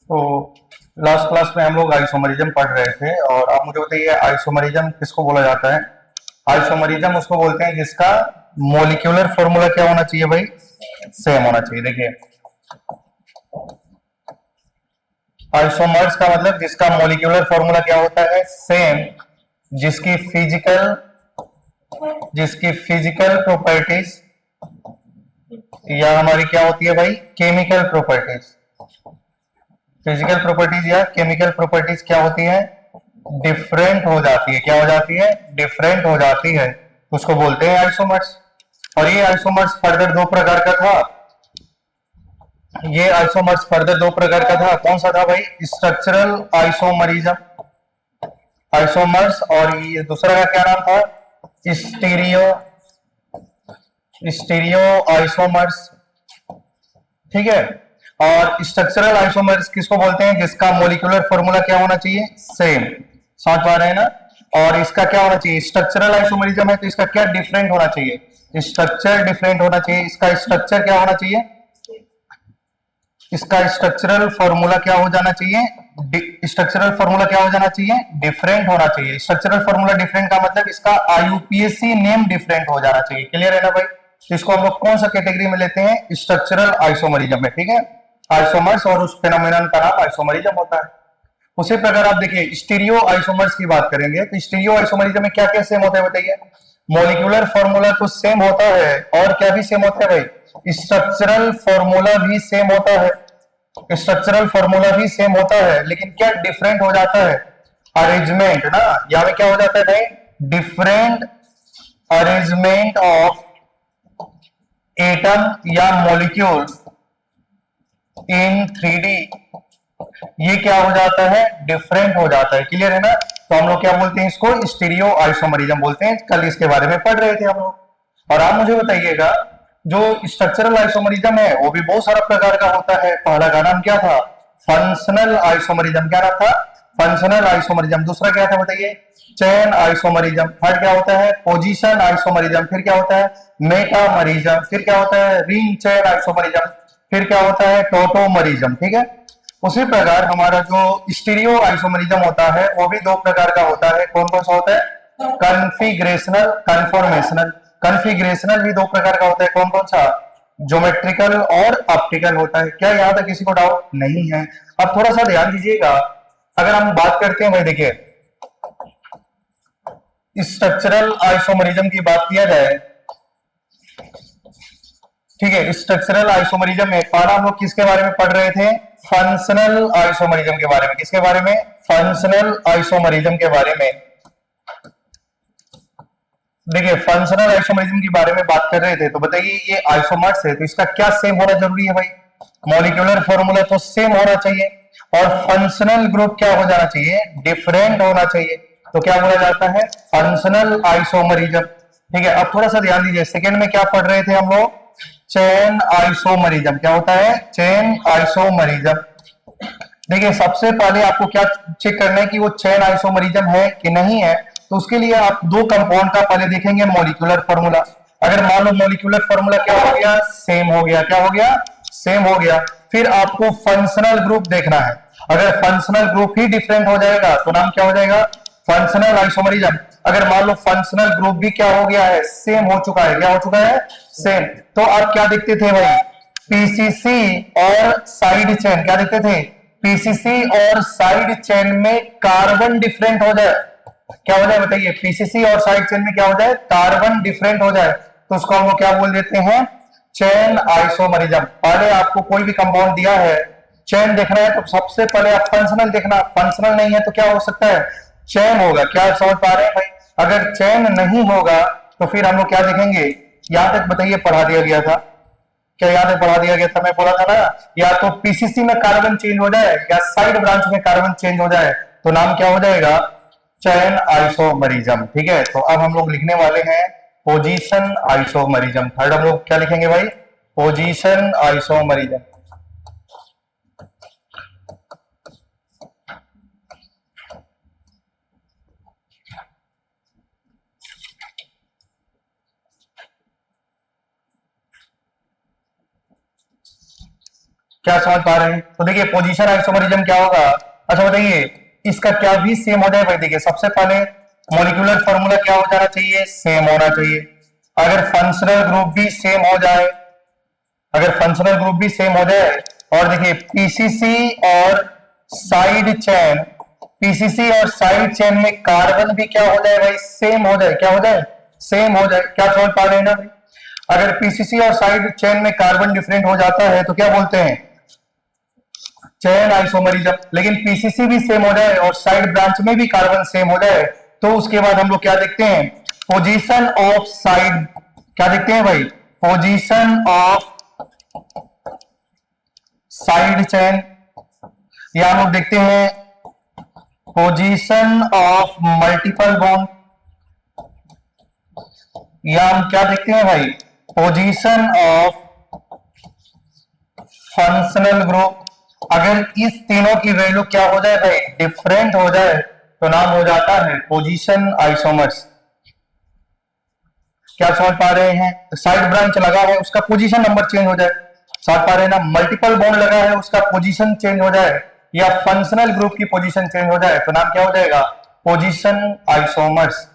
तो last class में हम लोग आइसोमरिज्म पढ़ रहे थे और आप मुझे बताइए आइसोमरिज्म किसको बोला जाता है। आइसोमरिज्म उसको बोलते हैं जिसका मोलिक्यूलर फॉर्मूला क्या होना चाहिए भाई, सेम होना चाहिए। देखिए आइसोमर्स का मतलब जिसका मोलिक्यूलर फॉर्मूला क्या होता है, सेम। जिसकी फिजिकल प्रॉपर्टीज या हमारी क्या होती है भाई, केमिकल प्रॉपर्टीज। फिजिकल प्रॉपर्टीज या केमिकल प्रॉपर्टीज क्या होती है, डिफरेंट हो जाती है। क्या हो जाती है, डिफरेंट हो जाती है, उसको बोलते हैं आइसोमर्स। और ये आइसोमर्स फर्दर दो प्रकार का था। ये आइसोमर्स फर्दर दो प्रकार का था। कौन सा था भाई, स्ट्रक्चरल आइसोमरिज्म आइसोमर्स, और ये दूसरा का क्या नाम था, स्टीरियो स्टीरियो आइसोमर्स। ठीक है। और स्ट्रक्चरल आइसोमर्स किसको बोलते हैं, जिसका मोलिकुलर फॉर्मूला क्या होना चाहिए, सेम। समझ पा रहे हैं ना। और इसका क्या होना चाहिए, स्ट्रक्चरल आइसोमरिज्म है तो इसका क्या डिफरेंट होना चाहिए, स्ट्रक्चर डिफरेंट होना चाहिए। इसका स्ट्रक्चर क्या होना चाहिए, इसका स्ट्रक्चरल फॉर्मूला क्या हो जाना चाहिए, स्ट्रक्चरल फॉर्मूला क्या हो जाना चाहिए, डिफरेंट होना चाहिए। स्ट्रक्चरल फॉर्मूला डिफरेंट का मतलब इसका आईयूपीएसी नेम डिफरेंट हो जाना चाहिए। क्लियर है ना भाई। तो इसको हम लोग कौन सा कैटेगरी में लेते हैं, स्ट्रक्चरल आइसोमरिज्म में। ठीक है, आइसोमर्स और उस फेनोमेनन का नाम आइसोमरिज्म होता है। उसी प्रकार आप देखिए स्टीरियो आइसोमर्स की बात करेंगे तो स्टीरियो आइसोमरिज्म में क्या क्या सेम होता है बताइए। मॉलिक्यूलर फॉर्मूला तो सेम होता है, और क्या भी सेम होता है भाई, स्ट्रक्चरल फॉर्मूला भी सेम होता है। स्ट्रक्चरल फॉर्मूला भी सेम होता है, लेकिन क्या डिफरेंट हो जाता है, अरेंजमेंट ना। यहाँ पे क्या हो जाता है भाई, डिफरेंट अरेंजमेंट ऑफ एटम या मॉलिक्यूल इन 3D, ये क्या हो जाता है, डिफरेंट हो जाता है। क्लियर है ना। तो हम लोग क्या बोलते हैं, इसको स्टीरियो आइसोमरिज्म बोलते हैं। कल इसके बारे में पढ़ रहे थे हम लोग। और आप मुझे बताइएगा जो स्ट्रक्चरल आइसोमरिज्म है वो भी बहुत सारा प्रकार का होता है। पहला का नाम क्या था, फंक्शनल आइसोमरिज्म। क्या नाम था, फंक्शनल आइसोमरिज्म। दूसरा क्या था बताइए, चेन आइसोमरिज्म। थर्ड क्या होता है, पोजीशन आइसोमरिज्म। फिर क्या होता है, मेटामरिज्म। फिर क्या होता है, रिंग चेन आइसोमरिज्म। फिर क्या होता है, टोटोमरिज्म। ठीक है। उसी प्रकार हमारा जो स्टीरियो आइसोमरिज्म होता है वो भी दो प्रकार का होता है। कौन कौन सा होता है, कन्फिग्रेशनल, कन्फॉर्मेशनल। कन्फिग्रेशनल भी दो प्रकार का होता है। कौन कौन सा, ज्योमेट्रिकल और ऑप्टिकल होता है। क्या यहाँ तक किसी को डाउट नहीं है। अब थोड़ा सा ध्यान दीजिएगा, अगर हम बात करते हैं भाई, देखिए स्ट्रक्चरल आइसोमरिज्म की बात किया जाए, ठीक है, स्ट्रक्चरल आइसोमरिज्म में पहला हम लोग किसके बारे में पढ़ रहे थे, फंक्शनल आइसोमरिज्म के बारे में। किसके बारे में, फंक्शनल आइसोमरिज्म के बारे में। देखिए फंक्शनल आइसोमरिज्म के बारे में बात कर रहे थे तो बताइए ये आइसोमर्स है तो इसका क्या सेम होना जरूरी है भाई, मॉलिक्यूलर फॉर्मूला तो सेम होना चाहिए। और फंक्शनल ग्रुप क्या हो जाना चाहिए, डिफरेंट होना चाहिए। तो क्या बोला जाता है, फंक्शनल आइसोमरिज्म। ठीक है। अब थोड़ा सा ध्यान दीजिए, सेकंड में क्या पढ़ रहे थे हम लोग, चेन आइसोमरिज्म। क्या होता है, चेन आइसोमरिज्म। देखिए सबसे पहले आपको क्या चेक करना है कि वो चेन आइसोमरिज्म है कि नहीं है। तो उसके लिए आप दो कंपाउंड का पहले देखेंगे मॉलिक्यूलर फॉर्मूला। अगर मान लो मॉलिक्यूलर फॉर्मूला क्या हो गया, सेम हो गया। क्या हो गया, सेम हो गया। फिर आपको फंक्शनल ग्रुप देखना है। अगर फंक्शनल ग्रुप ही डिफरेंट हो जाएगा तो नाम क्या हो जाएगा, फंक्शनल आइसोमरिज्म। अगर मान लो फंक्शनल ग्रुप भी क्या हो गया है, सेम हो चुका है। क्या हो चुका है, सेम। तो आप क्या देखते थे भाई, पीसीसी और साइड चेन। क्या देखते थे, पीसीसी और साइड चेन में कार्बन डिफरेंट हो जाए। क्या हो जाए बताइए, पीसीसी और साइड चेन में क्या हो जाए, कार्बन डिफरेंट हो जाए तो उसको हम लोग क्या बोल देते हैं, चेन आइसोमरिज्म। पहले आपको कोई भी कंपाउंड दिया है, चेन देखना है तो सबसे पहले आप फंक्शनल देखना। फंक्शनल नहीं है तो क्या हो सकता है, चेन होगा। क्या समझ पा रहे हैं भाई। अगर चेन नहीं होगा तो फिर हम लोग क्या देखेंगे, यहां तक बताइए पढ़ा दिया गया था, क्या याद है पढ़ा दिया गया था, मैं बोला था ना, या तो पीसीसी में कार्बन चेंज हो जाए या साइड ब्रांच में कार्बन चेंज हो जाए तो नाम क्या हो जाएगा, चैन आइसोमरिज्म। ठीक है। तो अब हम लोग लिखने वाले हैं पोजीशन आइसोमरिज्म। थर्ड हम लोग क्या लिखेंगे भाई, पोजीशन आइसोमरिज्म। क्या समझ पा रहे हैं? तो देखिए पोजीशन आइसोमरिज्म क्या होगा। अच्छा बताइए इसका क्या भी सेम हो जाए भाई। देखिए सबसे पहले मॉलिक्यूलर फॉर्मूला क्या हो जाना चाहिए, सेम होना चाहिए। अगर फंक्शनल ग्रुप भी सेम हो जाए, अगर फंक्शनल ग्रुप भी सेम हो जाए, और देखिए पीसीसी और साइड चेन, पीसीसी और साइड चेन में कार्बन भी क्या हो जाए भाई, सेम हो जाए। क्या हो जाए, सेम हो जाए। क्या समझ पा रहे हैं ना भाई? अगर पीसीसी और साइड चेन में कार्बन डिफरेंट हो जाता है तो क्या बोलते हैं, चेन आइसोमरिज्म। लेकिन पीसीसी भी सेम हो जाए और साइड ब्रांच में भी कार्बन सेम हो जाए तो उसके बाद हम लोग क्या देखते हैं, पोजीशन ऑफ साइड, क्या देखते हैं भाई, पोजीशन ऑफ साइड चेन, या हम लोग देखते हैं पोजीशन ऑफ मल्टीपल बॉन्ड, या हम क्या देखते हैं भाई, पोजीशन ऑफ फंक्शनल ग्रुप। अगर इस तीनों की वैल्यू क्या हो जाए भाई, डिफरेंट हो जाए तो नाम हो जाता है पोजीशन आइसोमर्स। क्या समझ पा रहे हैं? साइड ब्रांच लगा है उसका पोजीशन नंबर चेंज हो जाए, समझ पा रहे हैं ना। मल्टीपल बॉन्ड लगा है उसका पोजीशन चेंज हो जाए, या फंक्शनल ग्रुप की पोजीशन चेंज हो जाए तो नाम क्या हो जाएगा, position isomers.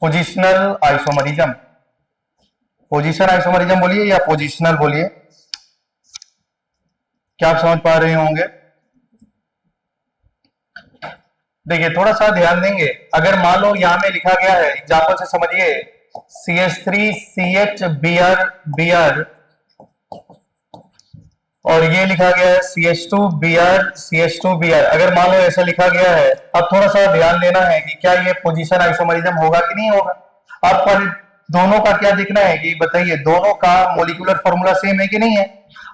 Positional isomerism, position isomerism बोलिए या पोजिशनल बोलिए, क्या आप समझ पा रहे होंगे? देखिए थोड़ा सा ध्यान देंगे, अगर मान लो यहां में लिखा गया है, एग्जाम्पल से समझिए, CH3 CH Br और ये लिखा गया है CH2 Br। अगर मान लो ऐसा लिखा गया है, अब थोड़ा सा ध्यान देना है कि क्या ये पोजीशन आइसोमरिज्म होगा कि नहीं होगा। अब पर दोनों का क्या देखना है कि बताइए दोनों का मोलिकुलर फॉर्मूला सेम है कि नहीं है।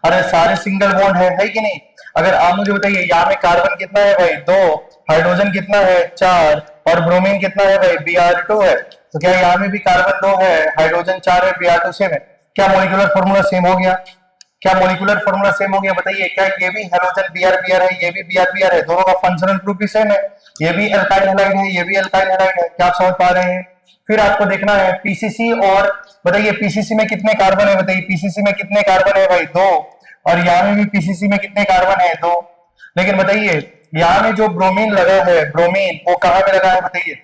अरे सारे सिंगल बॉन्ड है कि नहीं। अगर आप मुझे बताइए यहाँ में कार्बन कितना है भाई, 2, हाइड्रोजन कितना है, 4, और ब्रोमीन कितना है भाई, Br2 है। तो क्या यहाँ में भी कार्बन 2 है, हाइड्रोजन 4 है, Br2 सेम है। क्या मोलिकुलर फॉर्मूला सेम हो गया? क्या मोलिकुलर फॉर्मूला सेम हो गया? बताइए क्या ये भी हेलोजन Br है, ये भी Br है, दोनों का फंक्शनल ग्रुप भी सेम है, ये भी अल्काइल हैलाइड है, ये भी अल्काइल हैलाइड है। क्या आप समझ पा रहे हैं? फिर आपको देखना है पीसीसी, और बताइए पीसीसी में कितने कार्बन है, बताइए पीसीसी में कितने कार्बन है भाई, 2, और यहाँ में भी पीसीसी में कितने कार्बन है, 2। लेकिन बताइए यहाँ में जो ब्रोमीन लगा है, ब्रोमीन वो कहां में लगा है बताइए,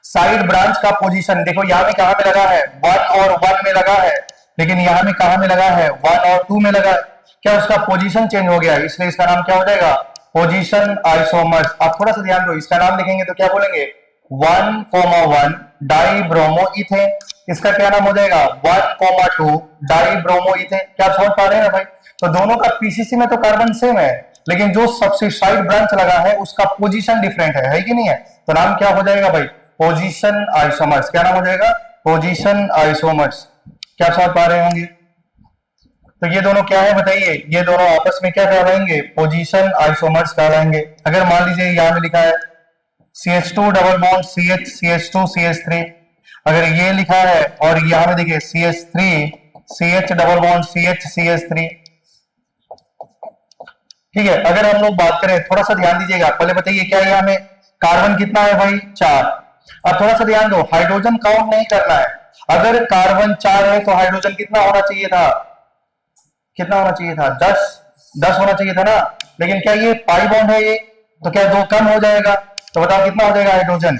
साइड ब्रांच का पोजीशन देखो यहाँ में कहां पे लगा है, 1 और 1 में लगा है, लेकिन यहाँ में कहां में लगा है, 1 और 2 में लगा है। क्या उसका पोजीशन चेंज हो गया, इसलिए इसका नाम क्या हो जाएगा, पोजीशन आइसोमर्स। आप थोड़ा सा ध्यान दो, इसका नाम लिखेंगे तो क्या बोलेंगे, 1,1 डाई ब्रोमो इथेन। इसका क्या नाम हो जाएगा, 1,2 डाई ब्रोमो इथेन। क्या आप समझ पा रहे हैं ना भाई? तो दोनों का पीसीसी में तो कार्बन सेम है, लेकिन जो सबसे साइड ब्रांच लगा है उसका पोजीशन डिफरेंट है कि नहीं है। तो नाम क्या हो जाएगा भाई, पोजीशन आइसोमर्स। क्या नाम हो जाएगा, पोजीशन आइसोमर्स। क्या समझ पा रहे होंगे? तो ये दोनों क्या है बताइए, ये दोनों आपस में क्या कहलाएंगे, पोजीशन आइसोमर्स कहलाएंगे। अगर मान लीजिए यहां में लिखा है CH2 double bond CH CH2 CH3, अगर ये लिखा है और यहां में देखिए CH3 CH double bond CH CH3, ठीक है। अगर हम लोग बात करें, थोड़ा सा ध्यान दीजिएगा, पहले बताइए क्या यहाँ में कार्बन कितना है भाई, 4। अब थोड़ा सा ध्यान दो, हाइड्रोजन काउंट नहीं करना है। अगर कार्बन 4 है तो हाइड्रोजन कितना होना चाहिए था, कितना होना चाहिए था, 10 होना चाहिए था ना। लेकिन क्या ये पाई बॉन्ड है ये, तो क्या 2 कम हो जाएगा, तो बताओ कितना हो जाएगा, हाइड्रोजन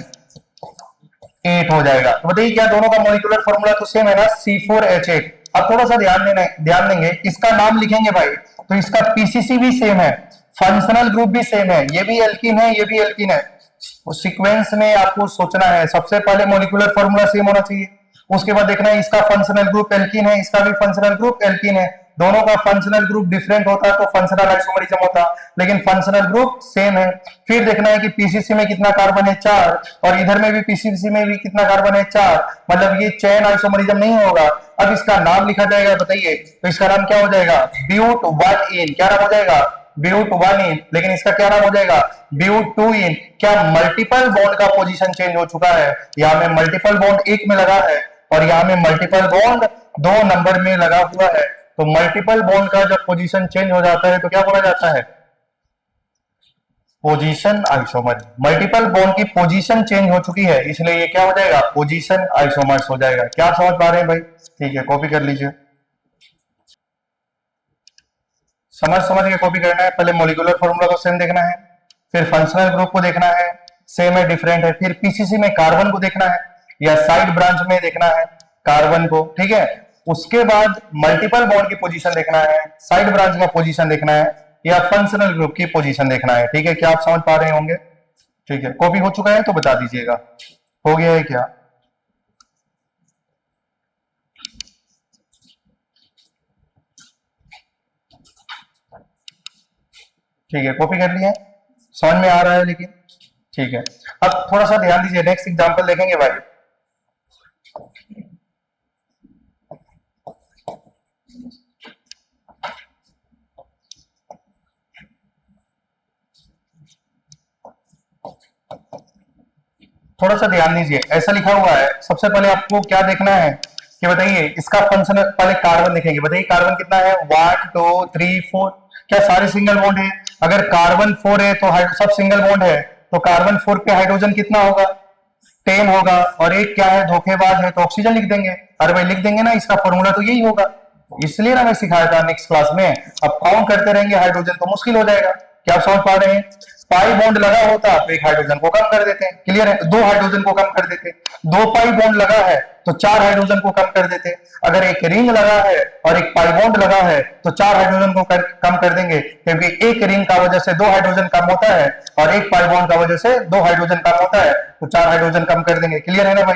8 हो जाएगा। तो बताइए क्या दोनों का मॉलिक्यूलर फॉर्मूला तो सेम है ना, C4H8। अब थोड़ा सा ध्यान देंगे, इसका नाम लिखेंगे भाई तो इसका पीसीसी भी सेम है, फंक्शनल ग्रुप भी सेम है, ये भी एल्कीन है, ये भी एल्कीन है। सीक्वेंस में आपको सोचना है, सबसे पहले मॉलिक्यूलर फॉर्मूला सेम होना चाहिए, उसके बाद देखना है इसका फंक्शनल ग्रुप एल्कीन है, इसका भी फंक्शनल ग्रुप एल्कीन है। दोनों का फंक्शनल ग्रुप डिफरेंट होता तो फंक्शनल आइसोमरिज्म होता, लेकिन फंक्शनल ग्रुप सेम है। फिर देखना है कि पीसीसी में कितना कार्बन है, 4, और इधर में भी पीसीसी में भी कितना कार्बन है, 4, मतलब ये चेन आइसोमरिज्म नहीं होगा। अब इसका नाम लिखा जाएगा बताइए, तो इसका नाम क्या हो जाएगा, ब्यूट 1 इन। क्या नाम हो जाएगा, ब्यूट 1 इन। लेकिन इसका क्या नाम हो जाएगा, ब्यूट 2 इन। क्या मल्टीपल बॉन्ड का पोजीशन चेंज हो चुका है, यहाँ में मल्टीपल बॉन्ड 1 में लगा है और यहाँ में मल्टीपल बॉन्ड 2 नंबर में लगा हुआ है। तो मल्टीपल बॉन्ड का जब पोजीशन चेंज हो जाता है तो क्या बोला जाता है, पोजीशन आइसोमर, मल्टीपल बॉन्ड की पोजीशन चेंज हो चुकी है, इसलिए ये क्या हो जाएगा, पोजीशन आइसोमर्स हो जाएगा। क्या आप समझ पा रहे हैं भाई? ठीक है, कॉपी कर लीजिए। समझ समझ के कॉपी करना है। पहले मॉलिक्यूलर फॉर्मूला को सेम देखना है, फिर फंक्शनल ग्रुप को देखना है, सेम है डिफरेंट है, फिर पीसीसी में कार्बन को देखना है या साइड ब्रांच में देखना है कार्बन को, ठीक है। उसके बाद मल्टीपल बॉन्ड की पोजीशन देखना है, साइड ब्रांच का पोजीशन देखना है या फंक्शनल ग्रुप की पोजीशन देखना है। ठीक है, क्या आप समझ पा रहे होंगे? ठीक है, कॉपी हो चुका है तो बता दीजिएगा, हो गया है क्या? ठीक है, कॉपी कर लिया, समझ में आ रहा है लेकिन? ठीक है, अब थोड़ा सा ध्यान दीजिए, नेक्स्ट एग्जांपल देखेंगे भाई। थोड़ा सा ध्यान दीजिए, ऐसा लिखा हुआ है, सबसे पहले आपको क्या देखना है कि बताइए इसका फंक्शन, पहले कार्बन देखेंगे। बताइए कार्बन कितना है, 1 2 3 4, क्या सारे सिंगल बॉन्ड है? अगर कार्बन 4 है तो सब सिंगल बॉन्ड है, तो कार्बन 4 पे हाइड्रोजन कितना होगा, 10 होगा। और एक क्या है, धोखेबाज है, तो ऑक्सीजन लिख देंगे। अरे भाई लिख देंगे ना, इसका फॉर्मूला तो यही होगा, इसलिए ना मैं सिखाया था नेक्स्ट क्लास में। अब काउंट करते रहेंगे हाइड्रोजन तो मुश्किल हो जाएगा। क्या आप समझ पा रहे हैं? पाई बॉन्ड लगा होता तो एक हाइड्रोजन को कम कर देते हैं, क्लियर है, दो हाइड्रोजन को कम कर देते। दो पाई बॉन्ड लगा है तो चार हाइड्रोजन को कम कर देते। अगर एक रिंग लगा है और एक पाई बॉन्ड लगा है तो चार हाइड्रोजन को कम कर देंगे, क्योंकि एक रिंग का वजह से दो हाइड्रोजन कम होता है और एक पाई बॉन्ड का वजह से दो हाइड्रोजन कम होता है, तो चार हाइड्रोजन कम कर देंगे। क्लियर है ना भाई?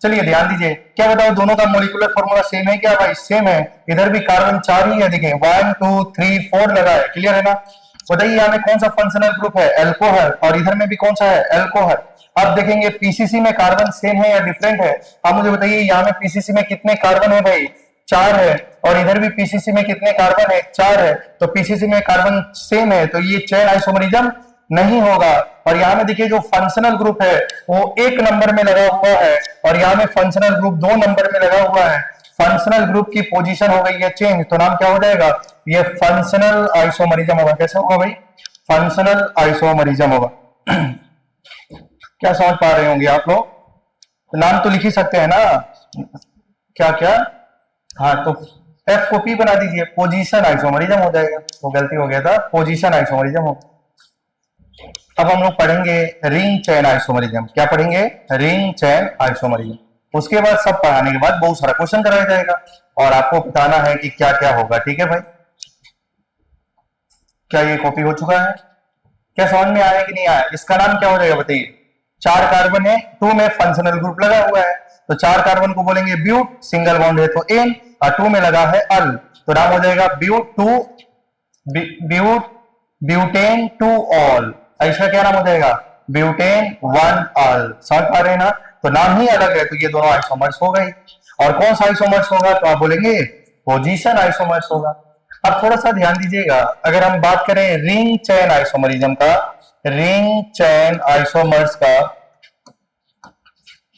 चलिए ध्यान दीजिए, क्या बताओ दोनों का मॉलिक्यूलर फॉर्मूला सेम है क्या? भाई सेम है, इधर भी कार्बन 4 ही है, देखिए 1 2 3 4 लगा है। क्लियर है ना? बताइए यहाँ में कौन सा फंक्शनल ग्रुप है, एल्कोहल, और इधर में भी कौन सा है, एल्कोहल। अब देखेंगे पीसीसी में कार्बन सेम है या डिफरेंट है। आप मुझे बताइए यहाँ में पीसीसी में कितने कार्बन है भाई, 4 है, और इधर भी पीसीसी में कितने कार्बन है, 4 है। तो पीसीसी में कार्बन सेम है, तो ये चेन आइसोमरिज्म नहीं होगा। और यहाँ में देखिए जो फंक्शनल ग्रुप है वो 1 नंबर में लगा हुआ है और यहाँ में फंक्शनल ग्रुप 2 नंबर में लगा हुआ है। फंक्शनल ग्रुप की पोजीशन हो गई है चेंज, तो नाम क्या हो जाएगा, ये फंक्शनल आइसोमरिज्म होगा। कैसे होगा भाई? फंक्शनल आइसोमरिज्म होगा। क्या समझ पा रहे होंगे आप लोग? तो नाम तो लिख ही सकते हैं ना, क्या क्या? हाँ, तो एफ को पी बना दीजिए, पोजीशन आइसोमरिज्म हो जाएगा। वो गलती हो गया था, पोजीशन आइसोमरिज्म हो। अब हम लोग पढ़ेंगे रिंग चेन आइसोमरिज्म। क्या पढ़ेंगे? Ring chain isomerism. उसके बाद सब पढ़ाने के बाद बहुत सारा क्वेश्चन कराया जाएगा और आपको बताना है कि क्या क्या होगा। ठीक है भाई? क्या ये कॉपी हो चुका है? क्या समझ में आया कि नहीं आया? इसका नाम क्या हो जाएगा बताइए? 4 कार्बन है, 2 में फंक्शनल ग्रुप लगा हुआ है, तो 4 कार्बन को बोलेंगे ब्यूट, सिंगल बॉन्ड है तो एन, और 2 में लगा है अल, तो नाम हो जाएगा ब्यूट 2 ब्यूट ब्यूटेन 2 ऑल। इसका क्या नाम हो जाएगा? Butane 1 all. समझ पा रहे हैं ना? तो नाम ही अलग है, तो ये दोनों आइसोमर्स हो गई। और कौन सा आइसोमर्स होगा? तो आप बोलेंगे पोजीशन आइसोमर्स होगा। अब थोड़ा सा ध्यान दीजिएगा, अगर हम बात करें रिंग चेन आइसोमरिज्म का, रिंग चेन आइसोमर्स का,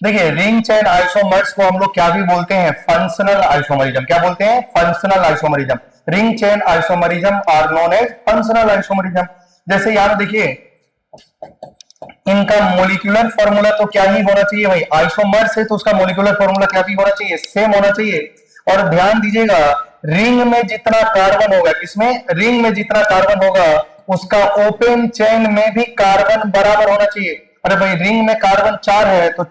देखिए रिंग चेन आइसोमर्स को हम लोग क्या भी बोलते हैं? Functional isomerism. क्या बोलते हैं? Functional isomerism. Ring chain isomerism are known as functional isomerism. जैसे यहां देखिए इनका मोलिकुलर फॉर्मूला तो क्या ही होना चाहिए भाई, आइसोमर्स है तो उसका मोलिकुलर फॉर्मूला क्या भी होना चाहिए, सेम होना चाहिए। और ध्यान दीजिएगा, रिंग में जितना कार्बन होगा, किसमें? रिंग में जितना कार्बन होगा उसका ओपन चेन में भी कार्बन बराबर होना चाहिए। अरे भाई रिंग में कार्बन 4 है तो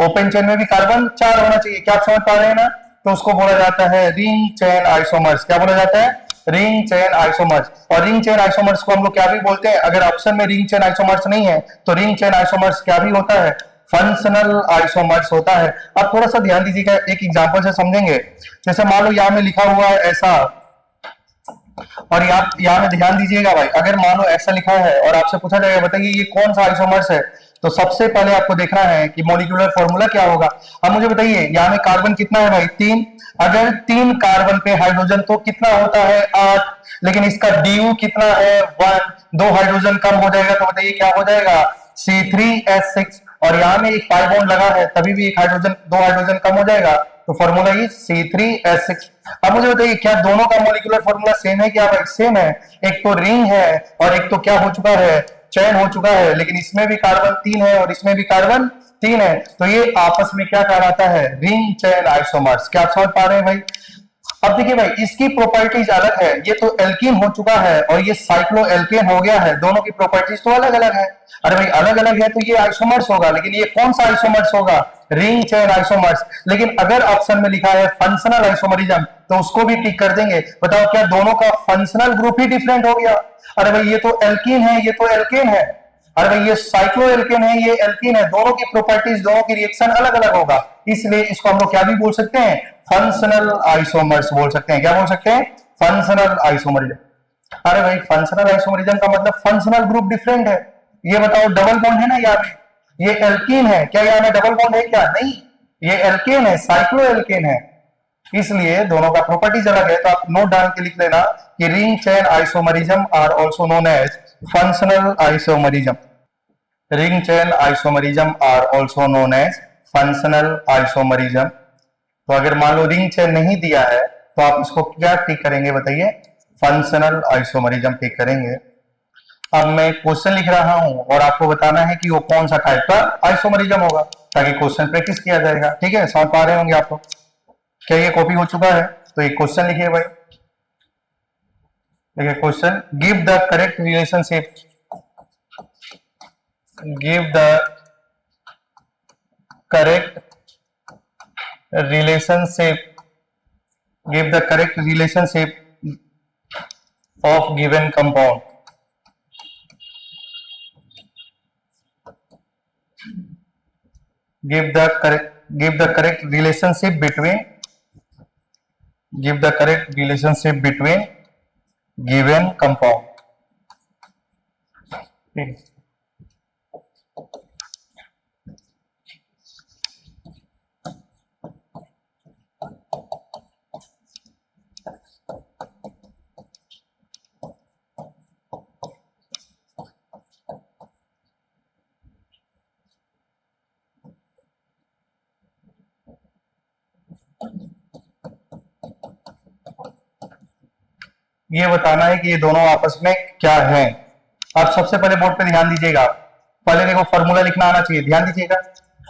ओपन चेन में भी कार्बन 4 होना चाहिए। क्या आप समझ पा रहे हैं ना? तो उसको बोला जाता है रिंग चेन आइसोमर्स। क्या बोला जाता है? Ring chain isomers. और रिंग चेन आइसोमर्स को हम लोग क्या भी बोलते हैं? अगर ऑप्शन में रिंग चेन आइसोमर्स नहीं है तो रिंग चेन आइसोमर्स क्या भी होता है? फंक्शनल आइसोमर्स होता है। अब थोड़ा सा ध्यान दीजिएगा, एक एग्जांपल से समझेंगे। जैसे मान लो यहां में लिखा हुआ है ऐसा, और यहाँ में ध्यान दीजिएगा भाई, अगर मान लो ऐसा लिखा है और आपसे पूछा जाएगा बताइए ये कौन सा आइसोमर्स है, तो सबसे पहले आपको देखना है कि मॉलिक्यूलर फॉर्मूला क्या होगा। अब मुझे बताइए यहाँ में कार्बन कितना है भाई? 3। अगर 3 कार्बन पे हाइड्रोजन तो कितना होता है? 8। लेकिन इसका डीयू कितना है? 1। 2 हाइड्रोजन कम हो जाएगा, तो बताइए क्या हो जाएगा? C3H6। और यहाँ में एक पाई बॉन्ड लगा है तभी भी एक हाइड्रोजन, 2 हाइड्रोजन कम हो जाएगा, तो फॉर्मूला इज C3H6। अब मुझे बताइए क्या दोनों का मॉलिक्यूलर फॉर्मूला सेम है क्या भाई? सेम है। एक तो रिंग है और एक तो क्या हो चुका है? चयन हो चुका है, लेकिन इसमें भी कार्बन 3 है और इसमें भी कार्बन 3 है, तो ये आपस में क्या कहलाता है, रिंग चेन आइसोमर्स। क्या आप समझ पा रहे हैं भाई? अब देखिए भाई, इसकी प्रॉपर्टीज अलग है, ये तो एल्कीन हो चुका है और ये साइक्लो एल्केन हो गया है, दोनों की प्रॉपर्टीज तो अलग अलग है। अरे भाई अलग अलग है तो ये आइसोमर्स होगा, लेकिन ये कौन सा आइसोमर्स होगा, रिंग चेन आइसोमर्स। लेकिन अगर ऑप्शन में लिखा है फंक्शनल आइसोमरिज्म तो उसको भी टिक कर देंगे। बताओ क्या दोनों का फंक्शनल ग्रुप ही डिफरेंट हो गया? अरे भाई ये तो एल्कीन है, ये तो एल्केन है। अरे भाई ये साइक्लो एल्केन है, ये एल्कीन है, दोनों की प्रॉपर्टीज, दोनों की रिएक्शन अलग अलग होगा, इसलिए इसको हम लोग क्या भी बोल सकते हैं, फंक्शनल आइसोमर्स बोल सकते हैं। क्या बोल सकते हैं? Functional isomerism. अरे भाई फंक्शनल आइसोमरिज्म का मतलब फंक्शनल ग्रुप डिफरेंट है। ये बताओ डबल बॉन्ड है ना यहाँ पे, ये एल्कीन है, क्या यहाँ में डबल बॉन्ड है क्या? नहीं, ये एल्केन है, साइक्लो एल्केन है, इसलिए दोनों का प्रॉपर्टीज अलग है। तो आप नोट डाल के लिख लेना कि ring chain isomerism are also known as functional isomerism. Ring chain isomerism are also known as functional isomerism. तो अगर मान लो रिंग चेन नहीं दिया है तो आप इसको क्या टिक करेंगे बताइए, फंक्शनल आइसोमरिज्म टिक करेंगे। अब मैं क्वेश्चन लिख रहा हूं और आपको बताना है कि वो कौन सा टाइप का आइसोमरिज्म होगा, ताकि क्वेश्चन प्रैक्टिस किया जाएगा। ठीक है, समझ पा रहे होंगे आप लोग? क्या ये कॉपी हो चुका है? तो एक क्वेश्चन लिखिए भाई। देखिए question, give the correct relationship, give the correct relationship, give the correct relationship of given compound. Give the correct relationship between, give the correct relationship between given compound। ये बताना है कि ये दोनों आपस में क्या है। आप सबसे पहले बोर्ड पे ध्यान दीजिएगा, पहले देखो फॉर्मूला लिखना आना चाहिए, ध्यान दीजिएगा।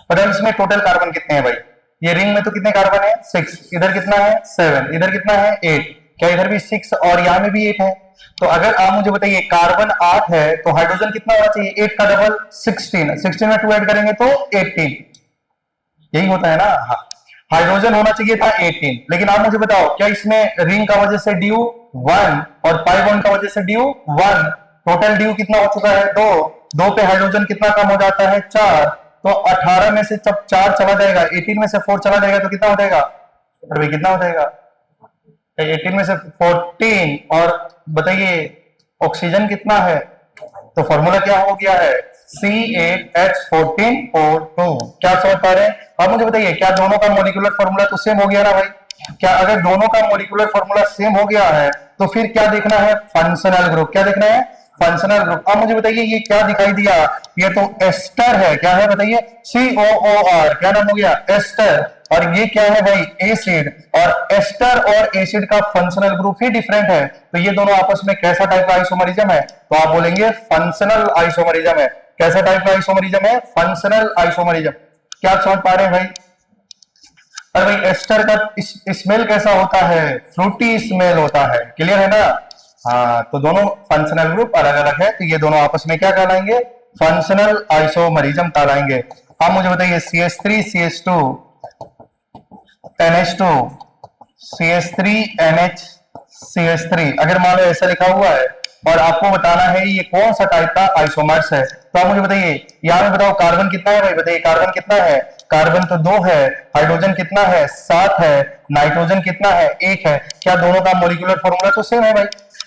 और अब इसमें टोटल कार्बन कितने हैं भाई? ये रिंग में तो कितने कार्बन है? 6, इधर कितना है? 7, इधर कितना है? 8। क्या इधर भी 6 और यहाँ में भी 8 है? तो अगर आप मुझे बताइए कार्बन 8 है तो हाइड्रोजन कितना होना चाहिए? 8 का डबल 16, 16 में 2 ऐड करेंगे तो 18, यही होता है ना? हाँ, हाइड्रोजन होना चाहिए था 18, लेकिन आप मुझे बताओ क्या इसमें रिंग का वजह से ड्यू 1 और पाई बॉन्ड का वजह से ड्यू 1, टोटल ड्यू कितना हो चुका है? 2, 2 पे हाइड्रोजन कितना कम हो जाता है? 4। तो 18 में से जब 4 चला जाएगा, 18 में से 4 चला जाएगा तो कितना हो जाएगा? अरे भाई कितना हो जाएगा? 18 में से 14, और बताइए ऑक्सीजन कितना है? तो फॉर्मूला क्या हो गया है? C8H14O2। क्या समझ पा रहे हैं? अब मुझे बताइए क्या दोनों का मॉलिक्यूलर फॉर्मूला तो सेम हो गया ना भाई? क्या अगर दोनों का मॉलिक्यूलर फॉर्मूला सेम हो गया है तो फिर क्या देखना है? Functional group. क्या देखना है? Functional group. अब मुझे बताइए ये क्या दिखाई दिया? ये तो एस्टर है। क्या है बताइए? COOR। क्या नाम हो गया? एस्टर। और ये क्या है भाई? एसिड। और एस्टर और एसिड का फंक्शनल ग्रुप ही डिफरेंट है, तो ये दोनों आपस में कैसा टाइप का आइसोमरिज्म है? तो आप बोलेंगे फंक्शनल आइसोमरिज्म है। कैसा टाइप का आइसोमरिज्म है? Functional isomerism. क्या आप समझ पा रहे हैं भाई? अरे भाई एस्टर का स्मेल कैसा होता है? फ्रूटी स्मेल होता है। क्लियर है ना? हाँ, तो दोनों फंक्शनल ग्रुप अलग अलग है, तो ये दोनों आपस में क्या कहलाएंगे? फंक्शनल आइसोमरिज्म कहलाएंगे। अब मुझे बताइए CH3 CH2 NH2 CH3 NH CH3, अगर मान लो ऐसा लिखा हुआ है और आपको बताना है ये कौन सा टाइप का आइसोमर्स है, तो आप मुझे बताइए यहाँ में बताओ कार्बन कितना है भाई? बताइए कार्बन कितना है? कार्बन तो 2 है। हाइड्रोजन कितना है? 7 है। नाइट्रोजन कितना है? 1 है। क्या दोनों का मॉलिक्यूलर फॉर्मूला तो सेम है भाई?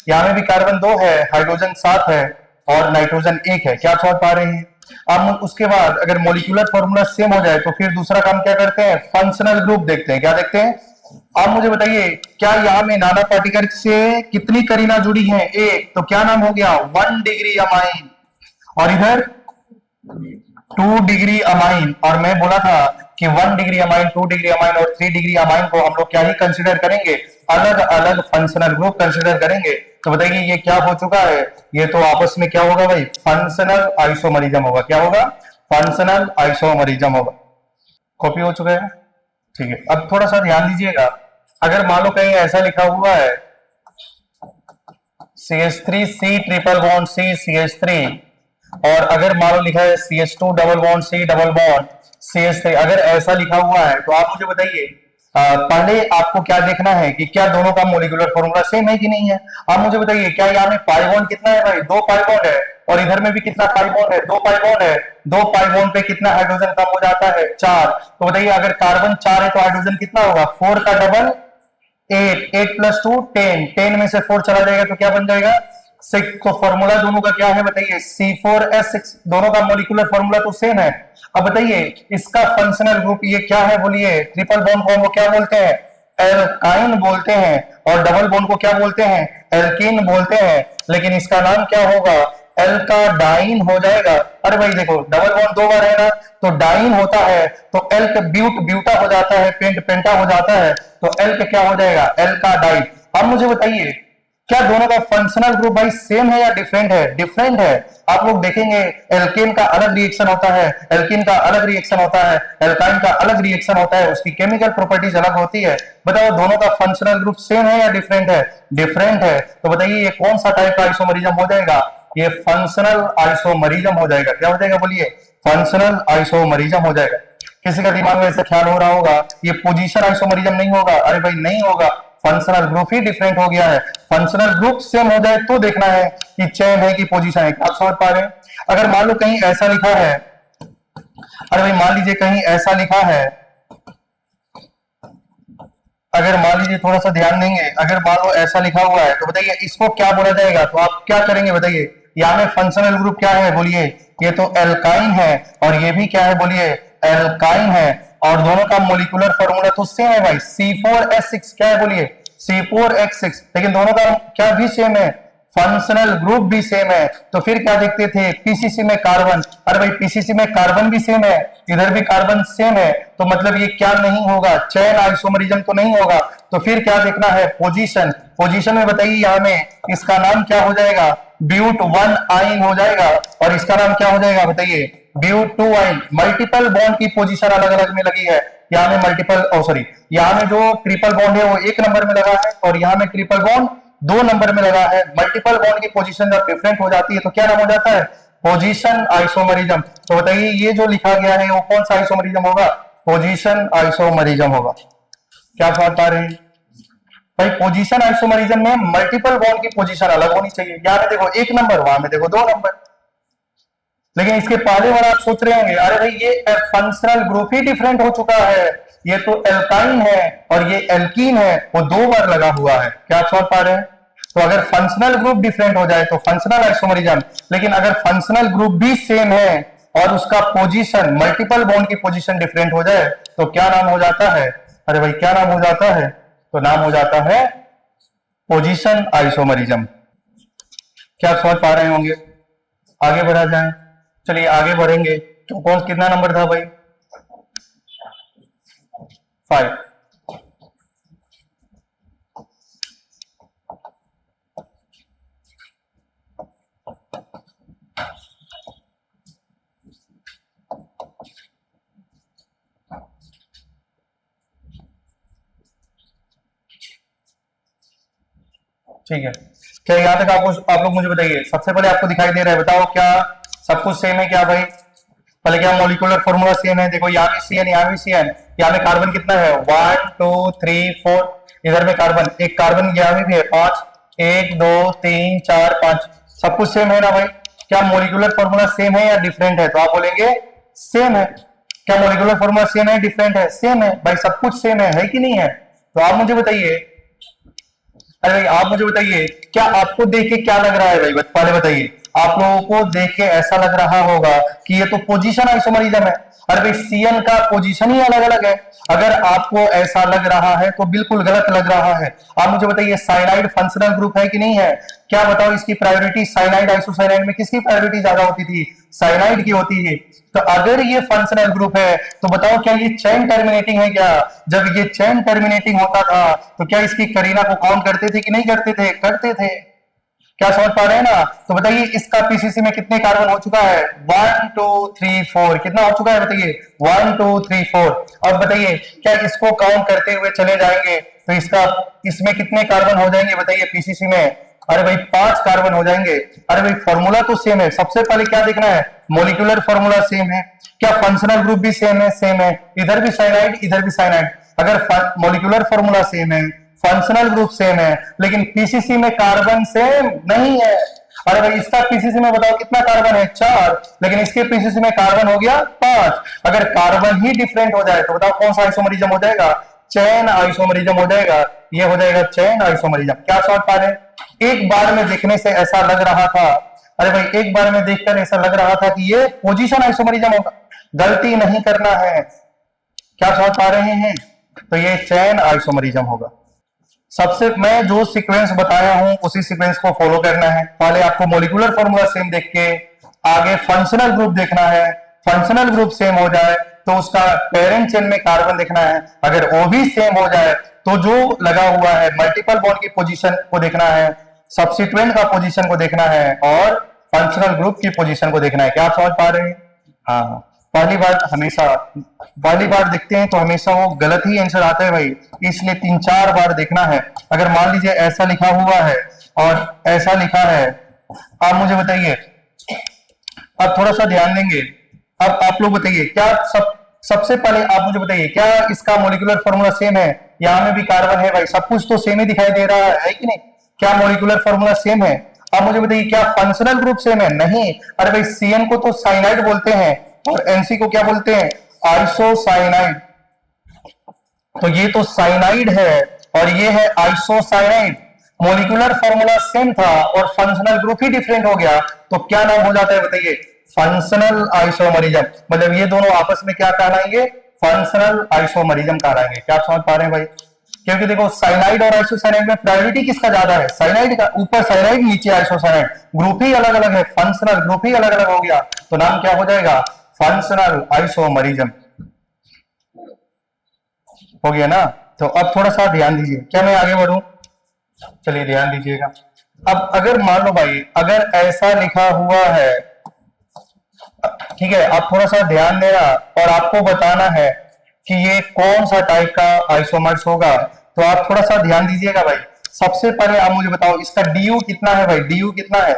यहाँ में भी कार्बन 2 है, हाइड्रोजन 7 है और नाइट्रोजन 1 है। क्या समझ पा रहे हैं? अब उसके बाद अगर मॉलिक्यूलर फॉर्मूला सेम हो जाए तो फिर दूसरा काम क्या करते हैं? फंक्शनल ग्रुप देखते हैं। क्या देखते हैं? आप मुझे बताइए क्या यहाँ में नाना पार्टिकल से कितनी करीना जुड़ी है? 1, तो क्या नाम हो गया? 1 डिग्री अमाइन। और इधर 2 डिग्री अमाइन। और मैं बोला था कि 1 डिग्री अमाइन, 2 डिग्री अमाइन और 3 डिग्री अमाइन को हम लोग क्या ही कंसिडर करेंगे? अलग अलग फंक्शनल ग्रुप कंसिडर करेंगे। तो बताइए ये क्या हो चुका है, ये तो आपस में क्या होगा भाई, फंक्शनल आइसोमरिज्म होगा। क्या होगा, फंक्शनल आइसोमरिज्म होगा। कॉपी हो चुका है, ठीक है। अब थोड़ा सा ध्यान दीजिएगा, अगर मान लो कहीं ऐसा लिखा हुआ है CH3 C triple bond C CH3, और अगर मान लो लिखा है CH2 double bond C double bond CH3, अगर ऐसा लिखा हुआ है तो आप मुझे बताइए पहले आपको क्या देखना है कि क्या दोनों का मोलिकुलर फॉर्मूला सेम है कि नहीं है। आप मुझे बताइए क्या यहाँ में पाई बॉन्ड कितना है भाई, 2 पाई बॉन्ड है, और इधर में भी कितना पाई बॉन्ड है, 2 पाई बॉन्ड है। 2 पाई बॉन्ड पे कितना हाइड्रोजन कम हो जाता है, 4। तो बताइए अगर कार्बन 4 है तो हाइड्रोजन कितना होगा, 4 का डबल 8, 8 प्लस 2 10, 10 में से 4 चला जाएगा तो क्या बन जाएगा 6। तो फॉर्मूला दोनों का क्या है बताइए, C4H6। दोनों का मोलिकुलर फॉर्मूला तो सेम है। अब बताइए इसका फंक्शनल ग्रुप ये क्या है बोलिए, ट्रिपल बॉन्ड को हम क्या बोलते हैं, एल्काइन बोलते हैं, और डबल बॉन्ड को क्या बोलते हैं, एल्कीन बोलते हैं। लेकिन इसका नाम क्या होगा, एल्काडाइन हो जाएगा। अरे भाई देखो डबल बॉन्ड 2 बार है ना, तो डाइन होता है, तो एल्क ब्यूट ब्यूटा हो जाता है, पेंट पेंटा हो जाता है, तो एल्क क्या हो जाएगा, एल्काडाइन। अब मुझे बताइए क्या दोनों का फंक्शनल ग्रुप भाई सेम है या डिफरेंट है, डिफरेंट है। आप लोग देखेंगे एल्केन का अलग रिएक्शन होता है, एल्कीन का अलग रिएक्शन होता है, एल्काइन का अलग रिएक्शन होता है, उसकी केमिकल प्रॉपर्टीज अलग होती है। बताओ दोनों का फंक्शनल ग्रुप सेम है या डिफरेंट है, डिफरेंट है। तो बताइए ये कौन सा टाइप का आइसोमरिज्म हो जाएगा, ये फंक्शनल आइसोमरिज्म हो जाएगा। क्या हो जाएगा बोलिए, फंक्शनल आइसोमरिज्म हो जाएगा। किसी का दिमाग में ऐसा ख्याल हो रहा होगा ये पोजीशन आइसोमरिज्म नहीं होगा, अरे भाई नहीं होगा, फंक्शनल ग्रुप ही डिफरेंट हो गया है। फंक्शनल ग्रुप सेम हो जाए तो देखना है कि चेन है कि पोजीशन है। आप समझ पा रहे हैं। अगर मान लो कहीं ऐसा लिखा है, अरे भाई मान लीजिए कहीं ऐसा लिखा है, अगर मान लीजिए थोड़ा सा ध्यान देंगे, अगर मान लो ऐसा लिखा हुआ है तो बताइए इसको क्या बोला जाएगा, तो आप क्या करेंगे बताइए, यहाँ में फंक्शनल ग्रुप क्या है बोलिए, ये तो एल्काइन है, और ये भी क्या है बोलिए, एल्काइन है, और दोनों का मोलिकुलर फॉर्मूला तो सेम है भाई, C4H6। क्या है बोलिए, C4H6। लेकिन दोनों का क्या भी सेम है, फंक्शनल ग्रुप भी सेम है। तो फिर क्या देखते थे, पीसीसी में कार्बन, अरे भाई पीसीसी में कार्बन भी सेम है, इधर भी कार्बन सेम है, तो मतलब ये क्या नहीं होगा, चेन आइसोमरिज्म तो नहीं होगा। तो फिर क्या देखना है, पोजीशन। पोजीशन में बताइए यहाँ में इसका नाम क्या हो जाएगा, ब्यूट 1 आइन हो जाएगा, और इसका नाम क्या हो जाएगा बताइए, ब्यूट 2 आइन। मल्टीपल बॉन्ड की पोजीशन अलग अलग में लगी है, यहाँ में मल्टीपल सॉरी यहाँ में जो ट्रिपल बॉन्ड है वो 1 नंबर में लगा है, और यहाँ में ट्रिपल बॉन्ड 2 नंबर में लगा है। मल्टीपल बॉन्ड की पोजीशन जब डिफरेंट हो जाती है तो क्या नाम हो जाता है, पोजीशन आइसोमरिज्म। तो बताइए ये जो लिखा गया है वो कौन सा आइसोमरिज्म होगा, पोजीशन आइसोमरिज्म होगा। क्या समझ पा रहे हैं भाई, पोजीशन आइसोमरिज्म में मल्टीपल बॉन्ड की पोजीशन अलग होनी चाहिए। यहाँ में देखो 1 नंबर, वहां में देखो 2 नंबर। लेकिन इसके पहले बार आप सोच रहे होंगे अरे भाई ये फंक्शनल ग्रुप ही डिफरेंट हो चुका है, ये तो एल्काइन है और ये एल्कीन है, वो 2 बार लगा हुआ है। क्या आप समझ पा रहे हैं। तो अगर फंक्शनल ग्रुप डिफरेंट हो जाए तो फंक्शनल आइसोमरिज्म, लेकिन अगर फंक्शनल ग्रुप भी सेम है और उसका पोजीशन मल्टीपल बॉन्ड की पोजीशन डिफरेंट हो जाए तो क्या नाम हो जाता है, अरे भाई क्या नाम हो जाता है, तो नाम हो जाता है पोजीशन आइसोमरिज्म। क्या आप समझ पा रहे होंगे। आगे बढ़ा जाए, चलिए आगे बढ़ेंगे। तो कौन कितना नंबर था भाई, 5। ठीक है, क्या यहाँ तक आपको आप लोग मुझे बताइए, सबसे पहले आपको दिखाई दे रहा है, बताओ क्या सब कुछ सेम है क्या भाई। पहले क्या मोलिकुलर फॉर्मूला सेम है, देखो यहाँ भी CN यहाँ भी CN, यहाँ में कार्बन कितना है 1 2 3 4, इधर में कार्बन एक कार्बन यहाँ भी है 5, 1 2 3 4 5, सब कुछ सेम है ना भाई। क्या मोलिकुलर फॉर्मूला सेम है या डिफरेंट है, तो आप बोलेंगे सेम है। क्या मोलिकुलर फॉर्मूला सेम है डिफरेंट है, सेम है भाई, सब कुछ सेम है कि नहीं है। तो आप मुझे बताइए, अरे भाई आप मुझे बताइए क्या आपको देख के क्या लग रहा है भाई, पहले बताइए। आप लोगों को देख के ऐसा लग रहा होगा कि ये तो पोजीशन आइसोमरिज्म है। अरे भाई CN का पोजीशन ही अलग अलग है। अगर आपको ऐसा लग रहा है तो बिल्कुल गलत लग रहा है। आप मुझे बताइए साइनाइड फंक्शनल ग्रुप है कि नहीं है। क्या बताओ इसकी प्रायोरिटी साइनाइड आइसोसाइनाइड में किसकी प्रायोरिटी ज्यादा होती थी, साइनाइड की होती है। तो अगर ये फंक्शनल ग्रुप है तो बताओ क्या ये चेन टर्मिनेटिंग है क्या। जब ये चेन टर्मिनेटिंग होता था तो क्या इसकी करीना को काउंट करते थे कि नहीं करते थे, करते थे। क्या समझ पा रहे हैं ना? तो बताइए इसका पीसीसी में कितने कार्बन हो चुका है? 1 2 3 4। कितना हो चुका है बताइए? 1 2 3 4। अब बताइए क्या इसको काउंट करते हुए चले जाएंगे तो इसका इसमें कितने कार्बन हो जाएंगे बताइए पीसीसी में? अरे भाई 5 कार्बन हो जाएंगे। अरे भाई फॉर्मूला तो सेम है, सबसे पहले क्या देखना है? मॉलिक्यूलर फॉर्मूला सेम है। क्या फंक्शनल ग्रुप भी सेम है? सेम है। इधर भी साइनाइड इधर भी साइनाइड। अगर मॉलिक्यूलर फॉर्मूला सेम है, फंक्शनल ग्रुप सेम है, लेकिन पीसीसी में कार्बन सेम नहीं है। अरे भाई इसका पीसीसी में बताओ कितना कार्बन है? 4, लेकिन इसके पीसीसी में कार्बन हो गया 5। अगर कार्बन ही डिफरेंट हो जाए तो बताओ कौन सा आइसोमरिज्म हो जाएगा? चेन आइसोमरिज्म हो जाएगा। ये हो जाएगा चेन आइसोमरिज्म। क्या समझ पा रहे हैं? एक बार में देखने से ऐसा लग रहा था, अरे भाई एक बार में देखकर ऐसा लग रहा था कि ये पोजीशन आइसोमरिज्म होगा। गलती नहीं करना है। क्या समझ पा रहे हैं? तो ये चेन आइसोमरिज्म होगा। सबसे मैं जो सीक्वेंस बताया हूं उसी सीक्वेंस को फॉलो करना है। पहले आपको मॉलिक्यूलर फॉर्मूला सेम देख के आगे फंक्शनल ग्रुप देखना है। फंक्शनल ग्रुप सेम हो जाए तो उसका पेरेंट चेन में कार्बन देखना है। अगर वो भी सेम हो जाए तो जो लगा हुआ है मल्टीपल बॉन्ड की पोजीशन को देखना है, सब्स्टिट्यूएंट का पोजीशन को देखना है और फंक्शनल ग्रुप की पोजीशन को देखना है। क्या आप समझ पा रहे हैं? हाँ, पहली बार देखते हैं तो हमेशा वो गलत ही आंसर आता है भाई, इसलिए 3-4 बार देखना है। अगर मान लीजिए ऐसा लिखा हुआ है और ऐसा लिखा है, आप मुझे बताइए, अब थोड़ा सा ध्यान देंगे। अब आप लोग बताइए क्या सबसे पहले आप मुझे बताइए क्या इसका मॉलिक्यूलर फॉर्मूला सेम है? यहां में भी कार्बन है भाई, सब कुछ तो सेम ही दिखाई दे रहा है कि नहीं? क्या मॉलिक्यूलर फॉर्मूला सेम है? अब मुझे बताइए क्या फंक्शनल ग्रुप सेम है? नहीं। अरे भाई सीएन को तो साइनाइड बोलते हैं और एनसी को क्या बोलते हैं? आइसोसाइनाइड। तो ये तो साइनाइड है और ये है आइसोसाइनाइड। मॉलिक्यूलर फॉर्मूला सेम था और फंक्शनल ग्रुप ही डिफरेंट हो गया, तो क्या नाम हो जाता है बताइए? Functional isomerism. मतलब ये दोनों आपस में क्या कहलाएंगे? फंक्शनल आइसोमरिज्म कहलाएंगे। क्या आप समझ पा रहे हैं भाई? क्योंकि देखो साइनाइड और आइसोसाइनाइड में प्रायोरिटी किसका ज्यादा है? साइनाइड का। ऊपर साइनाइड नीचे आइसोसाइनाइड, ग्रुप ही अलग अलग है, फंक्शनल ग्रुप ही अलग अलग हो गया, तो नाम क्या हो जाएगा? फंक्शनल आइसोमरिज्म हो गया ना? तो अब थोड़ा सा ध्यान दीजिए। क्या मैं आगे बढ़ूं? चलिए ध्यान दीजिएगा। अब अगर मान लो भाई अगर ऐसा लिखा हुआ है, ठीक है, आप थोड़ा सा ध्यान देना और आपको बताना है कि ये कौन सा टाइप का आइसोमर्स होगा, तो आप थोड़ा सा ध्यान दीजिएगा भाई। सबसे पहले आप मुझे बताओ इसका डीयू कितना है भाई? डीयू कितना है?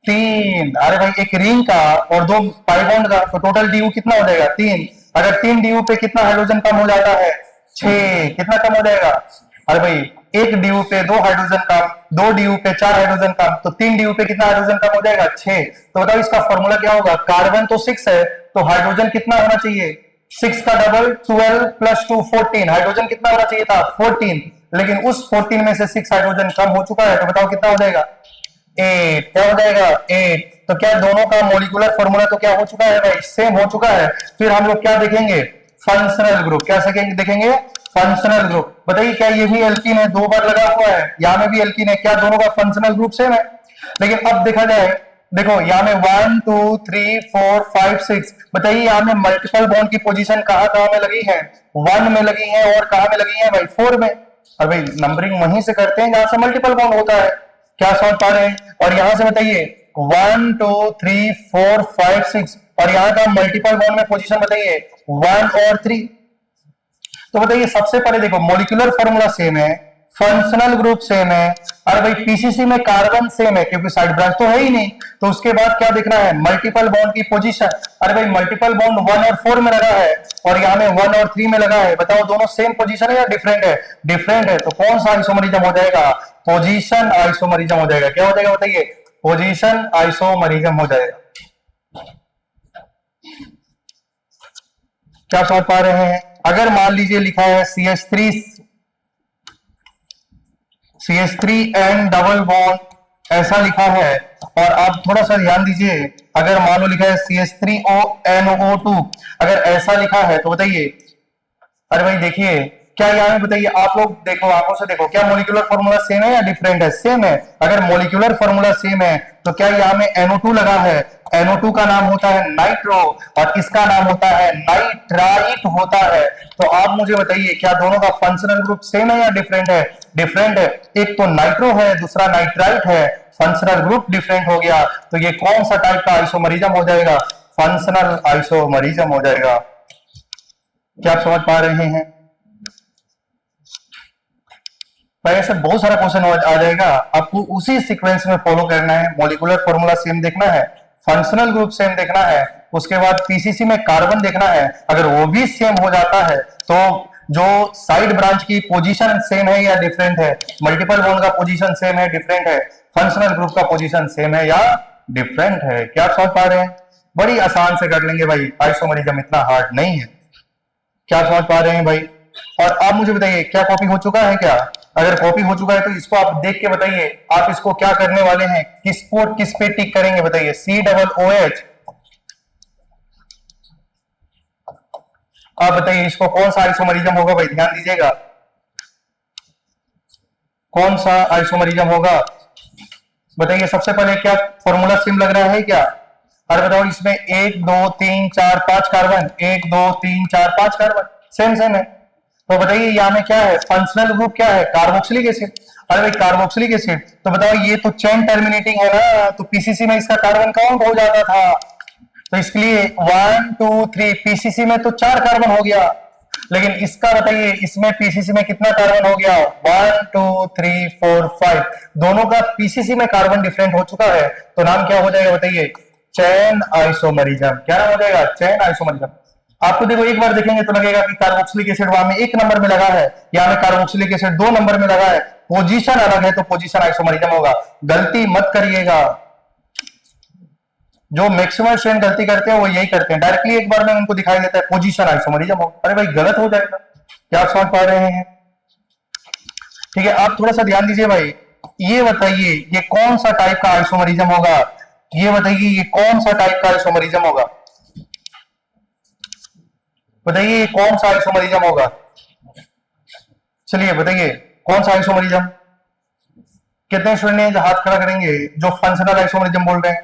3। अरे भाई एक रिंग का और 2 पाई बॉन्ड का, तो टोटल डीयू कितना हो जाएगा? 3। अगर 3 डीयू पे कितना हाइड्रोजन कम हो जाता है? 6। कितना कम हो जाएगा? अरे भाई एक डीयू पे 2 हाइड्रोजन कम, 2 डीयू पे 4 हाइड्रोजन कम, तो 3 डीयू पे कितना हाइड्रोजन कम हो जाएगा? 6। तो बताओ इसका फॉर्मूला क्या होगा? कार्बन तो 6 है तो हाइड्रोजन कितना होना चाहिए? 6 का डबल 12 + 2 14। हाइड्रोजन कितना होना चाहिए था? 14, लेकिन उस 14 में से 6 हाइड्रोजन कम हो चुका है, तो बताओ कितना हो जाएगा? 8। क्या हो जाएगा? 8। तो क्या दोनों का मॉलिक्यूलर फॉर्मूला तो क्या हो चुका है भाई? सेम हो चुका है। फिर हम लोग क्या देखेंगे? Functional group. क्या देखेंगे? Functional group. बताइए क्या ये भी एल्कीन है? 2 बार लगा हुआ है, यहां में भी एल्कीन है, क्या दोनों का फंक्शनल ग्रुप सेम है? लेकिन अब देखा जाए, देखो यहाँ में 1 2 3 4 5 6, बताइए यहाँ में मल्टीपल बॉन्ड की पोजीशन कहां में लगी है? 1 में लगी है और कहां में लगी है भाई? 4 में। और भाई नंबरिंग वहीं से करते हैं जहां से मल्टीपल बॉन्ड होता है। क्या समझ पा रहे हैं? और यहां से बताइए 1 2 3 4 5 6 और यहाँ का मल्टीपल बॉन्ड में पोजीशन बताइए 1 और 3। तो बताइए सबसे पहले देखो मॉलिक्यूलर फॉर्मूला सेम है, फंक्शनल ग्रुप सेम है, अरे भाई पीसीसी में कार्बन सेम है क्योंकि साइड ब्रांच तो है ही नहीं, तो उसके बाद क्या देखना है? मल्टीपल बॉन्ड की पोजीशन। अरे भाई मल्टीपल बॉन्ड 1 और 4 में लगा है और यहाँ में 1 और 3 में लगा है, बताओ दोनों सेम पोजीशन है या डिफरेंट है? डिफरेंट है। तो कौन सा आइसोमरिज्म हो जाएगा? पोजीशन आइसोमरिज्म हो जाएगा। क्या हो जाएगा बताइए? पोजीशन आइसोमरिज्म हो जाएगा। क्या समझ पा रहे हैं? अगर मान लीजिए लिखा है CH3N डबल बॉन्ड ऐसा लिखा है, और आप थोड़ा सा ध्यान दीजिए, अगर मान लो लिखा है CH3NO2 अगर ऐसा लिखा है तो बताइए, अरे भाई देखिए क्या यहाँ में बताइए, आप लोग देखो आंखों से देखो, क्या मॉलिक्यूलर फॉर्मूला सेम है या डिफरेंट है? सेम है। अगर मॉलिक्यूलर फॉर्मूला सेम है तो क्या यहाँ में NO2 लगा है, NO2 का नाम होता है नाइट्रो और इसका नाम होता है नाइट्राइट होता है। तो आप मुझे बताइए क्या दोनों का फंक्शनल ग्रुप सेम है या डिफरेंट है? डिफरेंट है। एक तो नाइट्रो है, दूसरा नाइट्राइट है, फंक्शनल ग्रुप डिफरेंट हो गया। तो ये कौन सा टाइप का आइसोमरिज्म हो जाएगा? फंक्शनल आइसोमरिज्म हो जाएगा। क्या आप समझ पा रहे हैं? भाई ऐसे बहुत सारा क्वेश्चन आ जाएगा, आपको उसी सीक्वेंस में फॉलो करना है। मॉलिक्यूलर फॉर्मूला सेम देखना है, फंक्शनल ग्रुप सेम देखना है, उसके बाद पीसीसी में कार्बन देखना है। अगर वो भी सेम हो जाता है तो जो साइड ब्रांच की पोजीशन सेम है या डिफरेंट है, मल्टीपल बॉन्ड का पोजीशन सेम है डिफरेंट है, फंक्शनल ग्रुप का पोजीशन सेम है या डिफरेंट है। क्या आप समझ पा रहे हैं? बड़ी आसान से कर लेंगे भाई, आइसोमरिज्म इतना हार्ड नहीं है। क्या आप समझ पा रहे हैं भाई? और आप मुझे बताइए क्या कॉपी हो चुका है क्या? अगर कॉपी हो चुका है तो इसको आप देख के बताइए आप इसको क्या करने वाले हैं, किस पे टिक करेंगे बताइए। COOH, आप बताइए इसको कौन सा आइसोमरिज्म होगा भाई? ध्यान दीजिएगा, कौन सा आइसोमरिज्म होगा बताइए। सबसे पहले क्या फॉर्मूला सेम लग रहा है क्या? अरे बताओ, इसमें 1 2 3 4 5 कार्बन, 1 2 3 4 5 कार्बन सेम सेम है। तो बताइए यहाँ में क्या है? फंक्शनल ग्रुप क्या है? Carboxylic acid. अरे भाई कार्बोक्सिलिक एसिड, तो बताओ ये तो चेन टर्मिनेटिंग है ना, तो पीसीसी में इसका कार्बन काउंट हो जाता था। तो इसके लिए 1 2 3 पीसीसी में तो 4 कार्बन हो गया, लेकिन इसका बताइए इसमें पीसीसी में कितना कार्बन हो गया? 1 2 3 4 5, दोनों का पीसीसी में कार्बन डिफरेंट हो चुका है। तो नाम क्या हो जाएगा बताइए? Chain isomerism. क्या नाम हो जाएगा? Chain isomerism. आपको देखो एक बार देखेंगे तो लगेगा कि कार्बोक्सिलिक एसिड वहां में 1 नंबर में लगा है, यहाँ में कार्बोक्सिलिक एसिड 2 नंबर में लगा है, पोजीशन अलग है तो पोजीशन आइसोमरिज्म होगा। गलती मत करिएगा, जो मैक्सिमम स्टूडेंट गलती करते हैं वो यही करते हैं, डायरेक्टली एक बार में उनको दिखाई देता है पोजीशन आइसोमरिज्म हो। अरे भाई गलत हो जाएगा। क्या आप समझ पा रहे हैं? ठीक है, आप थोड़ा सा ध्यान दीजिए भाई। ये बताइए ये कौन सा टाइप का आइसोमरिज्म होगा? ये बताइए ये कौन सा टाइप का आइसोमरिज्म होगा? बताइए ये कौन सा आइसोमरिज्म होगा? चलिए बताइए कौन सा आइसोमरिज्म? कितने स्टूडेंट हाथ खड़ा करेंगे जो फंक्शनल आइसोमरिज्म बोल रहे हैं?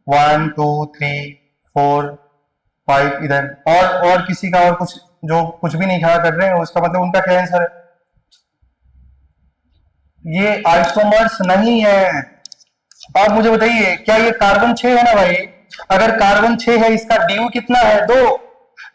1 2 3 4 5 इधर, और किसी का और कुछ जो कुछ भी नहीं खड़ा कर रहे हैं उसका मतलब उनका क्या आंसर है? ये आइसोमर्स नहीं है। आप मुझे बताइए क्या ये कार्बन 6 है ना भाई? अगर कार्बन 6 है, इसका ड्यू कितना है? 2,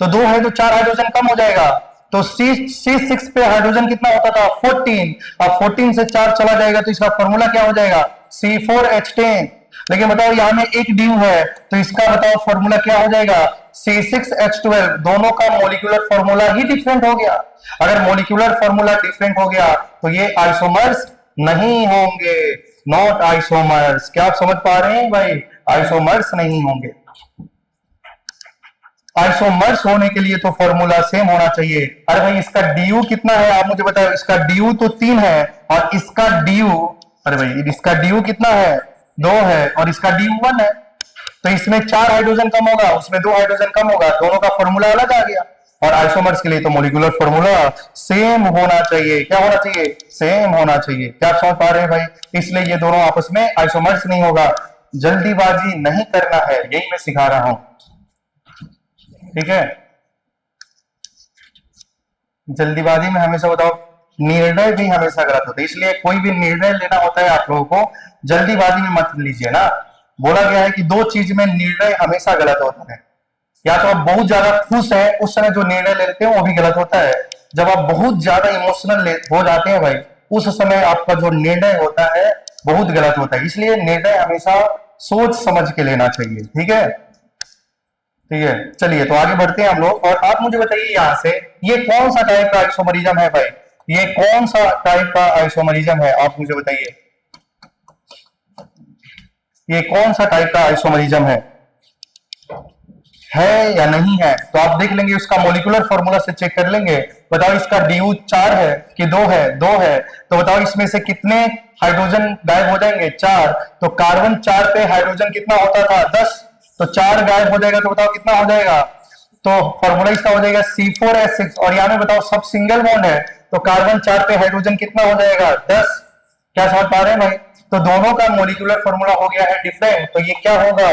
तो 2 है तो 4 हाइड्रोजन कम हो जाएगा। तो C6 पे हाइड्रोजन कितना होता था? 14। अब 14 से 4 चला जाएगा तो इसका फॉर्मूला क्या हो जाएगा? C4H10। लेकिन बताओ यहाँ में एक ड्यू है तो इसका बताओ फॉर्मूला क्या हो जाएगा? C6H12। दोनों का मॉलिक्यूलर फॉर्मूला ही डिफरेंट हो गया। अगर मॉलिक्यूलर फॉर्मूला डिफरेंट हो गया तो ये आइसोमर्स नहीं होंगे, नॉट आइसोमर्स। क्या आप समझ पा रहे हैं भाई? आइसोमर्स नहीं होंगे। आइसोमर्स होने के लिए तो फॉर्मूला सेम होना चाहिए। अरे भाई इसका ड्यू कितना है आप मुझे बताओ? इसका ड्यू तो 3 है और इसका ड्यू, अरे भाई इसका ड्यू कितना है? 2 है और इसका ड्यू 1 है। तो इसमें 4 हाइड्रोजन कम होगा, उसमें 2 हाइड्रोजन कम होगा, दोनों का फॉर्मूला अलग आ गया। और आइसोमर्स के लिए तो मॉलिक्यूलर फॉर्मूला सेम होना चाहिए। क्या होना चाहिए? सेम होना चाहिए। क्या आप समझ पा रहे हैं भाई? इसलिए ये दोनों आपस में आइसोमर्स नहीं होगा। जल्दीबाजी नहीं करना है, यही मैं सिखा रहा हूं। ठीक है, जल्दीबाजी में हमेशा बताओ निर्णय भी हमेशा गलत होता है, इसलिए कोई भी निर्णय लेना होता है आप लोगों को जल्दीबाजी में मत लीजिए ना। बोला गया है कि 2 चीज में निर्णय हमेशा गलत होता है। या तो आप बहुत ज्यादा खुश हैं उस समय जो निर्णय लेते हैं वो भी गलत होता है। जब आप बहुत ज्यादा इमोशनल हो जाते हैं भाई, उस समय आपका जो निर्णय होता है बहुत गलत होता है। इसलिए निर्णय हमेशा सोच समझ के लेना चाहिए। ठीक है, ठीक है, चलिए तो आगे बढ़ते हैं हम लोग। और आप मुझे बताइए यहाँ से ये कौन सा टाइप का आइसोमरिज्म है भाई? ये कौन सा टाइप का आइसोमरिज्म है आप मुझे बताइए? ये कौन सा टाइप का आइसोमरिज्म है या नहीं है? तो आप देख लेंगे, उसका मॉलिक्यूलर फॉर्मूला से चेक कर लेंगे। बताओ इसका ड्यू 4 है कि 2 है? 2 है। तो बताओ इसमें से कितने हाइड्रोजन गायब हो जाएंगे? 4। तो कार्बन 4 पे हाइड्रोजन कितना होता था? 10। तो 4 गायब हो जाएगा तो बताओ कितना हो जाएगा? तो फॉर्मूला इसका हो जाएगा C4H6। और यहाँ में बताओ सब सिंगल बॉन्ड है तो कार्बन 4 पे हाइड्रोजन कितना हो जाएगा? 10। क्या समझ पा रहे हैं भाई? तो दोनों का मोलिकुलर फॉर्मूला हो गया है डिफरेंट, तो ये क्या होगा,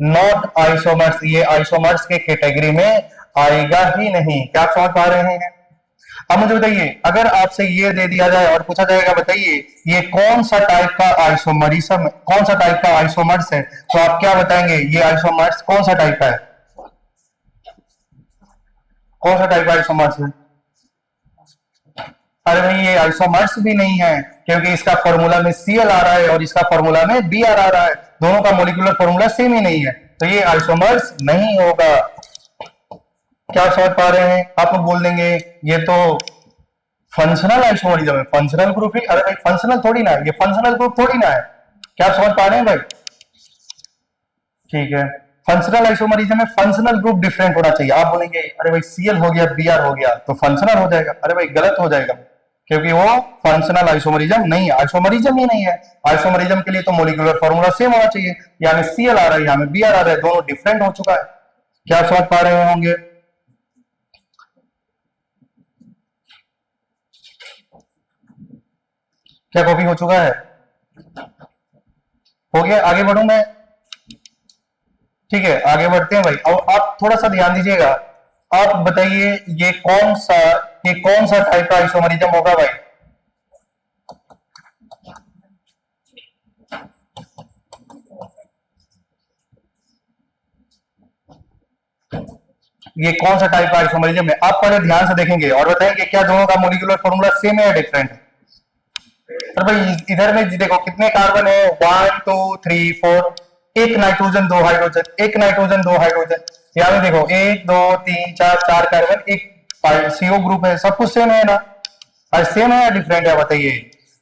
नॉट आइसोमर्स, ये आइसोमर्स के कैटेगरी में आएगा ही नहीं। क्या समझ पा रहे हैं? अब मुझे बताइए, अगर आपसे ये दे दिया जाए और पूछा जाएगा बताइए ये कौन सा टाइप का आइसोमरिज्म, कौन सा टाइप का आइसोमर्स है, तो आप क्या बताएंगे, ये आइसोमर्स कौन सा टाइप का है, कौन सा टाइप का आइसोमर्स है? अरे भाई ये आइसोमर्स भी नहीं है, क्योंकि इसका फॉर्मूला में Cl आ रहा है और इसका फॉर्मूला में Br आ रहा है, दोनों का मोलिकुलर फॉर्मूला सेम ही नहीं है, तो ये आइसोमर्स नहीं होगा। क्या समझ पा रहे हैं? आप लोग बोल देंगे ये तो फंक्शनल आइसोमरिज्म है, फंक्शनल ग्रुप ही, अरे भाई फंक्शनल थोड़ी ना है, ये फंक्शनल ग्रुप थोड़ी ना है। क्या समझ पा रहे हैं भाई? ठीक है, फंक्शनल आइसोमरिज्म में फंक्शनल ग्रुप डिफरेंट होना चाहिए। आप बोलेंगे अरे भाई Cl हो गया Br हो गया तो फंक्शनल हो जाएगा, अरे भाई गलत हो जाएगा, क्योंकि वो फंक्शनल आइसोमरिज्म नहीं है, आइसोमरिज्म ही नहीं है। आइसोमरिज्म के लिए तो मोलिकुलर फॉर्मूला सेम होना चाहिए, यहाँ में Cl आ रहा है यहाँ में Br आ रहा है, दोनों डिफरेंट हो चुका है। क्या समझ पा रहे होंगे? क्या कॉपी हो चुका है? हो गया, आगे बढ़ू मैं? ठीक है, आगे बढ़ते हैं भाई। अब आप थोड़ा सा ध्यान दीजिएगा, आप बताइए ये कौन सा टाइप का आइसोमरिज्म होगा भाई? ये कौन सा टाइप का आइसोमरिज्म है? आप पहले ध्यान से देखेंगे और बताएंगे क्या दोनों का मोलिकुलर फॉर्मूला सेम है या डिफरेंट है? तो भाई इधर में देखो कितने कार्बन है, 1 2 3 4, एक नाइट्रोजन दो हाइड्रोजन, एक नाइट्रोजन दो हाइड्रोजन, यहाँ में देखो 1 2 3 4 चार कार्बन, एक CO ग्रुप है, सब कुछ सेम है ना? और सेम है या डिफरेंट है बताइए?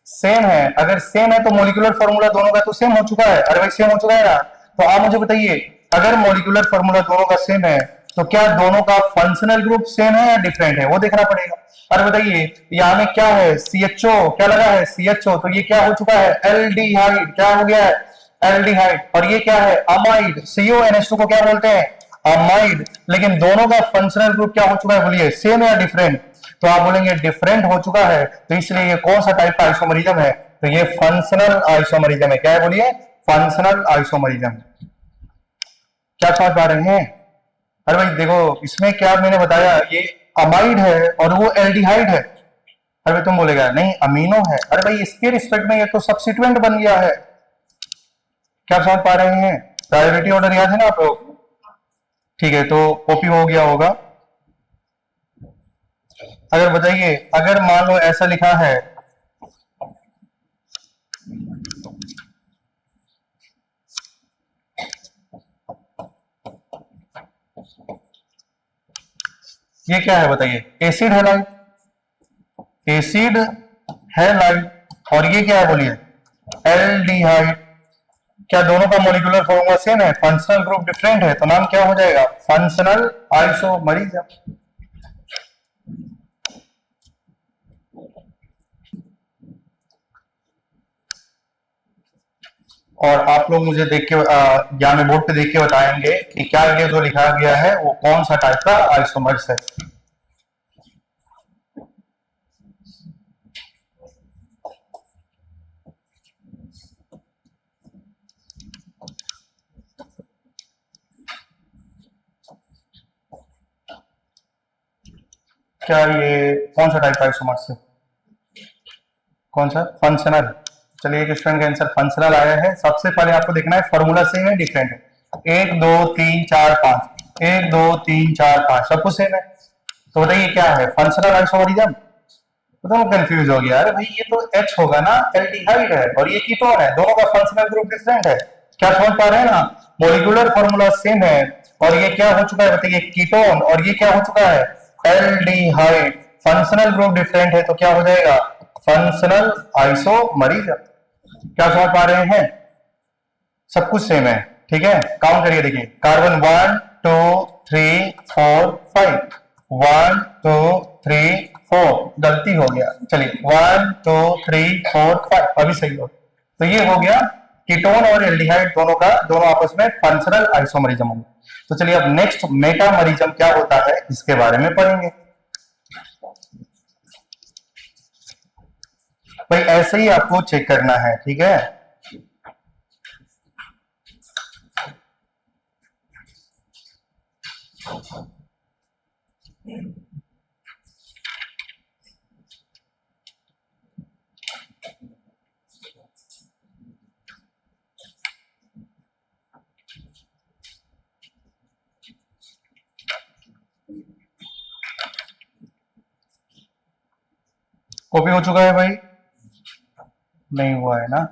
सेम है। अगर सेम है तो मोलिकुलर फॉर्मूला दोनों का तो सेम हो चुका है, अरे भाई सेम हो चुका है ना? तो आप मुझे बताइए अगर मोलिकुलर फॉर्मूला दोनों का सेम है तो क्या दोनों का फंक्शनल ग्रुप सेम है या डिफरेंट है, वो देखना पड़ेगा। अरे बताइए यहाँ में क्या है, CHO क्या लगा है, CHO, तो ये क्या हो चुका है, एल्डिहाइड, क्या हो गया है, एल्डिहाइड। और ये क्या है, अमाइड, CONH2 को क्या बोलते हैं, अमाइड। लेकिन दोनों का फंक्शनल ग्रुप क्या हो चुका है, बोलिए सेम या डिफरेंट? तो आप बोलेंगे डिफरेंट हो चुका है, तो इसलिए ये कौन सा टाइप का आइसोमरिज्म है, तो ये फंक्शनल आइसोमरिज्म है। क्या है बोलिए, फंक्शनल आइसोमरिज्म। क्या समझ पा रहे हैं? अरे भाई देखो इसमें क्या मैंने बताया, ये अमाइड है और वो एल्डिहाइड है। अरे भाई तुम बोलेगा नहीं अमीनो है, अरे भाई इसके रिस्पेक्ट में ये तो सब्स्टिट्यूएंट बन गया है। क्या समझ पा रहे हैं? प्रायोरिटी ऑर्डर याद है ना आप लोग? ठीक है, तो कॉपी हो गया होगा। अगर बताइए अगर मान लो ऐसा लिखा है, ये क्या है बताइए, एसिड हैलाइड, एसिड हैलाइड, और ये क्या है बोलिए, एल्डिहाइड। क्या दोनों का मोलिकुलर फॉर्मूला सेम है, फंक्शनल ग्रुप डिफरेंट है, तो नाम क्या हो जाएगा, फंक्शनल आइसोमरिज्म। और आप लोग मुझे देख के या में बोर्ड पे देख के बताएंगे कि क्या ये जो लिखा गया है वो कौन सा टाइप का आइसोमर्स है। क्या ये कौन सा टाइप का आइसोमर्स है, कौन सा, फंक्शनल। चलिए एक स्टूडेंट का आंसर फंक्शनल आया है। सबसे पहले आपको देखना है फॉर्मूला सेम है डिफरेंट है, 1 2 3 4 5, 1 2 3 4 5 सब कुछ सेम है, तो बताइए क्या है, फंक्शनल आइसोमरिज्म। तो कंफ्यूज हो गया, अरे भाई ये तो H होगा ना, एल्डिहाइड है और ये कीटोन है, दोनों का फंक्शनल ग्रुप डिफरेंट है। क्या समझ पा रहे हैं ना, मोलिकुलर फॉर्मूला सेम है और ये क्या हो चुका है बताइए, कीटोन, और ये क्या हो चुका है, एल्डिहाइड। फंक्शनल ग्रुप डिफरेंट है तो क्या हो जाएगा, फंक्शनल आइसोमरिज्म। क्या समझ पा रहे हैं? सब कुछ सेम है, ठीक है। काउंट करिए, देखिए कार्बन 1 2 3 4 5, 1 2 3 4, गलती हो गया, चलिए 1 2 3 4 5, अभी सही हो। तो ये हो गया कीटोन और एल्डिहाइड दोनों का, दोनों आपस में फंक्शनल आइसोमरिज्म होंगे। तो चलिए अब नेक्स्ट मेटामरिज्म क्या होता है इसके बारे में पढ़ेंगे। भाई ऐसे ही आपको चेक करना है, ठीक है। कॉपी हो चुका है भाई? नहीं हुआ है ना?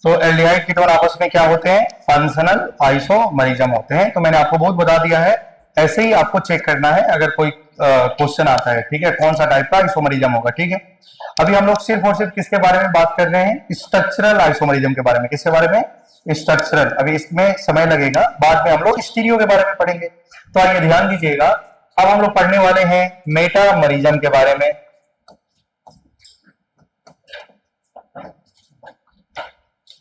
तो एल्डिहाइड कीटोन आपस में क्या होते हैं? फंक्शनल आइसोमरिज्म होते हैं। तो मैंने आपको बहुत बता दिया है, ऐसे ही आपको चेक करना है अगर कोई क्वेश्चन आता है, ठीक है, कौन सा टाइप का आइसोमरिज्म होगा, ठीक है। अभी हम लोग सिर्फ और सिर्फ किसके बारे में बात कर रहे हैं? स्ट्रक्चरल आइसोमरिज्म के बारे में। किसके बारे में? स्ट्रक्चरल। अभी इसमें समय लगेगा, बाद में हम लोग स्टीरियो के बारे में पढ़ेंगे। तो आइए ध्यान दीजिएगा, अब हम लोग पढ़ने वाले हैं मेटामरिज्म के बारे में।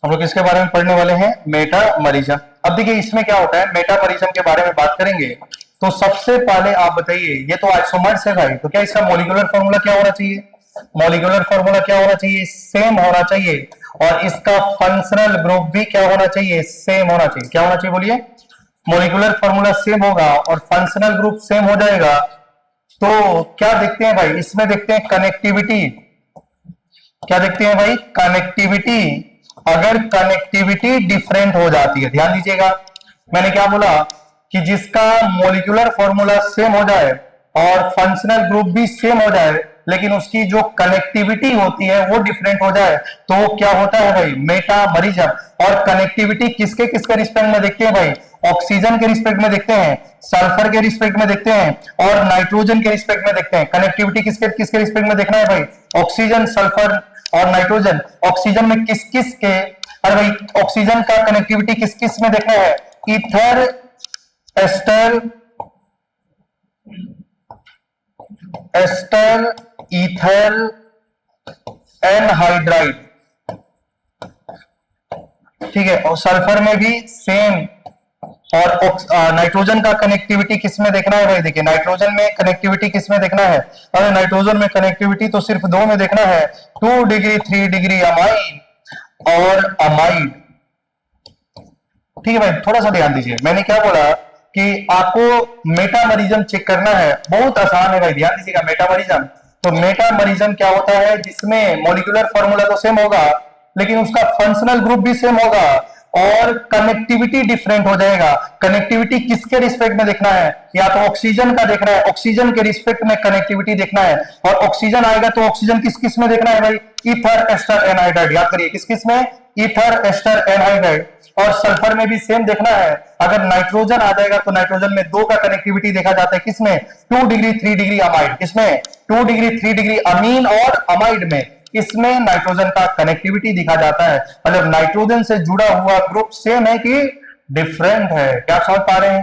हम लोग किसके बारे में पढ़ने वाले हैं? मेटामरिज्म। अब देखिए इसमें क्या होता है, मेटामरिज्म के बारे में बात करेंगे तो सबसे पहले आप बताइए, ये तो आइसोमर्स है भाई, तो क्या इसका मॉलिक्यूलर फॉर्मूला क्या होना चाहिए? मॉलिक्यूलर फॉर्मूला क्या होना चाहिए? सेम होना चाहिए। और इसका फंक्शनल ग्रुप भी क्या होना चाहिए? सेम होना चाहिए। क्या होना चाहिए बोलिए? मॉलिक्यूलर फॉर्मूला सेम होगा और फंक्शनल ग्रुप सेम हो जाएगा। तो क्या देखते हैं भाई इसमें? देखते हैं कनेक्टिविटी। क्या देखते हैं भाई? कनेक्टिविटी। अगर कनेक्टिविटी डिफरेंट हो जाती है, ध्यान दीजिएगा, मैंने क्या बोला कि जिसका मॉलिक्यूलर फॉर्मूला सेम हो जाए और फंक्शनल ग्रुप भी सेम हो जाए, लेकिन उसकी जो कनेक्टिविटी होती है वो डिफरेंट हो जाए, तो वो क्या होता है भाई? मेटामरिज्म। और कनेक्टिविटी किसके किसके रिस्पेक्ट में देखते हैं भाई? ऑक्सीजन के रिस्पेक्ट में देखते हैं, सल्फर के रिस्पेक्ट में देखते हैं और नाइट्रोजन के रिस्पेक्ट में देखते हैं। कनेक्टिविटी किसके किसके रिस्पेक्ट में देखना है भाई? ऑक्सीजन, सल्फर और नाइट्रोजन। ऑक्सीजन में किस किस के, अरे भाई ऑक्सीजन का कनेक्टिविटी किस किस में देखना है? Ether, ester, ester, ether, anhydride, ठीक है। और सल्फर में भी सेम। और नाइट्रोजन का कनेक्टिविटी किस में देखना है भाई? देखिए नाइट्रोजन में कनेक्टिविटी किस में देखना है? अरे नाइट्रोजन में कनेक्टिविटी तो सिर्फ दो में देखना है, 2 डिग्री 3 डिग्री अमाइन और अमाइड, ठीक है भाई। थोड़ा सा ध्यान दीजिए, मैंने क्या बोला कि आपको मेटामरिज्म चेक करना है, बहुत आसान है भाई, ध्यान दीजिएगा। मेटामरिज्म, तो मेटामरिज्म क्या होता है? जिसमें मॉलिक्यूलर फॉर्मूला तो सेम होगा लेकिन उसका फंक्शनल ग्रुप भी सेम होगा और कनेक्टिविटी डिफरेंट हो जाएगा। कनेक्टिविटी किसके रिस्पेक्ट में देखना है? या तो ऑक्सीजन का देखना है, ऑक्सीजन के रिस्पेक्ट में कनेक्टिविटी देखना है। और ऑक्सीजन आएगा तो ऑक्सीजन किस किस में देखना है भाई? Ether, ester, anhydride. याद करिए किस किस में? Ether, ester, anhydride. और सल्फर में भी सेम देखना है। अगर नाइट्रोजन आ जाएगा तो नाइट्रोजन में दो का कनेक्टिविटी देखा जाता है, किसमें? 2 डिग्री 3 डिग्री अमाइड। किसमें? 2 डिग्री 3 डिग्री अमीन और अमाइड में। इसमें नाइट्रोजन का कनेक्टिविटी दिखा जाता है। मतलब नाइट्रोजन से जुड़ा हुआ ग्रुप सेम है कि डिफरेंट है? क्या समझ पा रहे हैं?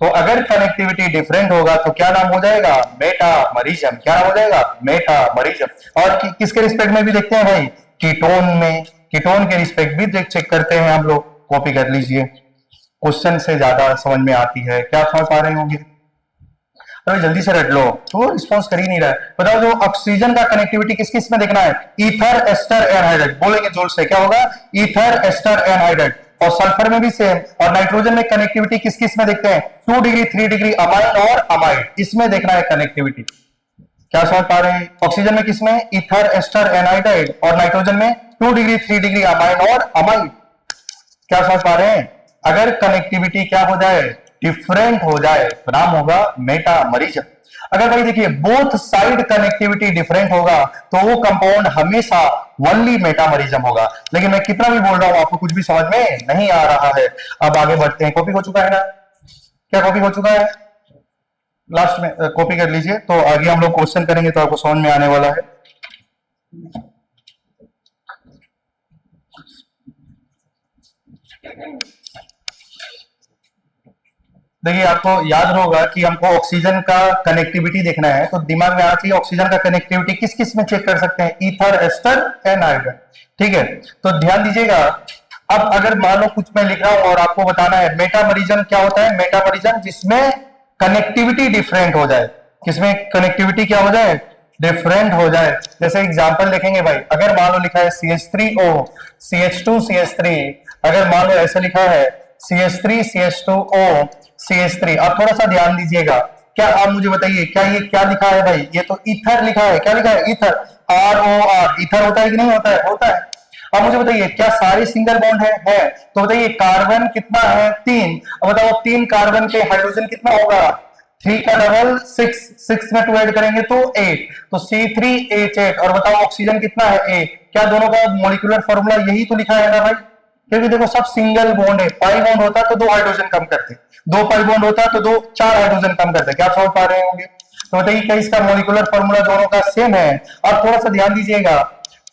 तो अगर कनेक्टिविटी डिफरेंट होगा तो क्या नाम हो जाएगा? मेटामरिज्म। क्या नाम हो जाएगा? मेटामरिज्म। और किसके रिस्पेक्ट में भी देखते हैं भाई? कीटोन में। कीटोन के रिस्पेक्ट भी चेक करते हैं हम लोग। कॉपी कर लीजिए, क्वेश्चन से ज्यादा समझ में आती है। क्या समझ पा रहे होंगे? अरे जल्दी से रट लो, तो रिस्पॉन्स कर ही नहीं रहा है। बताओ जो ऑक्सीजन का कनेक्टिविटी किस किस में देखना है? Ether, ester, anhydride. बोलेंगे जोर से, क्या होगा? Ether, ester, anhydride. और सल्फर में भी सेम। और नाइट्रोजन में कनेक्टिविटी किस किस में देखते हैं? 2 डिग्री 3 डिग्री अमाइन और अमाइड, इसमें देखना है कनेक्टिविटी। क्या समझ पा रहे हैं? ऑक्सीजन में किसमें? Ether, ester, anhydride. और नाइट्रोजन में 2 डिग्री 3 डिग्री अमाइन और अमाइड। क्या समझ पा रहे हैं? अगर कनेक्टिविटी क्या हो जाए? डिफरेंट हो जाए तो नाम होगा मेटामरिज्म। अगर भाई देखिए बोथ साइड कनेक्टिविटी डिफरेंट होगा तो वो कंपाउंड हमेशा ओनली मेटामरिज्म होगा। लेकिन मैं कितना भी बोल रहा हूं आपको कुछ भी समझ में नहीं आ रहा है। अब आगे बढ़ते हैं। कॉपी हो चुका है ना? क्या कॉपी हो चुका है? लास्ट में कॉपी कर लीजिए, तो आगे हम लोग क्वेश्चन करेंगे तो आपको समझ में आने वाला है। देखिए आपको याद होगा कि हमको ऑक्सीजन का कनेक्टिविटी देखना है, तो दिमाग में आना चाहिए ऑक्सीजन का कनेक्टिविटी किस किस में चेक कर सकते हैं? ईथर, एस्टर, एनहाइड्राइड, ठीक है। तो ध्यान दीजिएगा, अब अगर मान लो कुछ मैं लिख रहा हूं और आपको बताना है मेटामरिज्म क्या होता है? मेटामरिज्म जिसमें कनेक्टिविटी डिफरेंट हो जाए। किसमें कनेक्टिविटी क्या हो जाए? डिफरेंट हो जाए। जैसे एग्जांपल देखेंगे भाई, अगर मान लो लिखा है CH3O CH2CH3, अगर मान लो ऐसे लिखा है CH3 CH2O CH3। अब थोड़ा सा ध्यान दीजिएगा, क्या आप मुझे बताइए क्या ये क्या लिखा है भाई? ये तो ईथर लिखा है। क्या लिखा है? Ether, ROR। ईथर होता है कि नहीं होता है? होता है। अब मुझे बताइए क्या सारे सिंगल बॉन्ड है? तो बताइए कार्बन कितना है? 3। अब बताओ 3 कार्बन पे हाइड्रोजन कितना होगा? 3 का डबल 6, 6 में 2 ऐड करेंगे तो 8, तो C3H8। और बताओ ऑक्सीजन कितना है 8। क्या दोनों का मॉलिक्यूलर फॉर्मूला यही तो लिखा है ना भाई, क्योंकि देखो सब सिंगल बॉन्ड है। पाई बॉन्ड होता तो 2 हाइड्रोजन कम करते, 2 पाई बॉन्ड होता तो 4 हाइड्रोजन कम करते। क्या समझ पा रहे होंगे? तो बताइए क्या इसका मॉलिक्यूलर फॉर्मूला दोनों का सेम है? अब थोड़ा सा ध्यान दीजिएगा,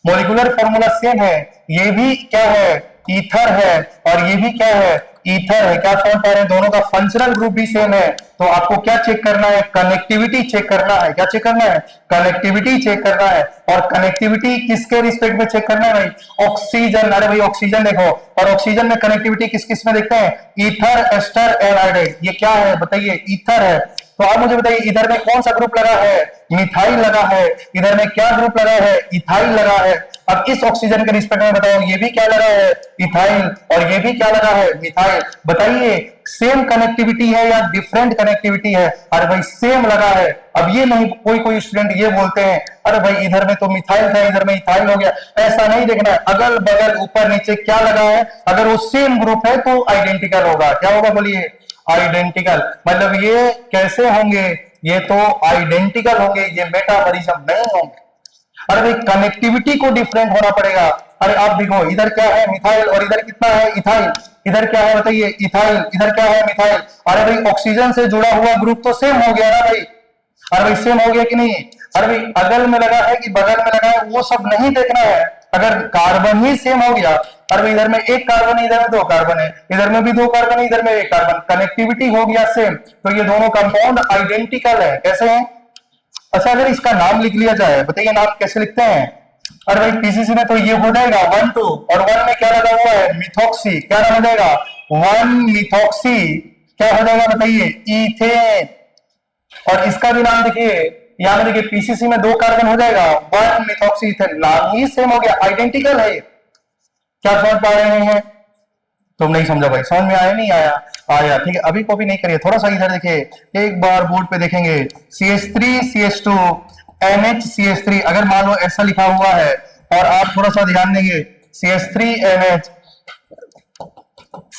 मॉलिक्यूलर फॉर्मूला सेम है, ये भी क्या है ईथर है, और ये भी क्या है ईथर है। क्या समझ पा रहे हैं? दोनों का फंक्शनल ग्रुप भी सेम है। तो आपको क्या चेक करना है? कनेक्टिविटी चेक करना है। क्या चेक करना है? कनेक्टिविटी चेक करना है। और कनेक्टिविटी किसके रिस्पेक्ट में चेक करना है भाई? ऑक्सीजन। अरे भाई ऑक्सीजन देखो, और ऑक्सीजन में कनेक्टिविटी किस किस में देखते हैं? ईथर, एस्टर, एनाइड। ये क्या है बताइए? ईथर है। तो आप मुझे बताइए इधर में कौन सा ग्रुप लगा है? मिथाइल लगा है। इधर में क्या ग्रुप लगा है? इथाइल लगा है। अब इस ऑक्सीजन के रिस्पेक्ट में बताओ, ये भी क्या लगा है? इथाइल, और ये भी क्या लगा है? मिथाइल। बताइए सेम कनेक्टिविटी है या डिफरेंट कनेक्टिविटी है? अरे भाई सेम लगा है। अब ये नहीं, कोई कोई स्टूडेंट ये बोलते हैं अरे भाई इधर में तो मिथाइल था, इधर में इथाइल हो गया। ऐसा नहीं देखना है, अगल बगल ऊपर नीचे क्या लगा है, अगर वो सेम ग्रुप है तो आइडेंटिकल होगा। क्या होगा बोलिए? आइडेंटिकल। मतलब ये कैसे होंगे? ये तो आइडेंटिकल होंगे, ये मेटामरिज्म नहीं होंगे। अरे भाई कनेक्टिविटी को डिफरेंट होना पड़ेगा। अरे आप देखो इधर क्या है? मिथाइल, और इधर कितना है? इथाइल। इधर क्या है बताइए? इथाइल। इधर क्या है? मिथाइल। अरे भाई ऑक्सीजन से जुड़ा हुआ ग्रुप तो सेम हो गया ना भाई। अरे भाई सेम हो गया कि नहीं? अरे भाई अगल में लगा है कि बगल में लगा है वो सब नहीं देखना है, अगर कार्बन ही सेम हो गया। अरे भाई इधर में एक कार्बन है, इधर में 2 कार्बन है, इधर में भी 2 कार्बन है, इधर में 1 कार्बन, कनेक्टिविटी हो गया सेम, तो ये दोनों कंपाउंड आइडेंटिकल है। कैसे हैं? अच्छा अगर इसका नाम लिख लिया जाए, बताइए नाम कैसे लिखते हैं? अरे भाई पीसीसी में तो ये हो जाएगा 1 2, और 1 में क्या लगा हुआ है? मिथॉक्सी। क्या नाम हो जाएगा? 1 मिथॉक्सी। क्या हो जाएगा बताइए? इथेन। और इसका भी नाम देखिए, यहां में देखिए पीसीसी में 2 कार्बन हो जाएगा, 1 मिथॉक्सी इथेन। नाम ही सेम हो गया, आइडेंटिकल है। क्या समझ पा रहे हैं? तुम नहीं समझा भाई, समझ में आया नहीं आया? आया, ठीक है। अभी कॉपी नहीं करिए, थोड़ा सा इधर देखिए, एक बार बोर्ड पे देखेंगे। CH3 CH2 NH CH3, अगर मान लो ऐसा लिखा हुआ है, और आप थोड़ा सा ध्यान देंगे, CH3 NH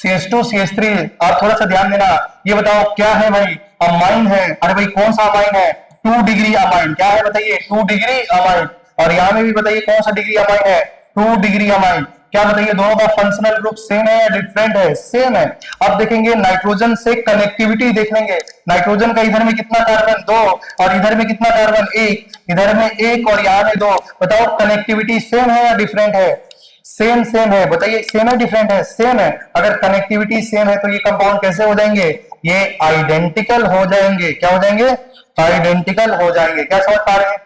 CH2 CH3, आप थोड़ा सा ध्यान देना। ये बताओ क्या है भाई? अमाइन है। अरे भाई कौन सा अमाइन है? 2 डिग्री अमाइन। क्या है बताइए? 2 डिग्री अमाइन। और यहां में भी बताइए कौन सा डिग्री अमाइन है? 2 डिग्री अमाइन। क्या बताइए दोनों का फंक्शनल ग्रुप सेम है या डिफरेंट है? सेम है। अब देखेंगे नाइट्रोजन से कनेक्टिविटी देख लेंगे। नाइट्रोजन का इधर में कितना कार्बन? 2, और इधर में कितना कार्बन? 1। इधर में 1 और यहां में 2। बताओ कनेक्टिविटी सेम है या डिफरेंट है? सेम सेम है। बताइए सेम है डिफरेंट है? सेम है। अगर कनेक्टिविटी सेम है तो ये कंपाउंड कैसे हो जाएंगे? ये आइडेंटिकल हो जाएंगे। क्या हो जाएंगे? आइडेंटिकल हो जाएंगे। क्या समझ पा रहे हैं?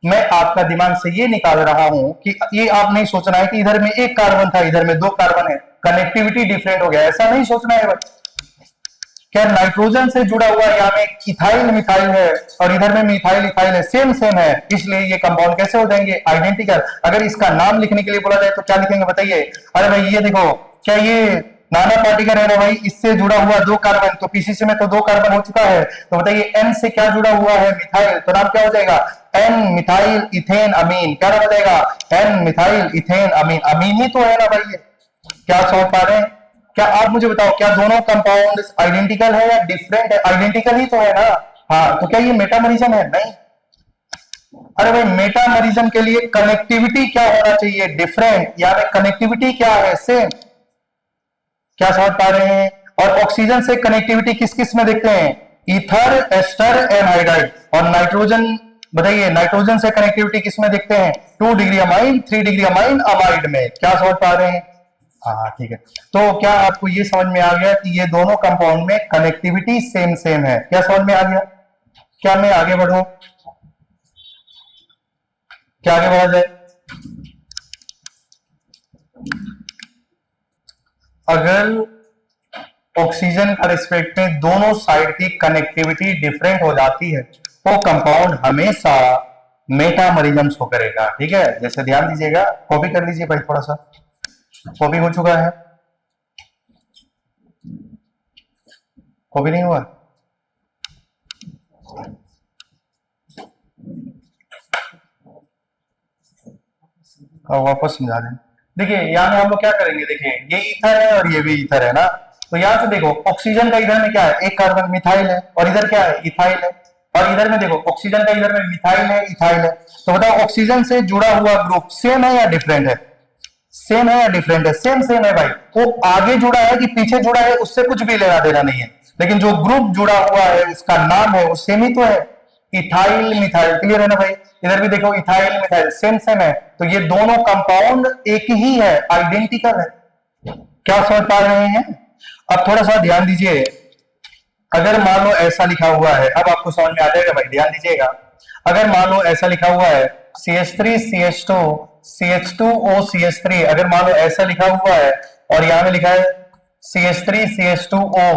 मैं आपका दिमाग से ये निकाल रहा हूं कि ये आप नहीं सोचना है कि इधर में 1 कार्बन था, इधर में 2 कार्बन है, कनेक्टिविटी डिफरेंट हो गया, ऐसा नहीं सोचना है भाई। क्या नाइट्रोजन से जुड़ा हुआ यहाँ में इथाइल मिथाइल है, और इधर में मिथाइल इथाइल है, सेम सेम है, इसलिए ये कंपाउंड कैसे हो जाएंगे? आइडेंटिकल। अगर इसका नाम लिखने के लिए बोला जाए तो क्या लिखेंगे बताइए? अरे भाई ये देखो, क्या ये नाना पार्टिकल है ना भाई, इससे जुड़ा हुआ 2 कार्बन, तो पीसीसी में तो 2 कार्बन हो चुका है, तो बताइए एन से क्या जुड़ा हुआ है? मिथाइल, तो नाम क्या हो जाएगा? एन मिथाइल इथेन अमीन। क्या नाम हो जाएगा? एन मिथाइल इथेन अमीन। अमीन ही तो है ना भाई ये। क्या समझ पा रहे हैं? क्या आप मुझे बताओ, क्या दोनों कंपाउंड आइडेंटिकल है या डिफरेंट है? आइडेंटिकल ही तो है ना। हाँ, तो क्या ये मेटामरिज्म है? नहीं। अरे भाई मेटामरिज्म के लिए कनेक्टिविटी क्या होना चाहिए? डिफरेंट। यानी कनेक्टिविटी क्या है? सेम। क्या समझ पा रहे हैं? और ऑक्सीजन से कनेक्टिविटी किस किस में देखते हैं? Ether, ester, anhydride. और नाइट्रोजन, बताइए नाइट्रोजन से कनेक्टिविटी किस में देखते हैं? 2 degree amine, 3 degree amine amide में। क्या समझ पा रहे हैं? हाँ ठीक है। तो क्या आपको ये समझ में आ गया कि ये दोनों कंपाउंड में कनेक्टिविटी सेम सेम है? क्या समझ में आ गया? क्या मैं आगे बढ़ूं? क्या आगे बढ़ा जाए? अगर ऑक्सीजन का रिस्पेक्ट में दोनों साइड की कनेक्टिविटी डिफरेंट हो जाती है वो कंपाउंड हमेशा मेटामरिज्म शो करेगा। ठीक है, जैसे ध्यान दीजिएगा, कॉपी कर लीजिए भाई, थोड़ा सा कॉपी हो चुका है, कॉपी नहीं हुआ? वापस समझा दें। देखिए यहां में हम लोग क्या करेंगे, देखिए ये ईथर है और ये भी ईथर है ना, तो यहां से देखो ऑक्सीजन का इधर में क्या है, एक कार्बन मिथाइल है, और इधर क्या है, इथाइल है। और इधर में देखो ऑक्सीजन का इधर में मिथाइल है, इथाइल है। तो बताओ ऑक्सीजन से जुड़ा हुआ ग्रुप सेम है या डिफरेंट है? सेम है या डिफरेंट है? सेम सेम है भाई। वो आगे जुड़ा है कि पीछे जुड़ा है उससे कुछ भी लेना देना नहीं है, लेकिन जो ग्रुप जुड़ा हुआ है उसका नाम है वो सेम ही तो है, इथाइल मिथाइल। क्लियर है ना भाई? इधर भी देखो इथाइल मिथाइल सेम सेम है, तो ये दोनों कंपाउंड एक ही है, आइडेंटिकल है। क्या समझ पा रहे हैं? अब थोड़ा सा ध्यान दीजिए, अगर मान लो ऐसा लिखा हुआ है, अब आपको समझ में आ जाएगा भाई, ध्यान दीजिएगा। अगर मान लो ऐसा लिखा हुआ है CH3 CH2 CH2O CH3, अगर मान लो ऐसा लिखा हुआ है और यहां में लिखा है CH3 CH2O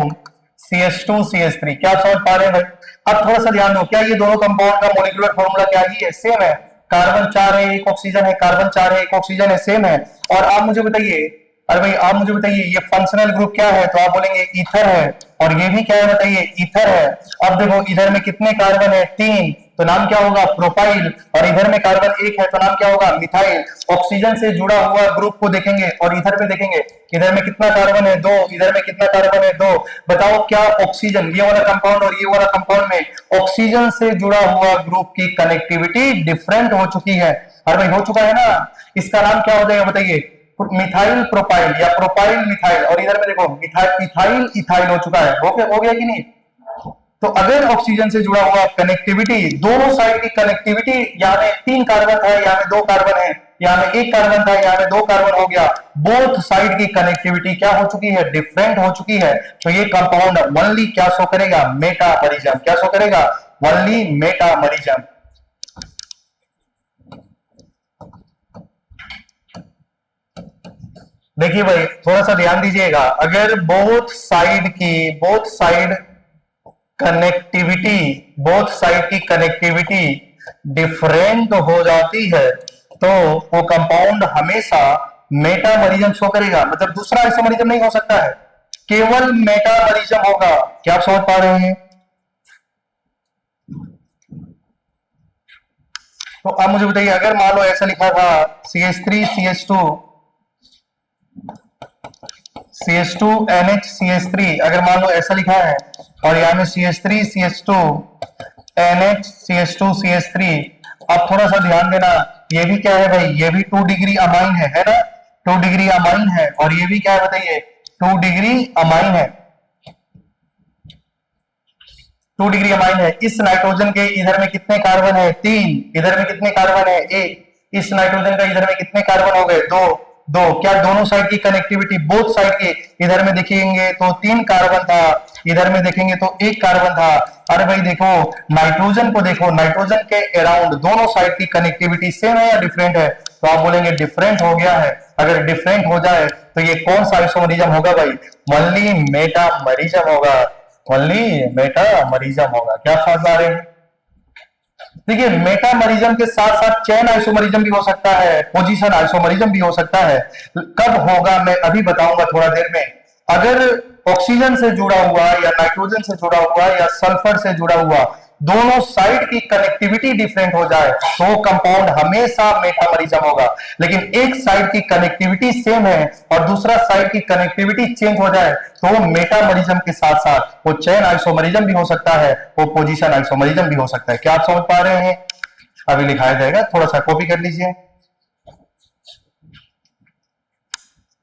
CH2 CH3, क्या समझ पा रहे हैं भाई? अब थोड़ा सा ध्यान दो, क्या ये दोनों कंपाउंड का मॉलिक्यूलर फॉर्मूला क्या ही है? सेम है। कार्बन 4 है, एक ऑक्सीजन है, कार्बन 4 है, एक ऑक्सीजन है, सेम है। और आप मुझे बताइए, अरे भाई आप मुझे बताइए ये फंक्शनल ग्रुप क्या है? तो आप बोलेंगे ईथर है। और ये भी क्या है बताइए? ईथर है। अब देखो इधर में कितने कार्बन है? 3, तो नाम क्या होगा? प्रोपाइल। और इधर में कार्बन 1 है तो नाम क्या होगा? मिथाइल। ऑक्सीजन से जुड़ा हुआ ग्रुप को देखेंगे और इधर पे देखेंगे, इधर में कितना कार्बन है? 2। इधर में कितना कार्बन है? 2। बताओ क्या ऑक्सीजन, ये वाला कंपाउंड और ये वाला कंपाउंड में ऑक्सीजन से जुड़ा हुआ ग्रुप की कनेक्टिविटी डिफरेंट हो चुकी है? अरे भाई हो चुका है ना। इसका नाम क्या हो जाएगा बताइए? मिथाइल प्रोपाइल या प्रोपाइल मिथाइल। और इधर में देखो मिथाइल इथाइल इथाइल हो चुका है। हो गया कि नहीं? तो अगर ऑक्सीजन से जुड़ा हुआ कनेक्टिविटी, दोनों साइड की कनेक्टिविटी, यहाँ में 3 कार्बन था, यहाँ में 2 कार्बन है, यहाँ में 1 कार्बन था, यहाँ में 2 कार्बन हो गया, बोथ साइड की कनेक्टिविटी क्या हो चुकी है? डिफरेंट हो चुकी है। तो ये कंपाउंड ओनली क्या शो करेगा? मेटामरिज्म। क्या शो करेगा? Only metamerism. देखिए भाई थोड़ा सा ध्यान दीजिएगा, अगर both side connectivity, both side की कनेक्टिविटी डिफरेंट हो जाती है तो वो कंपाउंड हमेशा मेटामरिज्म शो करेगा। मतलब दूसरा आइसोमरिज्म नहीं हो सकता है, केवल मेटामरिज्म होगा। क्या आप समझ पा रहे हैं? तो अब मुझे बताइए, अगर मान लो ऐसा लिखा था CH3 CH2 CH2 NH CH3, अगर मान लो ऐसा लिखा है और यहाँ में CH3 CH2 NH CH2 CH3, अब थोड़ा सा ध्यान देना, ये भी क्या है भाई? ये भी 2 डिग्री अमाइन है ना? 2 डिग्री अमाइन है। और ये भी क्या है बताइए? 2 डिग्री अमाइन है। 2 डिग्री अमाइन है। इस नाइट्रोजन के इधर में कितने कार्बन है? 3। इधर में कितने कार्बन है? 1। इस नाइट्रोजन का इधर में कितने कार्बन हो गए? 2। 2। क्या दोनों साइड की कनेक्टिविटी, बोथ साइड की, इधर में देखेंगे तो 3 कार्बन था, इधर में देखेंगे तो 1 कार्बन था। अरे भाई देखो नाइट्रोजन को देखो, नाइट्रोजन के अराउंड दोनों साइड की कनेक्टिविटी सेम है या डिफरेंट है? तो आप बोलेंगे डिफरेंट हो गया है। अगर डिफरेंट हो जाए तो ये कौन सा आइसोमरिज्म होगा भाई? ओनली मेटामरिज्म होगा। ओनली मेटामरिज्म होगा। क्या समझ पा रहे हैं? देखिए मेटामरिज्म के साथ साथ चेन आइसोमरिज्म भी हो सकता है, पोजीशन आइसोमरिज्म भी हो सकता है। कब होगा मैं अभी बताऊंगा थोड़ा देर में। अगर ऑक्सीजन से जुड़ा हुआ या नाइट्रोजन से जुड़ा हुआ या सल्फर से जुड़ा हुआ दोनों साइड की कनेक्टिविटी डिफरेंट हो जाए तो कंपाउंड हमेशा मेटामरिज्म होगा। लेकिन एक साइड की कनेक्टिविटी सेम है और दूसरा साइड की कनेक्टिविटी चेंज हो जाए तो वो मेटामरिज्म के साथ साथ वो चेन आइसोमरिज्म भी हो सकता है, वो पोजीशन आइसोमरिज्म भी हो सकता है। क्या आप समझ पा रहे हैं? अभी लिखाया जाएगा, थोड़ा सा कॉपी कर लीजिए।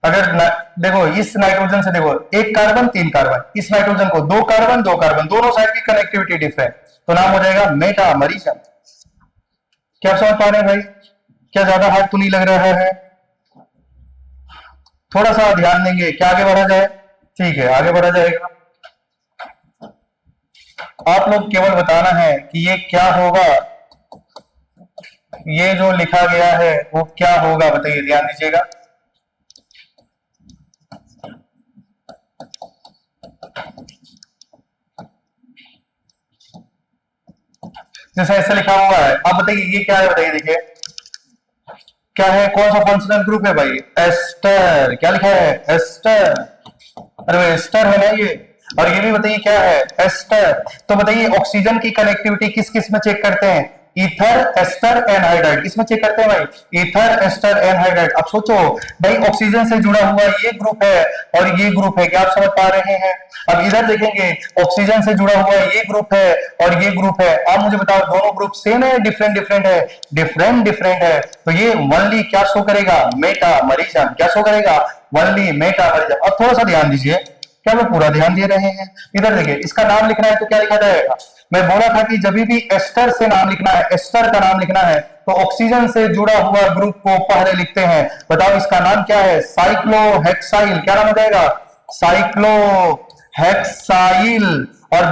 अगर देखो इस नाइट्रोजन से देखो 1 कार्बन 3 कार्बन, इस नाइट्रोजन को 2 कार्बन 2 कार्बन, दोनों साइड की कनेक्टिविटी डिफरेंट, तो नाम हो जाएगा मेटामरिज्म। क्या समझ पा रहे हैं भाई? क्या ज्यादा हार्ड तो नहीं लग रहा है? थोड़ा सा ध्यान देंगे, क्या आगे बढ़ा जाए? ठीक है आगे बढ़ा जाएगा। आप लोग केवल बताना है कि ये क्या होगा, ये जो लिखा गया है वो क्या होगा बताइए, ध्यान दीजिएगा। जैसे ऐसे लिखा हुआ है, अब बताइए ये क्या है? बताइए देखिए क्या है, कौन सा फंक्शनल ग्रुप है भाई? एस्टर। क्या लिखा है? एस्टर। अरे भाई एस्टर है ना ये। और ये भी बताइए क्या है? एस्टर। तो बताइए ऑक्सीजन की कनेक्टिविटी किस किस में चेक करते हैं? ईथर एस्टर एनहाइड्राइड, इसमें चेक करते हैं भाई, ईथर एस्टर एनहाइड्राइड। अब सोचो भाई, ऑक्सीजन से जुड़ा हुआ ये ग्रुप है और ये ग्रुप है, क्या आप समझ पा रहे हैं? अब इधर देखेंगे, ऑक्सीजन से जुड़ा हुआ ये ग्रुप है और ये ग्रुप है। आप मुझे बताओ, दोनों ग्रुप सेम है, डिफरेंट डिफरेंट है? डिफरेंट डिफरेंट है। तो ये वनली क्या शो करेगा? मेटामरिज्म। क्या शो करेगा? Only metamerism. अब थोड़ा सा ध्यान दीजिए, क्या मैं पूरा ध्यान दे रहे हैं? इधर देखिए, इसका नाम लिखना है तो क्या लिखा जाएगा? मैं बोला था कि जब भी एस्टर से नाम लिखना है, एस्टर का नाम लिखना है, तो ऑक्सीजन से जुड़ा हुआ ग्रुप को पहले लिखते हैं। बताओ इसका नाम क्या है? साइक्लोहेक्साइल। क्या नाम हो जाएगा? साइक्लोहेक्साइल। और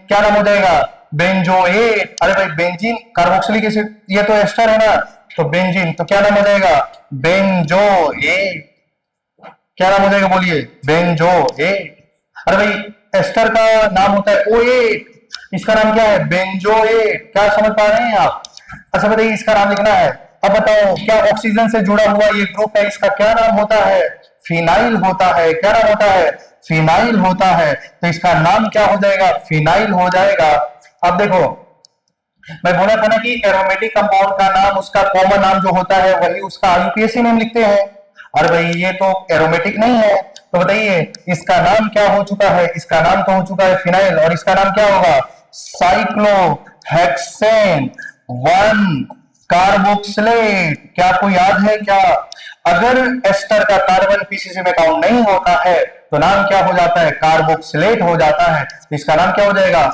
क्या नाम हो जाएगा? बेंजोएट। अरे भाई, बेंजीन कार्बोक्सिलिक एसिड, ये तो एस्टर है ना, तो बेंजीन, तो क्या नाम हो जाएगा? बेंजोएट। क्या नाम हो जाएगा बोलिए? बेंजोएट। अरे भाई, एस्टर का नाम होता है ओएट, इसका नाम क्या है? बेंजोएट। क्या समझ पा रहे हैं आप? अच्छा बताइए, इसका नाम लिखना है। अब बताओ, क्या ऑक्सीजन से जुड़ा हुआ ये ग्रुप है, इसका क्या नाम होता है? फिनाइल होता है। क्या नाम होता है? फिनाइल होता है। तो इसका नाम क्या हो जाएगा? फिनाइल हो जाएगा। अब देखो, मैं बोला था ना कि एरोमेटिक कंपाउंड का नाम, उसका कॉमन नाम जो होता है वही उसका आईयूपीएसी नेम लिखते हैं। अरे भाई, ये तो एरोमेटिक नहीं है, तो बताइए इसका नाम क्या हो चुका है? इसका नाम तो हो चुका है फिनाइल, और इसका नाम क्या होगा? Cyclohexane 1 carboxylate. क्या आपको याद है क्या? अगर एस्टर का कार्बन पीसीसी में काउंट नहीं होता है तो नाम क्या हो जाता है? कार्बोक्सिलेट हो जाता है। तो इसका नाम क्या हो जाएगा?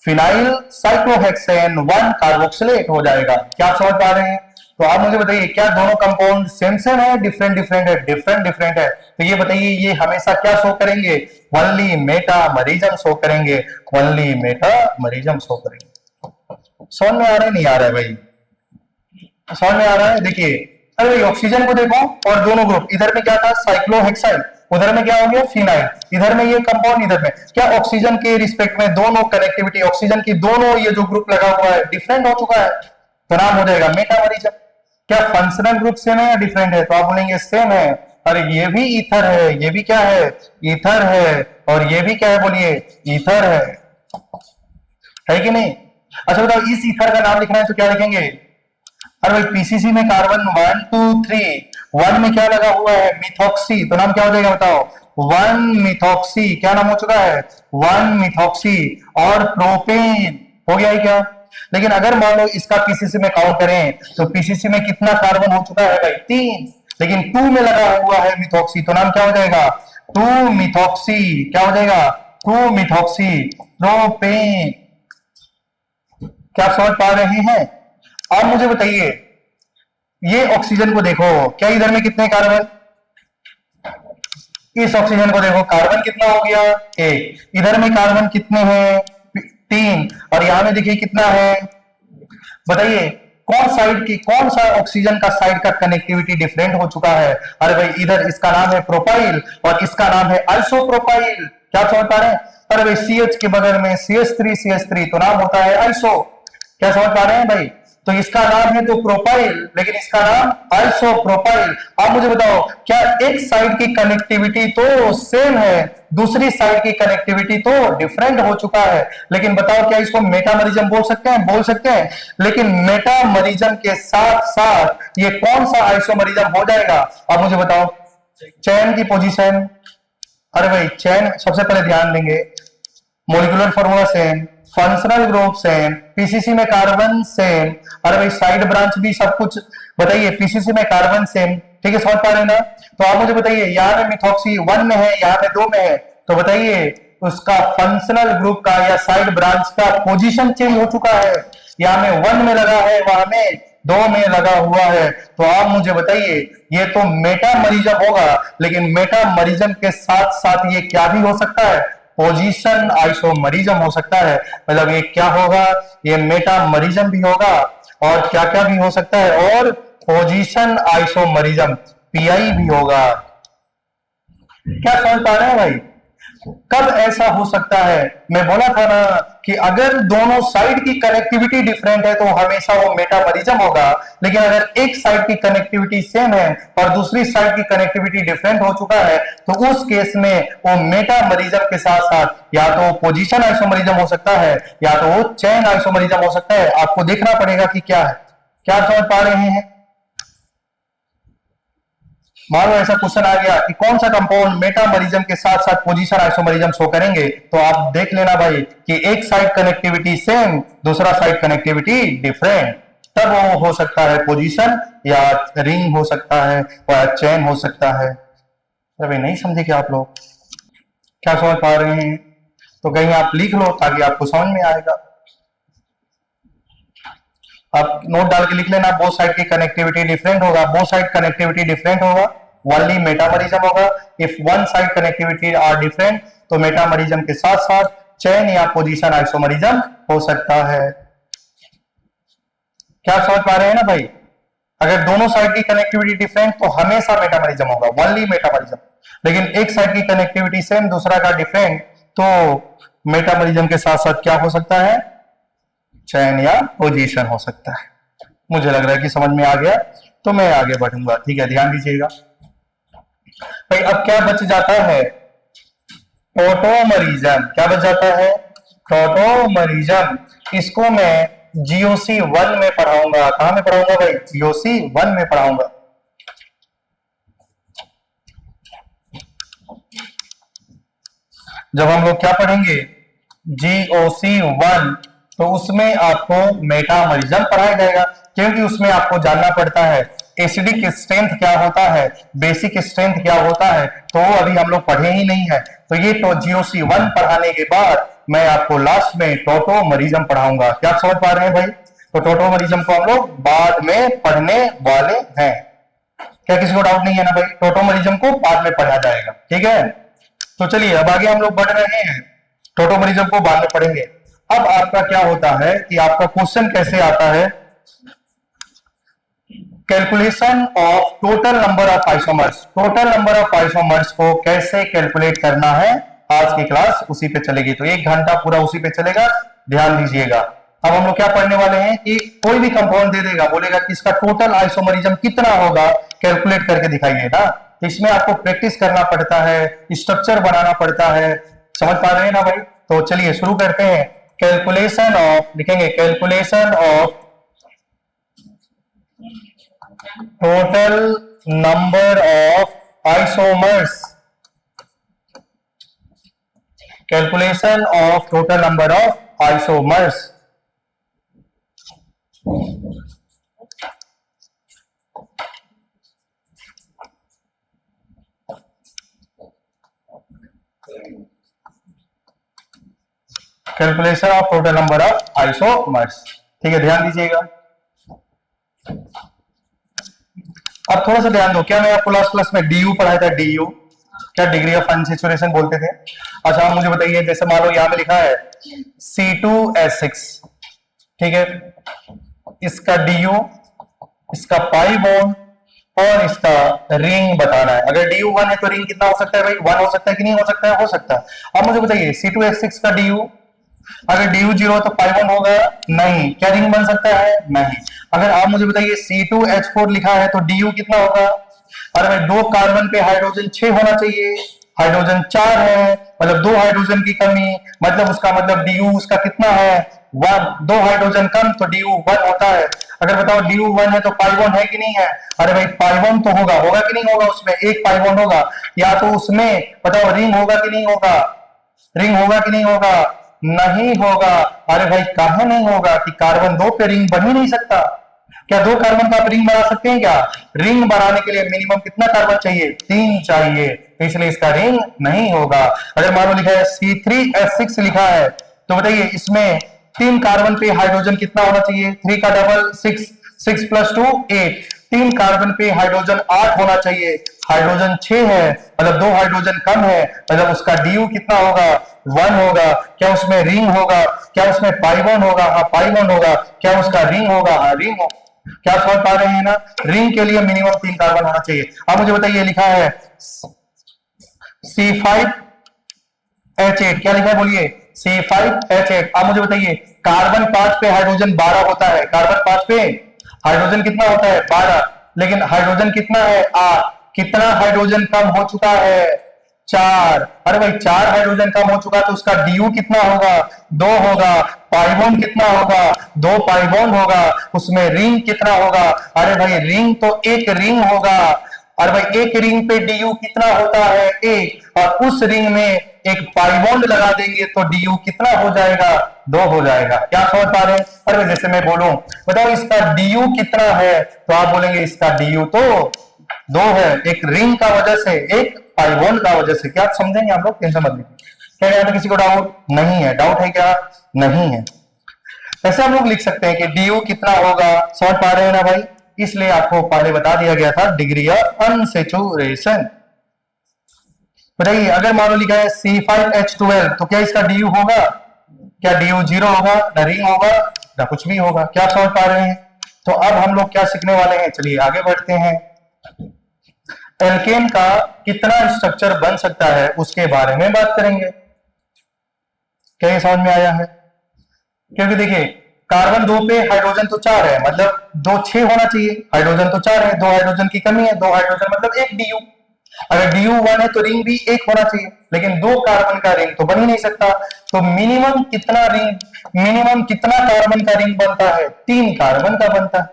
फिनाइल साइक्लोहेक्सेन 1 कार्बोक्सिलेट हो जाएगा। क्या आप समझ पा रहे हैं? तो आप मुझे बताइए, क्या दोनों कंपाउंड सेम सेम है, डिफरेंट डिफरेंट है? डिफरेंट डिफरेंट है। तो ये बताइए, ये हमेशा क्या शो करेंगे? वनली मेटामरिज्म शो करेंगे, वनली मेटामरिज्म शो करेंगे। समझ में आ रहा है नहीं आ रहा है भाई? समझ में आ रहा है? देखिए, अरे ऑक्सीजन को देखो, और दोनों ग्रुप, इधर में क्या था? साइक्लोहेक्साइल, उधर में क्या हो गया? फिनाइल, इधर में ये कंपाउंड, इधर में क्या? ऑक्सीजन के रिस्पेक्ट में दोनों कनेक्टिविटी, ऑक्सीजन की दोनों ये जो ग्रुप लगा हुआ है डिफरेंट हो चुका है, तो नाम हो जाएगा मेटामरिज्म। क्या फंक्शनल ग्रुप सेम है या डिफरेंट है? तो आप बोलेंगे सेम है। अरे ये भी ईथर है, ये भी क्या है? ईथर है। और ये भी क्या है? बोलिए, ईथर है कि नहीं? अच्छा बताओ, इस ईथर का नाम लिखना है तो क्या लिखेंगे? अरे भाई, पीसीसी में कार्बन 1 2 3, 1 में क्या लगा हुआ है? मिथॉक्सी, तो नाम क्या हो जाएगा? बताओ, 1 मिथॉक्सी। क्या नाम हो चुका है? 1 मिथॉक्सी। और प्रोपेन हो गया है क्या? लेकिन अगर मान लो इसका पीसीसी में काउंट करें तो पीसीसी में कितना कार्बन हो चुका है भाई? 3, लेकिन 2 में लगा हुआ है मिथॉक्सी, तो नाम क्या हो जाएगा? 2 मिथॉक्सी। क्या हो जाएगा? 2 मिथॉक्सी प्रोपेन। क्या आप समझ पा रहे हैं? आप मुझे बताइए, ये ऑक्सीजन को देखो, क्या इधर में कितने कार्बन? इस ऑक्सीजन को देखो, कार्बन कितना हो गया? 1। इधर में कार्बन कितने हैं? 3। और यहां में देखिए कितना है? बताइए, कौन सा ऑक्सीजन का साइड का कनेक्टिविटी डिफरेंट हो चुका है? अरे भाई, इधर इसका नाम है प्रोपाइल और इसका नाम है आइसोप्रोपाइल। क्या समझ पा रहे हैं? अरे भाई, CH के बगल में CH3 तो नाम होता है आइसो। क्या समझ पा रहे हैं भाई? तो इसका नाम है तो प्रोपाइल, लेकिन इसका नाम आइसोप्रोपाइल। आप मुझे बताओ, क्या एक साइड की कनेक्टिविटी तो सेम है, दूसरी साइड की कनेक्टिविटी तो डिफरेंट हो चुका है, लेकिन बताओ क्या इसको मेटामरिज्म बोल सकते हैं? बोल सकते हैं। लेकिन मेटामरिज्म के साथ साथ ये कौन सा आइसोमरिज्म हो जाएगा? आप मुझे बताओ। चेन की पोजीशन, अरे भाई चेन सबसे पहले ध्यान देंगे, molecular formula same, functional group same, PCC में कार्बन सेम। अरे भाई, साइड ब्रांच भी सब कुछ बताइए, पीसीसी में कार्बन सेम। ठीक है, समझ पा रहे हैं ना? तो आप मुझे बताइए, यहाँ में मिथॉक्सी 1 में है, यहाँ में 2 में है, तो बताइए उसका फंक्शनल ग्रुप का या साइड ब्रांच का पोजीशन चेंज हो चुका है। यहाँ में 1 में लगा है, वहां में 2 में लगा हुआ है। तो आप मुझे बताइए, ये तो मेटामरिज्म होगा, लेकिन मेटामरिज्म के साथ साथ ये क्या भी हो सकता है? पोजीशन आइसोमरिज्म हो सकता है। मतलब ये क्या होगा? ये मेटामरिज्म भी होगा, और क्या क्या भी हो सकता है? और पोजीशन आइसोमरिज्म PI भी होगा। क्या समझ पा रहे हैं भाई? कब ऐसा हो सकता है? मैं बोला था ना कि अगर दोनों साइड की कनेक्टिविटी डिफरेंट है तो हमेशा वो मेटामरिज्म होगा, लेकिन अगर एक साइड की कनेक्टिविटी सेम है और दूसरी साइड की कनेक्टिविटी डिफरेंट हो चुका है तो उस केस में वो मेटामरिज्म के साथ साथ या तो पोजीशन आइसोमरिज्म हो सकता है या तो वो चेन आइसोमरिज्म हो सकता है। आपको देखना पड़ेगा कि क्या है। क्या आप समझ पा रहे हैं? मान लो ऐसा क्वेश्चन आ गया कि कौन सा कंपाउंड मेटामरिज्म के साथ साथ पोजीशन आइसोमरिज्म शो करेंगे, तो आप देख लेना भाई कि एक साइड कनेक्टिविटी सेम, दूसरा साइड कनेक्टिविटी डिफरेंट, तब वो हो सकता है पोजीशन या रिंग हो सकता है या चेन हो सकता है। अभी नहीं समझे क्या आप लोग? क्या समझ पा रहे हैं? तो कहीं आप लिख लो ताकि आपको समझ में आएगा। आप नोट डाल के लिख लेना, बोथ साइड की कनेक्टिविटी डिफरेंट होगा, बोथ साइड कनेक्टिविटी डिफरेंट होगा, ओनली मेटामरिज्म होगा। If one side connectivity are different तो मेटामरिज्म के साथ साथ चेन या पोजीशन आइसोमरिज्म हो सकता है। क्या समझ पा रहे हैं ना भाई? अगर दोनों साइड की कनेक्टिविटी डिफरेंट तो हमेशा मेटामरिज्म होगा, ओनली मेटामरिज्म। लेकिन एक साइड की कनेक्टिविटी सेम, दूसरा का डिफरेंट, तो मेटामरिज्म के साथ साथ क्या हो सकता है? चयन या पोजीशन हो सकता है। मुझे लग रहा है कि समझ में आ गया, तो मैं आगे बढ़ूंगा। ठीक है, ध्यान दीजिएगा भाई। अब क्या बच जाता है? टोटोमरिज्म। क्या बच जाता है? टोटोमरिज्म। इसको मैं जीओसी 1 में पढ़ाऊंगा। कहां में पढ़ाऊंगा भाई? जीओसी 1 में पढ़ाऊंगा। जब हम लोग क्या पढ़ेंगे? जीओसी 1, तो उसमें आपको मेटामरिज्म पढ़ाया जाएगा, क्योंकि उसमें आपको जानना पड़ता है एसिडिक स्ट्रेंथ क्या होता है, बेसिक स्ट्रेंथ क्या होता है, तो अभी हम लोग पढ़े ही नहीं है। तो ये तो जीओसी 1 पढ़ाने के बाद मैं आपको लास्ट में टोटोमरिज्म पढ़ाऊंगा। क्या समझ पा रहे हैं भाई? तो टोटोमरिज्म को हम लोग बाद में पढ़ने वाले हैं। क्या किसी को डाउट नहीं है ना भाई? टोटोमरिज्म को बाद में पढ़ा जाएगा। ठीक है, तो चलिए अब आगे हम लोग बढ़ रहे हैं। टोटोमरिज्म को बाद में पढ़ेंगे। अब आपका क्या होता है कि आपका क्वेश्चन कैसे आता है? Calculation of total number of isomers. Total number of isomers को कैसे कैलकुलेट करना है, आज की क्लास उसी पे चलेगी। तो 1 घंटा पूरा उसी पे चलेगा, ध्यान दीजिएगा। अब हम लोग क्या पढ़ने वाले हैं कि कोई भी कंपाउंड दे देगा, बोलेगा कि इसका टोटल आइसोमरिज्म कितना होगा, कैलकुलेट करके दिखाइए ना। तो इसमें आपको प्रैक्टिस करना पड़ता है, स्ट्रक्चर बनाना पड़ता है। समझ पा रहे हैं ना भाई? तो चलिए शुरू करते हैं। कैलकुलेशन ऑफ, लिखेंगे calculation of total number of isomers. Calculation of total number of isomers. Calculation of total number of isomers. ठीक है, ध्यान दीजिएगा। अब थोड़ा सा ध्यान दो, क्या मैं आपको लास्ट क्लास में डीयू पढ़ाया था? डीयू क्या डिग्री ऑफ अनसैचुरेशन बोलते थे। अच्छा, मुझे बताइए, जैसे मान लो यहां में लिखा है C2H6, ठीक है, इसका डीयू, इसका पाई बॉन्ड और इसका रिंग बताना है। अगर डीयू 1 है तो रिंग कितना हो सकता है भाई? 1 हो सकता है कि नहीं हो सकता है? हो सकता है। अब मुझे बताइए C2H6 का डीयू, अगर डीयू 0 तो पाई बॉन्ड होगा? नहीं। क्या रिंग बन सकता है? नहीं। अगर आप मुझे बताइए C2H4 लिखा है तो डीयू कितना होगा? अरे भाई 2 कार्बन पे हाइड्रोजन 6 होना चाहिए, हाइड्रोजन 4 है, मतलब 2 हाइड्रोजन की कमी, मतलब उसका मतलब डीयू उसका कितना है? 1। 2 हाइड्रोजन कम तो डीयू 1 होता है। अगर बताओ डीयू 1 है तो पाई बॉन्ड है कि नहीं है? अरे भाई पाई बॉन्ड तो होगा, होगा कि नहीं होगा? उसमें एक पाई बॉन्ड होगा। या तो उसमें बताओ रिंग होगा कि नहीं होगा? रिंग होगा कि नहीं होगा? नहीं होगा। अरे भाई कहां नहीं होगा कि कार्बन 2 पे रिंग बन ही नहीं सकता। क्या 2 कार्बन का आप रिंग बना सकते हैं क्या? रिंग बनाने के लिए मिनिमम कितना कार्बन चाहिए? 3 चाहिए, तो इसलिए इसका रिंग नहीं होगा। अगर मान लो लिखा है C3H6 लिखा है तो बताइए इसमें 3 कार्बन पे हाइड्रोजन कितना होना चाहिए? 3 का डबल 6, 6 + 2 8, 3 कार्बन पे हाइड्रोजन 8 होना चाहिए, हाइड्रोजन 6 है, मतलब 2 हाइड्रोजन कम है, मतलब उसका डीयू कितना होगा? 1 होगा। क्या उसमें रिंग होगा? क्या उसमें पाई बॉन्ड होगा? हाँ पाई बॉन्ड होगा। क्या उसका रिंग होगा? हाँ रिंग होगा। क्या समझ पा रहे हैं ना? रिंग के लिए मिनिमम 3 कार्बन होना चाहिए। अब मुझे बताइए लिखा है C5 H8 क्या लिखा है बोलिए, C5H8। अब मुझे बताइए कार्बन 5 पे हाइड्रोजन 12 होता है, कार्बन 5 पे हाइड्रोजन कितना होता है 12, लेकिन हाइड्रोजन कितना है 8, कितना हाइड्रोजन कम हो चुका है 4। अरे भाई 4 हाइड्रोजन कम हो चुका तो उसका डीयू कितना होगा 2 होगा, पाई बॉन्ड कितना होगा 2 पाई बॉन्ड होगा, उसमें रिंग कितना होगा, अरे भाई रिंग तो एक रिंग होगा, और भाई एक रिंग पे डीयू कितना होता है 1, और उस रिंग में एक पाई बॉन्ड लगा देंगे तो डीयू कितना हो जाएगा 2 हो जाएगा। क्या समझ पा रहे हैं? अरे जैसे मैं बोलूं बताओ इसका डीयू कितना है, तो आप बोलेंगे इसका डीयू तो 2 है, एक रिंग का वजह से, एक पाई बॉन्ड का वजह से। क्या आप समझेंगे आप लोग, टेंशन मत लीजिए। क्या यहाँ पे किसी को डाउट नहीं है? डाउट है क्या? नहीं है। ऐसे हम लोग लिख सकते हैं कि डीयू कितना होगा, समझ पा रहे हैं ना भाई? इसलिए आपको पहले बता दिया गया था डिग्री ऑफ अनसैचुरेशन। बताइए अगर मान लो लिखा है C5H12 तो क्या इसका डीयू होगा? क्या डीयू 0 होगा, ना रिंग होगा, ना कुछ भी होगा। क्या समझ पा रहे हैं? तो अब हम लोग क्या सीखने वाले हैं, चलिए आगे बढ़ते हैं। एल्केन का कितना स्ट्रक्चर बन सकता है उसके बारे में बात करेंगे। क्या ये समझ में आया है? क्योंकि देखिए कार्बन 2 पे हाइड्रोजन तो 4 है, मतलब 2 6 होना चाहिए, हाइड्रोजन तो 4 है, 2 हाइड्रोजन की कमी है, 2 हाइड्रोजन मतलब 1 डीयू। अगर डीयू 1 है तो रिंग भी 1 होना चाहिए, लेकिन 2 कार्बन का रिंग तो बन ही नहीं सकता। तो मिनिमम कितना रिंग, मिनिमम कितना कार्बन का रिंग बनता है? 3 कार्बन का बनता है।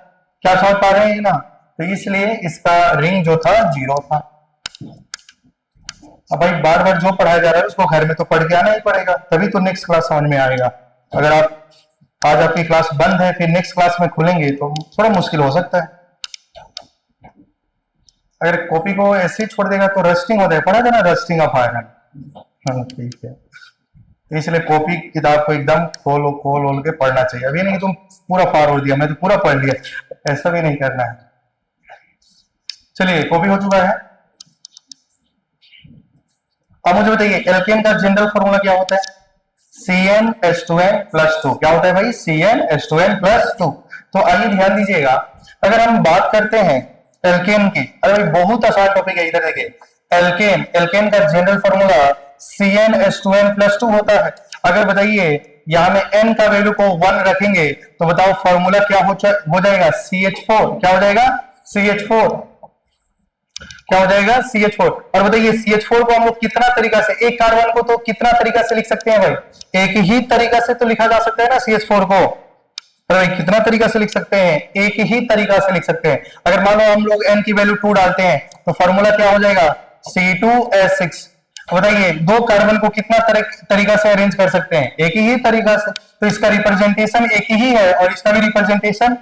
क्या समझ पा रहे हैं ना? तो इसलिए इसका रिंग जो था 0 था। अब भाई बार बार जो पढ़ाया जा रहा है उसको घर में तो पढ़ के आना ही पड़ेगा, तभी तो नेक्स्ट क्लास समझ में आएगा। अगर आप आज आपकी क्लास बंद है फिर नेक्स्ट क्लास में खुलेंगे तो थोड़ा मुश्किल हो सकता है। अगर कॉपी को ऐसे ही छोड़ देगा तो रस्टिंग हो जाएगा, पढ़ा था ना रस्टिंग ऑफ आयरन। ठीक है, इसलिए कॉपी किताब को एकदम खोल खोल के पढ़ना चाहिए। अभी नहीं तुम पूरा पार हो दिया, मैं तो पूरा पढ़ लिया, ऐसा भी नहीं करना है। चलिए कॉपी हो चुका है। अब मुझे बताइए एल्केन का जनरल फॉर्मूला क्या होता है? CnH2n+2। क्या होता है भाई? CnH2n+2। तो आइए ध्यान दीजिएगा, अगर हम बात करते हैं एल्केन की, अरे बहुत आसान टॉपिक है, इधर देखिए एल्केन, एल्केन का जनरल फॉर्मूला CnH2n+2 होता है। अगर बताइए यहां में n का वैल्यू को 1 रखेंगे तो बताओ फॉर्मूला क्या हो जाएगा? CH4। क्या हो जाएगा? CH4। क्या हो जाएगा? CH4। और बताइए CH4 को हम लोग कितना तरीका से, एक कार्बन को तो कितना तरीका से लिख सकते हैं भाई? एक ही तरीका से तो लिखा जा सकता है ना CH4 को। तो भाई कितना तरीका से लिख सकते हैं? एक ही तरीका से लिख सकते हैं। अगर मान लो हम लोग n की वैल्यू 2 डालते हैं तो फॉर्मूला क्या हो जाएगा? C2H6। बताइए 2 कार्बन को कितना तरीका से अरेंज कर सकते हैं? एक ही तरीका से। तो इसका रिप्रेजेंटेशन एक ही है और इसका भी रिप्रेजेंटेशन,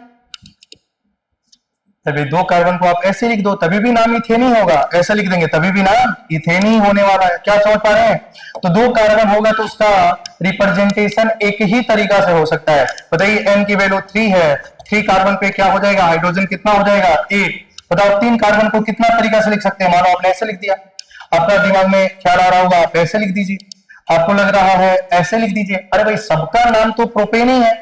तभी 2 कार्बन को आप ऐसे लिख दो तभी भी नाम इथेन ही होगा, ऐसे लिख देंगे तभी भी नाम इथेन ही होने वाला है। क्या समझ पा रहे हैं? तो 2 कार्बन होगा तो उसका रिप्रेजेंटेशन एक ही तरीका से हो सकता है। बताइए n की वैल्यू 3 है, 3 कार्बन पे क्या हो जाएगा? हाइड्रोजन कितना हो जाएगा? 1। बताओ 3 कार्बन को कितना तरीका से लिख सकते हैं? मानो आपने ऐसे लिख दिया, आपका दिमाग में ख्याल आ रहा होगा आप ऐसे लिख दीजिए, आपको लग रहा है ऐसे लिख दीजिए। अरे भाई सबका नाम तो प्रोपेन ही है,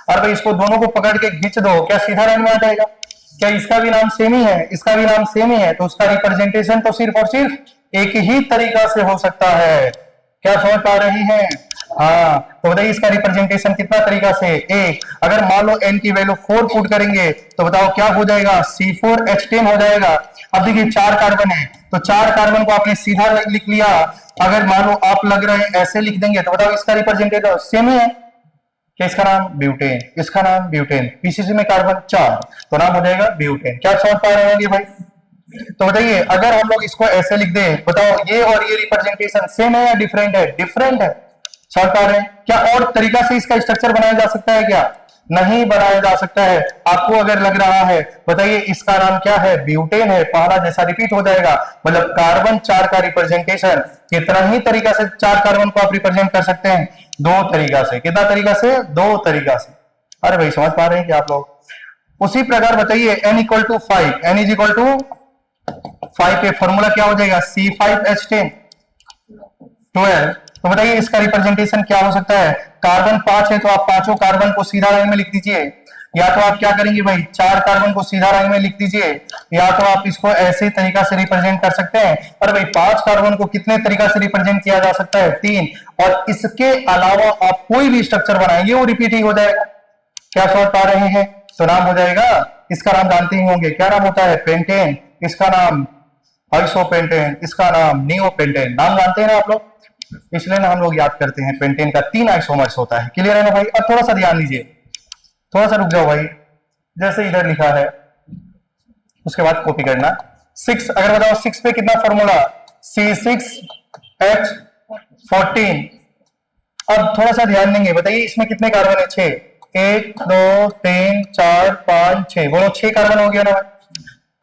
अरे भाई इसको दोनों को पकड़ के खींच दो, क्या सीधा लाइन में आ जाएगा? क्या इसका भी नाम सेम ही है, इसका भी नाम सेम ही है, तो उसका रिप्रेजेंटेशन तो सिर्फ और सिर्फ एक ही तरीका से हो सकता है। क्या समझ पा रही हैं? हाँ, तो बताइए इसका रिप्रेजेंटेशन कितना तरीका से? एक। अगर मान लो n की वैल्यू 4 पुट करेंगे तो बताओ क्या हो जाएगा? C4H10 हो जाएगा। अब देखिए 4 कार्बन है तो 4 कार्बन को आपने सीधा लिख लिया। अगर मान लो आप लग रहे हैं ऐसे लिख देंगे तो बताओ इसका रिप्रेजेंटेटिव सेम ही है। क्या इसका नाम? ब्यूटेन। इसका नाम ब्यूटेन। पीसीसी में कार्बन 4 तो नाम हो जाएगा ब्यूटेन। क्या समझ पा रहे होंगे भाई? तो बताइए अगर हम लोग इसको ऐसे लिख दें, बताओ ये और ये रिप्रेजेंटेशन सेम है या डिफरेंट है? डिफरेंट है। समझ पा रहे हैं? क्या और तरीका से इसका स्ट्रक्चर बनाया जा सकता है? क्या नहीं बनाया जा सकता है। आपको अगर लग रहा है, बताइए इसका नाम क्या है? ब्यूटेन है। पहला जैसा रिपीट हो जाएगा, मतलब कार्बन 4 का रिप्रेजेंटेशन कितना ही तरीका से 4 कार्बन को आप रिप्रेजेंट कर सकते हैं? 2 तरीका से। कितना तरीका से? 2 तरीका से। अरे भाई समझ पा रहे हैं कि आप लोग? उसी प्रकार बताइए n = 5, n = 5 पे फॉर्मूला क्या हो जाएगा? C5H10 12। तो बताइए इसका रिप्रेजेंटेशन क्या हो सकता है? कार्बन 5 है तो आप पांचों कार्बन को सीधा लाइन में लिख दीजिए। या तो आप क्या करेंगे भाई, 4 कार्बन को सीधा लाइन में लिख दीजिए, या तो आप इसको ऐसे तरीका से रिप्रेजेंट कर सकते हैं। और भाई 5 कार्बन को कितने तरीका से रिप्रेजेंट किया जा सकता है, 3। और इसके अलावा आप कोई भी स्ट्रक्चर बनाएंगे वो रिपीट ही हो जाएगा। क्या समझ पा रहे हैं? तो नाम हो जाएगा, इसका नाम जानते ही होंगे, क्या नाम होता है, पेंटेन। इसका नाम आइसोपेंटेन, इसका नाम नियोपेंटेन। नाम जानते हैं ना आप लोग, इसलिए ना हम लोग याद करते हैं। पेंटेन का 3 आइसोमर्स होता है। क्लियर है ना भाई? अब थोड़ा सा ध्यान दीजिए, थोड़ा सा रुक जाओ भाई, जैसे इधर लिखा है उसके बाद कॉपी करना। 6, अगर बताओ 6 पे कितना फॉर्मूला, C6H14। अब थोड़ा सा ध्यान देंगे, बताइए इसमें कितने कार्बन है, 6। 1 2 3 4 5 6, बोलो 6 कार्बन हो गया ना।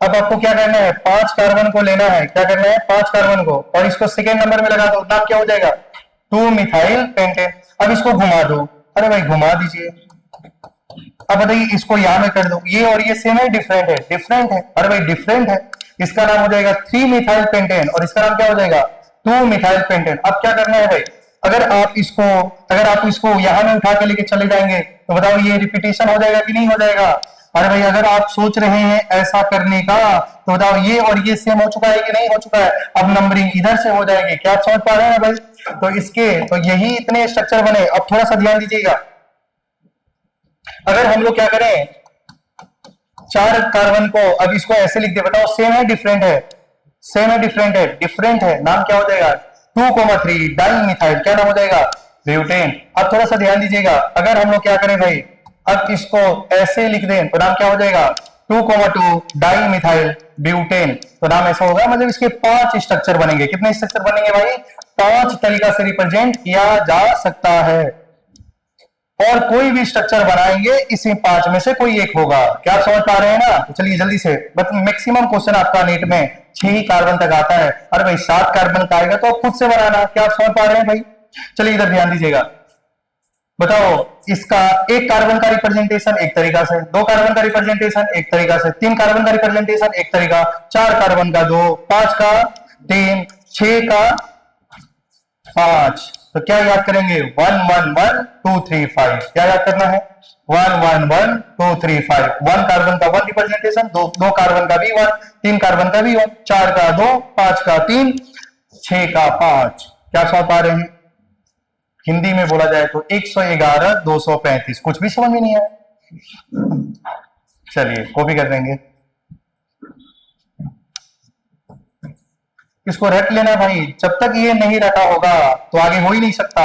अब आपको क्या करना है, 5 कार्बन को लेना है। क्या करना है, 5 कार्बन को, और इसको सेकेंड नंबर में लगा दो। नाम क्या हो जाएगा, 2 मिथाइल पेंटेन। अब इसको घुमा दो, अरे भाई घुमा दीजिए। अब बताइए इसको यहां में कर दो, ये और ये सेम है, डिफरेंट है, डिफरेंट है, अरे भाई डिफरेंट है। इसका नाम हो जाएगा 3 मिथाइल पेंटेन, और इसका नाम क्या हो जाएगा, 2 मिथाइल पेंटेन। अब क्या करना है भाई, अगर आप इसको यहां में उठा के लेके चले जाएंगे तो बताओ ये रिपीटेशन हो जाएगा कि नहीं हो जाएगा। अरे भाई अगर आप सोच रहे हैं ऐसा करने का तो बताओ ये और ये सेम हो चुका है कि नहीं हो चुका है। अब नंबरिंग इधर से हो जाएगी। क्या आप समझ पा रहे हैं भाई? तो यही इतने स्ट्रक्चर बने। अब थोड़ा सा ध्यान दीजिएगा, अगर हम लोग क्या करें, 4 कार्बन को, अब इसको ऐसे लिख दे, बताओ सेम है डिफरेंट है, सेम है डिफरेंट है, डिफरेंट है। नाम क्या हो जाएगा, 2,3 डाई मिथाइल। क्या नाम हो जाएगा, ब्यूटेन। अब थोड़ा सा ध्यान दीजिएगा, अगर हम लोग क्या करें भाई, अब इसको ऐसे लिख दें तो नाम क्या हो जाएगा, 2,2 डाई मिथाइल ब्यूटेन। तो नाम ऐसा होगा, मतलब इसके 5 स्ट्रक्चर बनेंगे। कितने स्ट्रक्चर बनेंगे भाई, 5 तरीका से रिप्रेजेंट किया जा सकता है। और कोई भी स्ट्रक्चर बनाएंगे इसी 5 में से कोई एक होगा। क्या आप समझ पा रहे हैं ना? तो चलिए जल्दी से, बट मैक्सिमम क्वेश्चन आपका नेट में 6 ही कार्बन तक आता है। अरे भाई 7 कार्बन का आएगा तो आप खुद से बनाना। क्या आप समझ पा रहे हैं भाई? चलिए इधर ध्यान दीजिएगा, बताओ इसका 1 कार्बन का रिप्रेजेंटेशन एक तरीका से, 2 कार्बन का रिप्रेजेंटेशन एक तरीका से, 3 कार्बन का रिप्रेजेंटेशन एक तरीका, 4 कार्बन का 2, 5 का 3, 6 का 5। तो क्या याद करेंगे, 1 1 1 2 3 5। क्या याद करना है, 1 1 1 2 3 5। 1 कार्बन का 1 रिप्रेजेंटेशन, 2 कार्बन का भी 1, 3 कार्बन का भी 1, 4 का 2, 5 का 3, 6 का 5। क्या समझ पा रहे हैं? हिंदी में बोला जाए तो 111 235। कुछ भी समझ में नहीं आया, चलिए कॉपी कर देंगे। इसको रट लेना भाई, जब तक ये नहीं रटा होगा तो आगे हो ही नहीं सकता।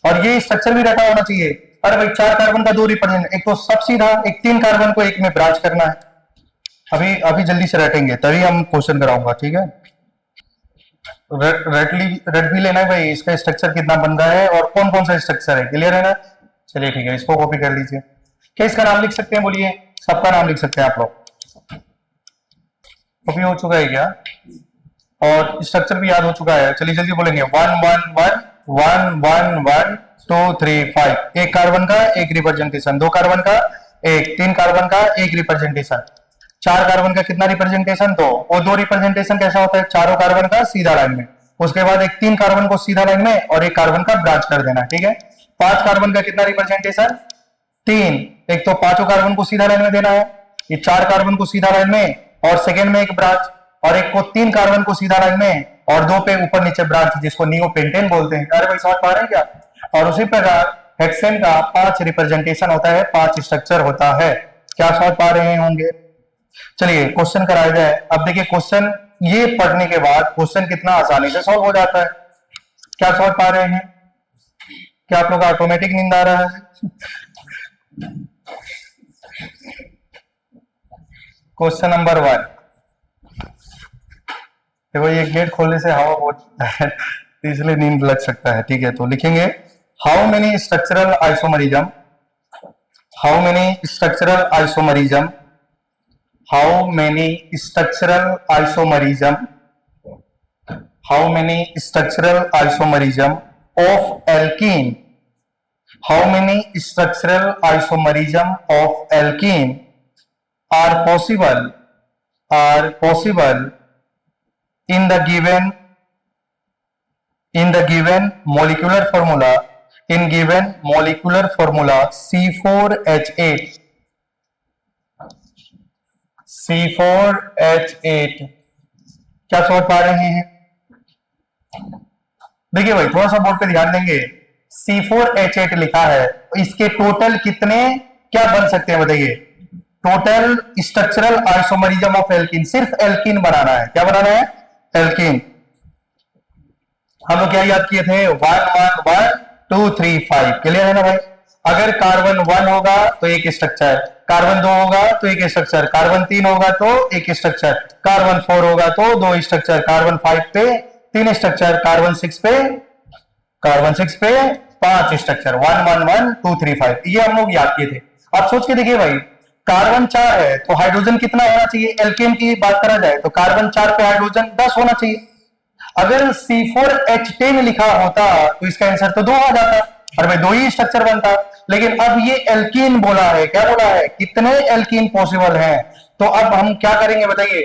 और ये स्ट्रक्चर भी रटा होना चाहिए। अरे भाई 4 कार्बन का 2 रिप्रेजेंट, एक तो सब सीधा, एक 3 कार्बन को एक में ब्रांच करना है। अभी जल्दी से रटेंगे तभी हम क्वेश्चन कराऊंगा, ठीक है? रट भी लेना है भाई, इसका स्ट्रक्चर कितना बन रहा है और कौन कौन सा स्ट्रक्चर है। क्लियर है ना? चलिए ठीक है, इसको कॉपी कर लीजिए। क्या इसका नाम लिख सकते हैं, बोलिए, सबका नाम लिख सकते हैं आप लोग। कॉपी हो चुका है क्या? और स्ट्रक्चर भी याद हो चुका है। चलिए जल्दी बोलेंगे, 1 1 1 1 1 1 2 3 5। 1 कार्बन का 1 रिप्रेजेंटेशन, 2 कार्बन का 1, 3 कार्बन का 1 रिप्रेजेंटेशन, 4 कार्बन का कितना रिप्रेजेंटेशन, 2। और 2 रिप्रेजेंटेशन कैसा होता है, चारों कार्बन का सीधा लाइन में, उसके बाद एक 3 कार्बन को सीधा लाइन में और 1 कार्बन का ब्रांच कर देना, ठीक है? 5 कार्बन का कितना रिप्रेजेंटेशन, 3। एक तो 5 कार्बन को सीधा लाइन में देना है, ये 4 कार्बन को सीधा लाइन में और सेकेंड में एक ब्रांच, और एक को 3 कार्बन को सीधा लाइन में और 2 पे ऊपर नीचे ब्रांच, जिसको नियोपेंटेन बोलते हैं। अरे भाई समझ पा रहे हैं क्या? और उसी प्रकार हेक्सेन का 5 रिप्रेजेंटेशन होता है, 5 स्ट्रक्चर होता है। क्या समझ पा रहे होंगे? चलिए क्वेश्चन कराया जाए। अब देखिए क्वेश्चन ये पढ़ने के बाद क्वेश्चन कितना आसानी से सॉल्व हो जाता है। क्या समझ पा रहे हैं? क्या आप लोग ऑटोमेटिक नींद आ रहा है? क्वेश्चन नंबर 1, देखो ये गेट खोलने से हवा बहुत है इसलिए नींद लग सकता है, ठीक है? तो लिखेंगे, how many structural isomerism, how many structural isomerism, how many structural isomerism, how many structural isomerism of alkene, how many structural isomerism of alkene are possible in the given molecular formula in given molecular formula C4H8, C4H8 क्या समझ पा रहे हैं? देखिए भाई थोड़ा सा board पे ध्यान देंगे, C4H8 लिखा है, इसके टोटल कितने क्या बन सकते हैं बताइए? Total structural isomerism of alkene, सिर्फ एल्कीन बनाना है। क्या बनाना है? एल्कीन। हम लोग क्या याद किए थे? 1 1 1 2 3 5। क्लियर है ना भाई? अगर कार्बन 1 होगा तो एक स्ट्रक्चर, कार्बन 2 होगा तो एक स्ट्रक्चर, कार्बन 3 होगा तो एक स्ट्रक्चर, कार्बन 4 होगा तो 2 स्ट्रक्चर, कार्बन 5 पे 3 स्ट्रक्चर, कार्बन 6 पे 5 स्ट्रक्चर। 1 1 1 2 3 5 ये हम लोग याद किए थे। आप सोच के देखिए भाई, कार्बन 4 है तो हाइड्रोजन कितना होना चाहिए? एल्केन की बात करा जाए तो कार्बन 4 पे हाइड्रोजन 10 होना चाहिए। अगर C4H10 लिखा होता तो इसका आंसर तो 2 आ जाता और भाई 2 ही स्ट्रक्चर बनता। लेकिन अब ये एल्कीन बोला है, क्या बोला है? कितने एल्कीन पॉसिबल हैं? तो अब हम क्या करेंगे बताइए?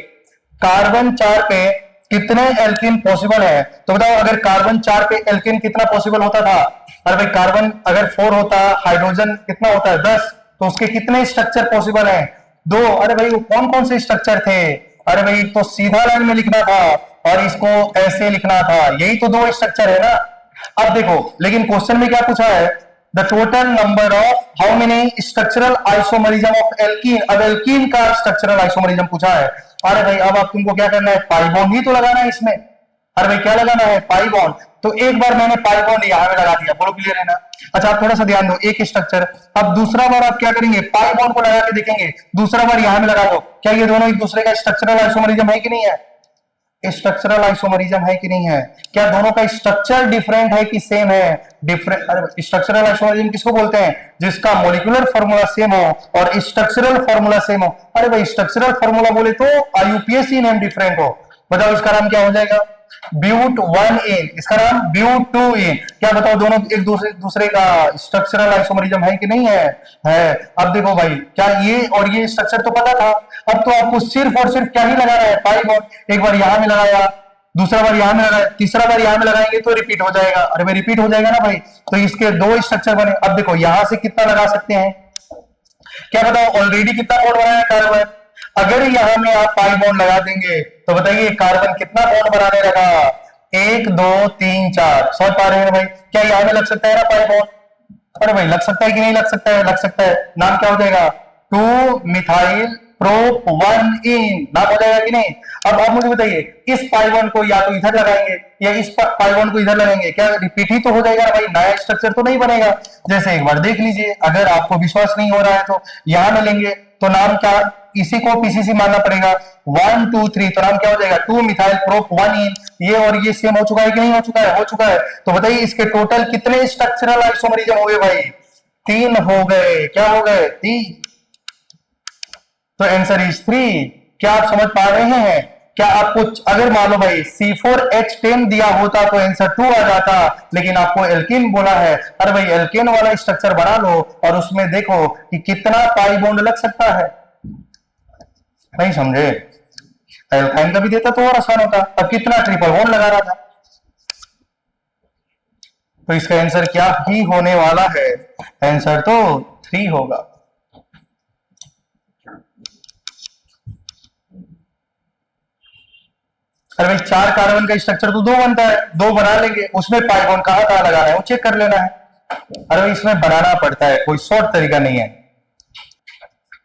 कार्बन 4 पे कितने एल्कीन पॉसिबल है? तो बताओ, अगर कार्बन 4 पे एल्कीन कितना पॉसिबल होता था? अरे भाई कार्बन अगर 4 होता, हाइड्रोजन कितना होता है 10, तो उसके कितने स्ट्रक्चर पॉसिबल है? 2। अरे भाई वो कौन कौन से स्ट्रक्चर थे? अरे भाई तो सीधा लाइन में लिखना था और इसको ऐसे लिखना था, यही तो 2 स्ट्रक्चर है ना। अब देखो, लेकिन क्वेश्चन में क्या पूछा है? The total number of how many structural isomerism of alkene. अब एल्कीन का स्ट्रक्चरल आइसोमरिज्म पूछा है। अरे भाई अब आप तुमको क्या करना है? पाई बॉन्ड ही तो लगाना है इसमें। अरे भाई क्या लगाना है? Pi bond. तो एक बार मैंने पाई बॉन्ड यहां पे लगा दिया, बोलो क्लियर है ना? अच्छा आप थोड़ा सा ध्यान दो, एक स्ट्रक्चर। अब दूसरा बार आप क्या करेंगे? पाई बॉन्ड को लगा के देखेंगे, दूसरा बार यहां में लगा दो, क्या ये दोनों एक दूसरे का स्ट्रक्चरल आइसोमरिज्म है कि नहीं है? स्ट्रक्चरल आइसोमरिज्म है कि नहीं है? क्या दोनों का स्ट्रक्चर डिफरेंट है कि सेम है? डिफरेंट। स्ट्रक्चरल आइसोमरिज्म किसको बोलते हैं? जिसका मॉलिक्यूलर फार्मूला सेम हो और स्ट्रक्चरल फार्मूला सेम हो। अरे भाई स्ट्रक्चरल फार्मूला बोले तो आईयूपीएसी नेम डिफरेंट हो। बताओ इसका नाम क्या हो जाएगा? ब्यूट 1 इन, इसका नाम ब्यूट 2 इन। क्या बताओ दोनों एक दूसरे का स्ट्रक्चरल आइसोमरिज्म है कि नहीं है? है। अब देखो भाई, क्या ये और ये स्ट्रक्चर तो पता था, अब तो आपको सिर्फ और सिर्फ क्या ही लगाना है? Pi bond. एक बार यहां में लगाया, दूसरा बार यहां में लगाया, तीसरा बार यहां में लगाएंगे तो रिपीट हो जाएगा। अरे भाई रिपीट हो जाएगा ना भाई, तो इसके 2 स्ट्रक्चर बने। अब देखो यहां से कितना लगा सकते हैं? क्या बताओ ऑलरेडी कितना बॉन्ड बनाया कार्बन? अगर यहां में आप पाई बॉन्ड लगा देंगे तो बताइए कार्बन कितना बॉन्ड बनाने लगा? 1 2 3 4। समझ पा रहे हैं भाई? क्या यहां में लग सकता है ना पाई बॉन्ड? अरे भाई लग सकता है कि नहीं लग सकता है? लग सकता है। नाम क्या हो जाएगा? 2 मिथाइल प्रोप 1 इन नाम हो जाएगा कि नहीं? अब आप मुझे बताइए, इस पाई बॉन्ड को या तो इधर लगाएंगे या इस पाई बॉन्ड को इधर लगाएंगे, क्या रिपीट ही तो हो जाएगा भाई, नया स्ट्रक्चर तो नहीं बनेगा। जैसे एक बार देख लीजिए, अगर आपको विश्वास नहीं हो रहा है तो यहां में लेंगे, तो नाम क्या? इसी को पीसीसी मानना पड़ेगा। 1 2 3, तो नाम क्या हो जाएगा? 2 मिथाइल प्रोप 1 इन। ये और ये सेम हो चुका है कि नहीं हो चुका है? हो चुका है। तो बताइए इसके टोटल कितने स्ट्रक्चरल आइसोमरिज्म हो गए भाई? 3 हो गए। क्या हो गए? 3। तो आंसर इज 3। क्या आप समझ पा रहे हैं? क्या आपको अगर मान लो भाई C4H10 दिया होता तो आंसर 2 आ जाता, लेकिन आपको एल्कीन बोला है। अरे भाई एल्कीन वाला स्ट्रक्चर बना लो और उसमें देखो कि कितना पाई बॉन्ड लग सकता है। नहीं समझे? एल्काइन का भी देता तो और आसान होता। अब कितना ट्रिपल बॉन्ड लगा रहा था। तो इसका आंसर क्या ही होने वाला है? आंसर तो 3 होगा। अरे भाई 4 कार्बन का स्ट्रक्चर तो 2 बनता है, 2 बना लेंगे, उसमें पाई बॉन्ड कहां कहां लगाना है वो चेक कर लेना है। अरे भाई इसमें बनाना पड़ता है, कोई शॉर्ट तरीका नहीं है।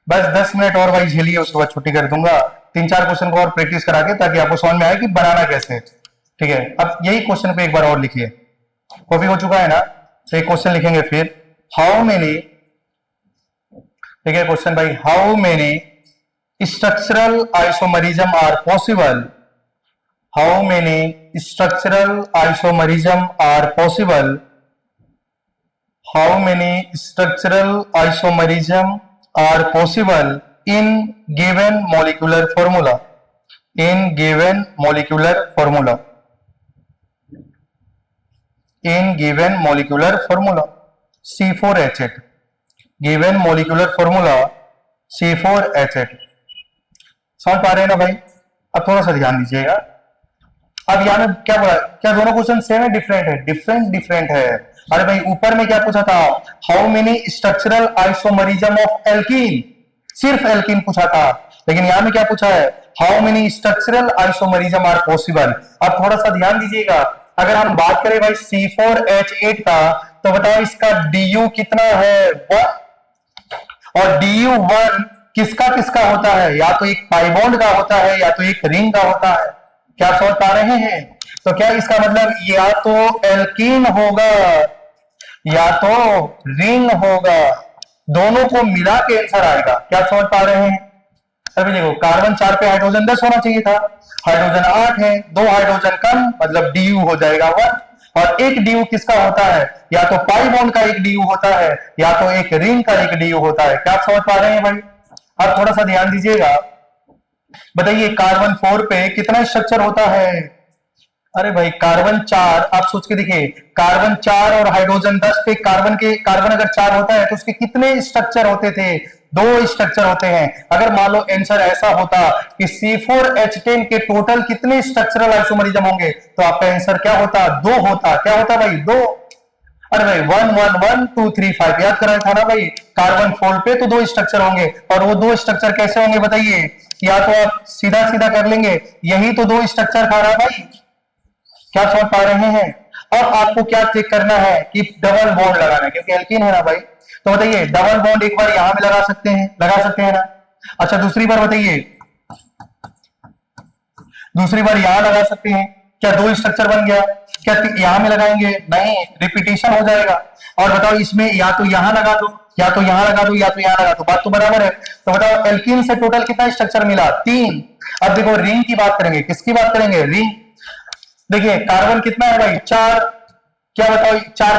बस 10 मिनट और भाई झेलिए, उसके बाद छुट्टी कर दूंगा। 3 4 क्वेश्चन को और प्रैक्टिस करा के, ताकि आपको समझ में आए कि बनाना कैसे है। ठीक है, अब यही क्वेश्चन पे एक बार और लिखिए। कॉपी हो चुका है ना? तो एक क्वेश्चन लिखेंगे फिर। हाउ मेनी, ठीक है क्वेश्चन भाई, how many structural isomerism are possible? How many structural isomerism are possible? How many structural isomerism are possible in given molecular formula? In given molecular formula. In given molecular formula C4H8. Given molecular formula C4H8. समझ पा रहे हैं ना भाई? अब थोड़ा सा ध्यान दीजिएगा। अब यहाँ में क्या बोला? क्या दोनों क्वेश्चन सेम है डिफरेंट है? डिफरेंट है। अरे भाई ऊपर में क्या पूछा था, how many structural isomerism of alkene, सिर्फ एल्कीन पूछा था। लेकिन यहां में क्या पूछा है, how many structural isomerism are possible. अब थोड़ा सा ध्यान दीजिएगा, अगर हम बात करें भाई C4H8 का, तो बताओ इसका DU कितना है, 1, और DU1 किसका किसका होता है, या तो एक पाई बॉन्ड का होता है या तो एक रिंग का होता है। क्या समझ पा रहे हैं? तो क्या इसका मतलब या तो एल्कीन होगा या तो रिंग होगा, दोनों को मिला के आंसर आएगा। क्या समझ पा रहे हैं? अभी देखो कार्बन 4 पे हाइड्रोजन 10 होना चाहिए था, हाइड्रोजन 8 है, 2 हाइड्रोजन कम, मतलब DU हो जाएगा 1। और एक DU किसका होता है, या तो पाई बॉन्ड का एक DU होता है या तो एक रिंग का एक DU होता है। क्या समझ पा रहे हैं भाई? अब थोड़ा सा ध्यान दीजिएगा, बताइए कार्बन 4 पे कितना स्ट्रक्चर होता है। अरे भाई कार्बन 4, आप सोच के देखिए, कार्बन 4 और हाइड्रोजन 10 पे कार्बन अगर 4 होता है तो उसके कितने स्ट्रक्चर होते थे, 2 स्ट्रक्चर होते हैं। अगर मान लो आंसर ऐसा होता कि C4H10 के टोटल कितने स्ट्रक्चरल आइसोमरिज्म होंगे, तो आपका आंसर क्या होता, 2 होता। क्या होता भाई, 2। अरे भाई 1 1 1 2 3 5 याद कराया था ना भाई, कार्बन 4 पे तो 2 स्ट्रक्चर होंगे, और वो 2 स्ट्रक्चर कैसे होंगे बताइए, या तो आप सीधा सीधा कर लेंगे, यही तो 2 स्ट्रक्चर खा रहा है भाई। क्या समझ पा रहे हैं? और आपको क्या चेक करना है कि डबल बॉन्ड लगाना है, क्योंकि एल्कीन है ना भाई। तो बताइए डबल बॉन्ड एक बार यहां में लगा सकते हैं ना। अच्छा दूसरी बार बताइए, दूसरी बार यहां लगा सकते हैं, क्या 2 स्ट्रक्चर बन गया? क्या यहां में लगाएंगे? नहीं, रिपीटेशन हो जाएगा। और बताओ इसमें या तो यहां लगा दो या तो यहां लगा दो या तो यहां लगा दो, बात तो बराबर है। तो बताओ एल्कीन से टोटल कितना स्ट्रक्चर मिला, 3। अब देखो रिंग की बात करेंगे, किसकी बात करेंगे, रिंग। देखिए कार्बन कितना है भाई, 4। क्या बताओ, 4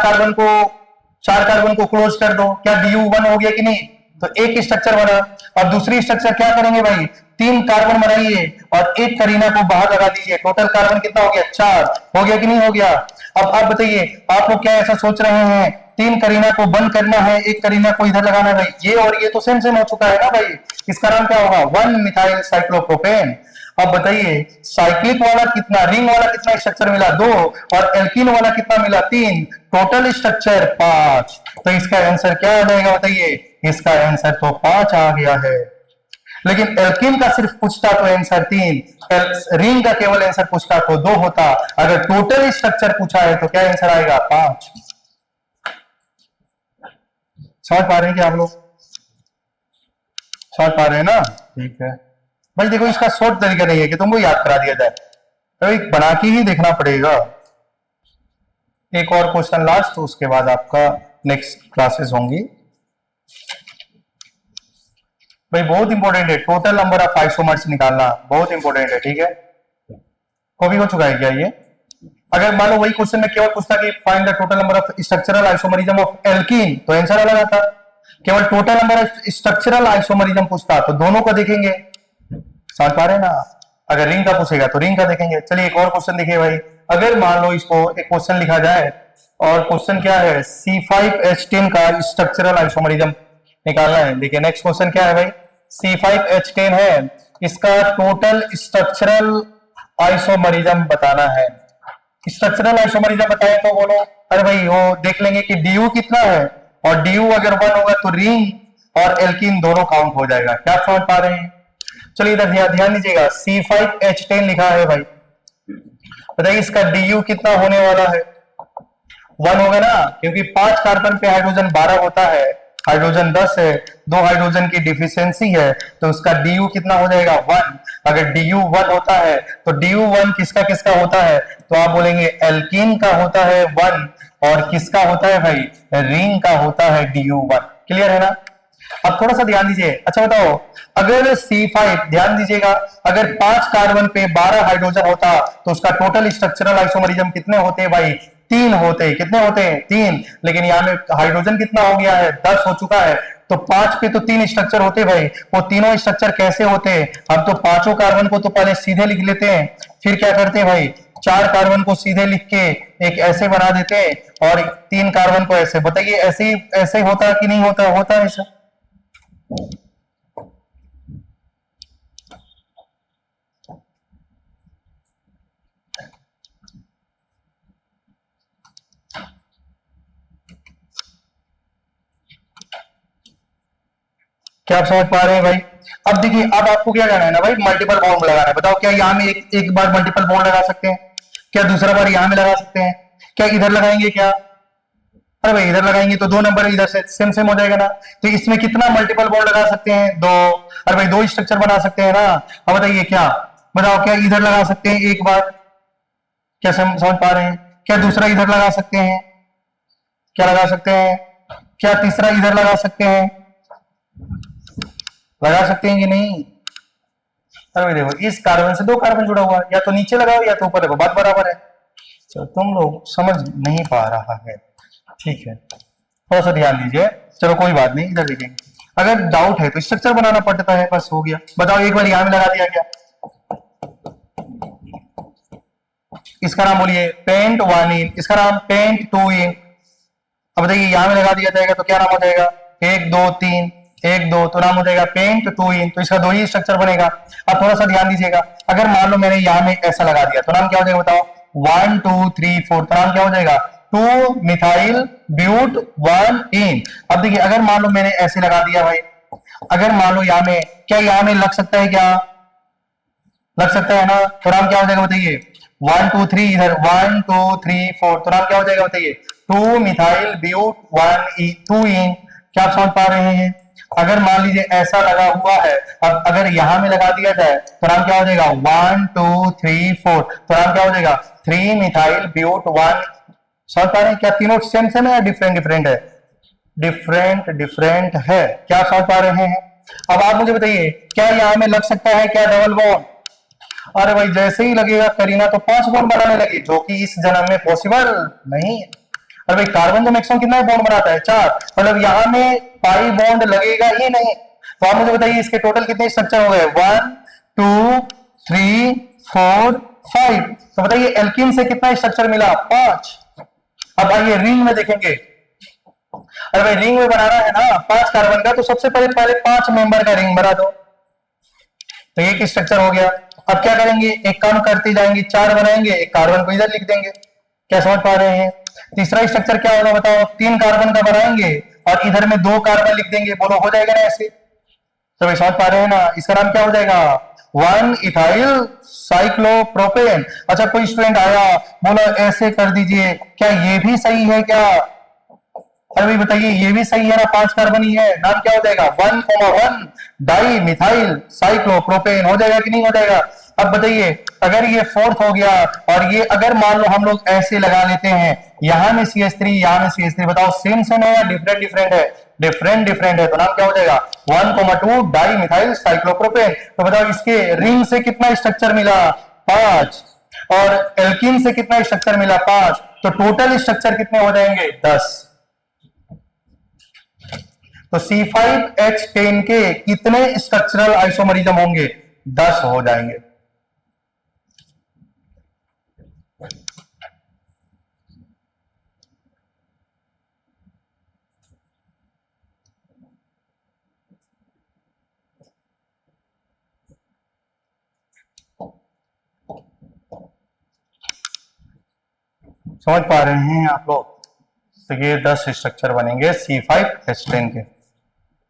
कार्बन को क्लोज कर दो, क्या DU1 हो गया कि नहीं? तो एक स्ट्रक्चर बना। और दूसरी स्ट्रक्चर क्या करेंगे भाई, 3 कार्बन बनाइए और एक करीना को बाहर लगा दीजिए, टोटल कार्बन कितना हो गया, 4। हो गया कि नहीं हो गया? अब आप बताइए, आप लोग क्या ऐसा सोच रहे हैं 3 करीना को बंद करना है, एक करीना को इधर लगाना है भाई, ये और ये तो सेम सेम हो चुका है ना भाई। इसका नाम क्या होगा, 1 मिथाइल साइक्लोप्रोपेन। अब बताइए साइक्लिक वाला कितना, रिंग वाला कितना स्ट्रक्चर मिला, 2, और एल्कीन वाला कितना मिला, 3, टोटल स्ट्रक्चर 5। तो इसका आंसर क्या आ जाएगा बताइए, इसका आंसर तो 5 आ गया है। लेकिन एल्कीन का सिर्फ पूछता तो आंसर 3, रिंग का केवल आंसर पूछता तो 2 होता। अगर टोटल स्ट्रक्चर पूछा है तो क्या आंसर आएगा, 5। समझ पा रहे हैं क्या आप लोग? समझ पा रहे हैं ना? ठीक है भाई, देखो इसका शॉर्ट तरीका नहीं है कि तुमको याद करा दिया जाए, तो एक बना के ही देखना पड़ेगा। एक और क्वेश्चन लास्ट, तो उसके बाद आपका नेक्स्ट क्लासेस होंगी। भाई बहुत इंपॉर्टेंट है, टोटल नंबर ऑफ आइसोमर्स निकालना बहुत इंपॉर्टेंट है, ठीक है। कॉपी हो चुका है क्या ये? अगर मान लो वही क्वेश्चन में केवल पूछता कि find the total number of structural isomerism of alkene, तो आंसर अलग आता। केवल total number of structural isomerism पूछता तो दोनों को देखेंगे। समझ पा रहे हैं ना? अगर रिंग का पूछेगा तो रिंग का देखेंगे। चलिए एक और क्वेश्चन देखिए भाई, अगर मान लो इसको एक क्वेश्चन लिखा जाए, और क्वेश्चन क्या है, C5H10 का स्ट्रक्चरल आइसोमरिज्म निकालना है। देखिए नेक्स्ट क्वेश्चन क्या है भाई, C5H10 है, इसका टोटल स्ट्रक्चरल आइसोमरिज्म बताना है। स्ट्रक्चरल आइसोमरिज्म बताए तो बोलो, अरे भाई वो देख लेंगे कि DU कितना है, और DU अगर 1 होगा तो रिंग और एल्कीन दोनों काउंट हो जाएगा। क्या समझ पा रहे हैं? चलिए इधर ध्यान दीजिएगा, C5H10 लिखा है भाई, बताइए इसका DU कितना होने वाला है, 1 होगा ना, क्योंकि 5 कार्बन पे हाइड्रोजन 12 होता है, हाइड्रोजन 10 है, 2 हाइड्रोजन की डिफिशियंसी है, तो उसका DU कितना हो जाएगा, 1। अगर DU 1 होता है तो DU 1 किसका किसका होता है, तो आप बोलेंगे एल्कीन का होता है 1, और किसका होता है भाई, रिंग का होता है DU 1। क्लियर है ना? अब थोड़ा सा ध्यान दीजिए, अच्छा बताओ, अगर C5, ध्यान दीजिएगा, अगर 5 कार्बन पे 12 हाइड्रोजन होता तो उसका टोटल स्ट्रक्चरल आइसोमरिज्म कितने होते भाई, 3 होते। कितने होते हैं, 3। लेकिन यहाँ में हाइड्रोजन कितना हो गया है, 10 हो चुका है, तो 5 पे तो 3 स्ट्रक्चर होते भाई। वो तीनों स्ट्रक्चर कैसे होते, हम तो पांचों कार्बन को तो पहले सीधे लिख लेते हैं, फिर क्या करते हैं भाई, 4 कार्बन को सीधे लिख के एक ऐसे बना देते हैं और 3 कार्बन को ऐसे। बताइए ऐसे ऐसे होता कि नहीं होता, होता है ऐसा। क्या आप समझ पा रहे हैं भाई? अब देखिए, अब आपको क्या करना है ना भाई, मल्टीपल बॉन्ड लगाना है। बताओ क्या यहाँ में एक बार मल्टीपल बॉन्ड लगा सकते हैं? क्या दूसरा बार यहाँ में लगा सकते हैं? क्या इधर लगाएंगे क्या? अरे भाई इधर लगाएंगे तो दो नंबर इधर से सेम सेम हो जाएगा ना। तो इसमें कितना मल्टीपल बॉन्ड लगा सकते हैं? दो। अरे भाई दो स्ट्रक्चर बना सकते हैं ना। अब बताइए क्या, बताओ क्या इधर लगा सकते हैं एक बार? क्या समझ पा रहे हैं? क्या दूसरा इधर लगा सकते हैं? क्या लगा सकते हैं? क्या तीसरा इधर लगा सकते हैं? लगा सकते हैं कि नहीं? अरे भाई देखो, इस कार्बन से दो कार्बन जुड़ा हुआ है, या तो नीचे लगाओ या तो ऊपर लगाओ, बात बराबर है। चलो तुम लोग समझ नहीं पा रहा है, ठीक है, थोड़ा सा ध्यान दीजिए। चलो कोई बात नहीं, इधर देखेंगे। अगर डाउट है तो स्ट्रक्चर बनाना पड़ता है, बस हो गया। बताओ एक बार यहां में लगा दिया गया, इसका नाम बोलिए पेंट 1 इन, इसका नाम पेंट 2 इन। अब बताइए यहां में लगा दिया जाएगा तो क्या नाम हो जाएगा? 1 2 3, 1 2 तो नाम हो जाएगा पेंट 2 इन। तो इसका दो ही स्ट्रक्चर बनेगा। अब थोड़ा सा ध्यान दीजिएगा, अगर मान लो मैंने यहां में ऐसा लगा दिया तो नाम क्या हो जाएगा बताओ? 1 2 3 4 तो नाम क्या हो जाएगा? 2 मिथाइल ब्यूट 1 इन। अब देखिए अगर मान लो मैंने ऐसे लगा दिया भाई, अगर मान लो यहां में, क्या यहां में लग सकता है? क्या लग सकता है ना? तो नाम क्या हो जाएगा बताइए? 1 2 3, इधर 1 2 3 4 तो नाम क्या हो जाएगा बताइए? 2 मिथाइल ब्यूट 2 इन। क्या आप समझ पा रहे हैं? अगर मान लीजिए ऐसा लगा हुआ है, अब अगर यहां में लगा दिया जाए तो नाम क्या हो जाएगा? 1 2 3 4 तो नाम क्या हो जाएगा? 3 मिथाइल ब्यूट 1। समझ पा रहे हैं? क्या तीनों सेम सेम है या डिफरेंट डिफरेंट है? डिफरेंट डिफरेंट है। क्या आप समझ पा रहे हैं? अब आप मुझे बताइए, क्या यहां में लग सकता है क्या डबल बॉन्ड? अरे भाई जैसे ही लगेगा करीना तो 5 बॉन्ड बनाने लगी, जो कि इस जन्म में पॉसिबल नहीं है। अरे भाई कार्बन तो मैक्सिमम कितना बॉन्ड बनाता है? 4। मतलब यहां में पाई बॉन्ड लगेगा ही नहीं। तो आप मुझे बताइए इसके टोटल कितने स्ट्रक्चर हो गए? 1 2 3 4 5। तो बताइए एल्कीन से कितना स्ट्रक्चर मिला? 5। अब आइए रिंग में देखेंगे। अरे भाई रिंग में बनाना है ना 5 कार्बन का, तो सबसे पहले 5 मेंबर का रिंग बना दो। तो एक स्ट्रक्चर हो गया। अब क्या करेंगे? एक काम करते जाएंगे, 4 बनाएंगे, एक कार्बन को इधर लिख देंगे। क्या समझ पा रहे हैं? तीसरा स्ट्रक्चर क्या होगा बताओ? 3 कार्बन का बनाएंगे और इधर में 2 कार्बन लिख देंगे। बोलो हो जाएगा ना ऐसे? तो समझ पा रहे हैं ना? इसका नाम क्या हो जाएगा? 1 इथाइल साइक्लोप्रोपेन। अच्छा कोई स्टूडेंट आया, बोला ऐसे कर दीजिए, क्या ये भी सही है क्या? अरे भाई बताइए ये भी सही है ना, 5 कार्बन ही है। नाम क्या हो जाएगा? 1,1 डाई मिथाइल साइक्लोप्रोपेन। हो जाएगा कि नहीं हो जाएगा? अब बताइए अगर ये फोर्थ हो गया, और ये अगर मान लो हम लोग ऐसे लगा लेते हैं, यहां में CH3 यहां में CH3, बताओ सेम सेम है या डिफरेंट डिफरेंट है? डिफरेंट डिफरेंट है। तो नाम क्या हो जाएगा? 1,2 डाई मिथाइल साइक्लोप्रोपेन। तो बताओ इसके रिंग से कितना स्ट्रक्चर मिला? 5। और एल्कीन से कितना स्ट्रक्चर मिला? 5। तो टोटल स्ट्रक्चर कितने हो जाएंगे? 10। तो C5H10 के कितने स्ट्रक्चरल आइसोमरिज्म होंगे? 10 हो जाएंगे। समझ पा रहे हैं आप लोग? तो ये 10 स्ट्रक्चर बनेंगे C5H10 के।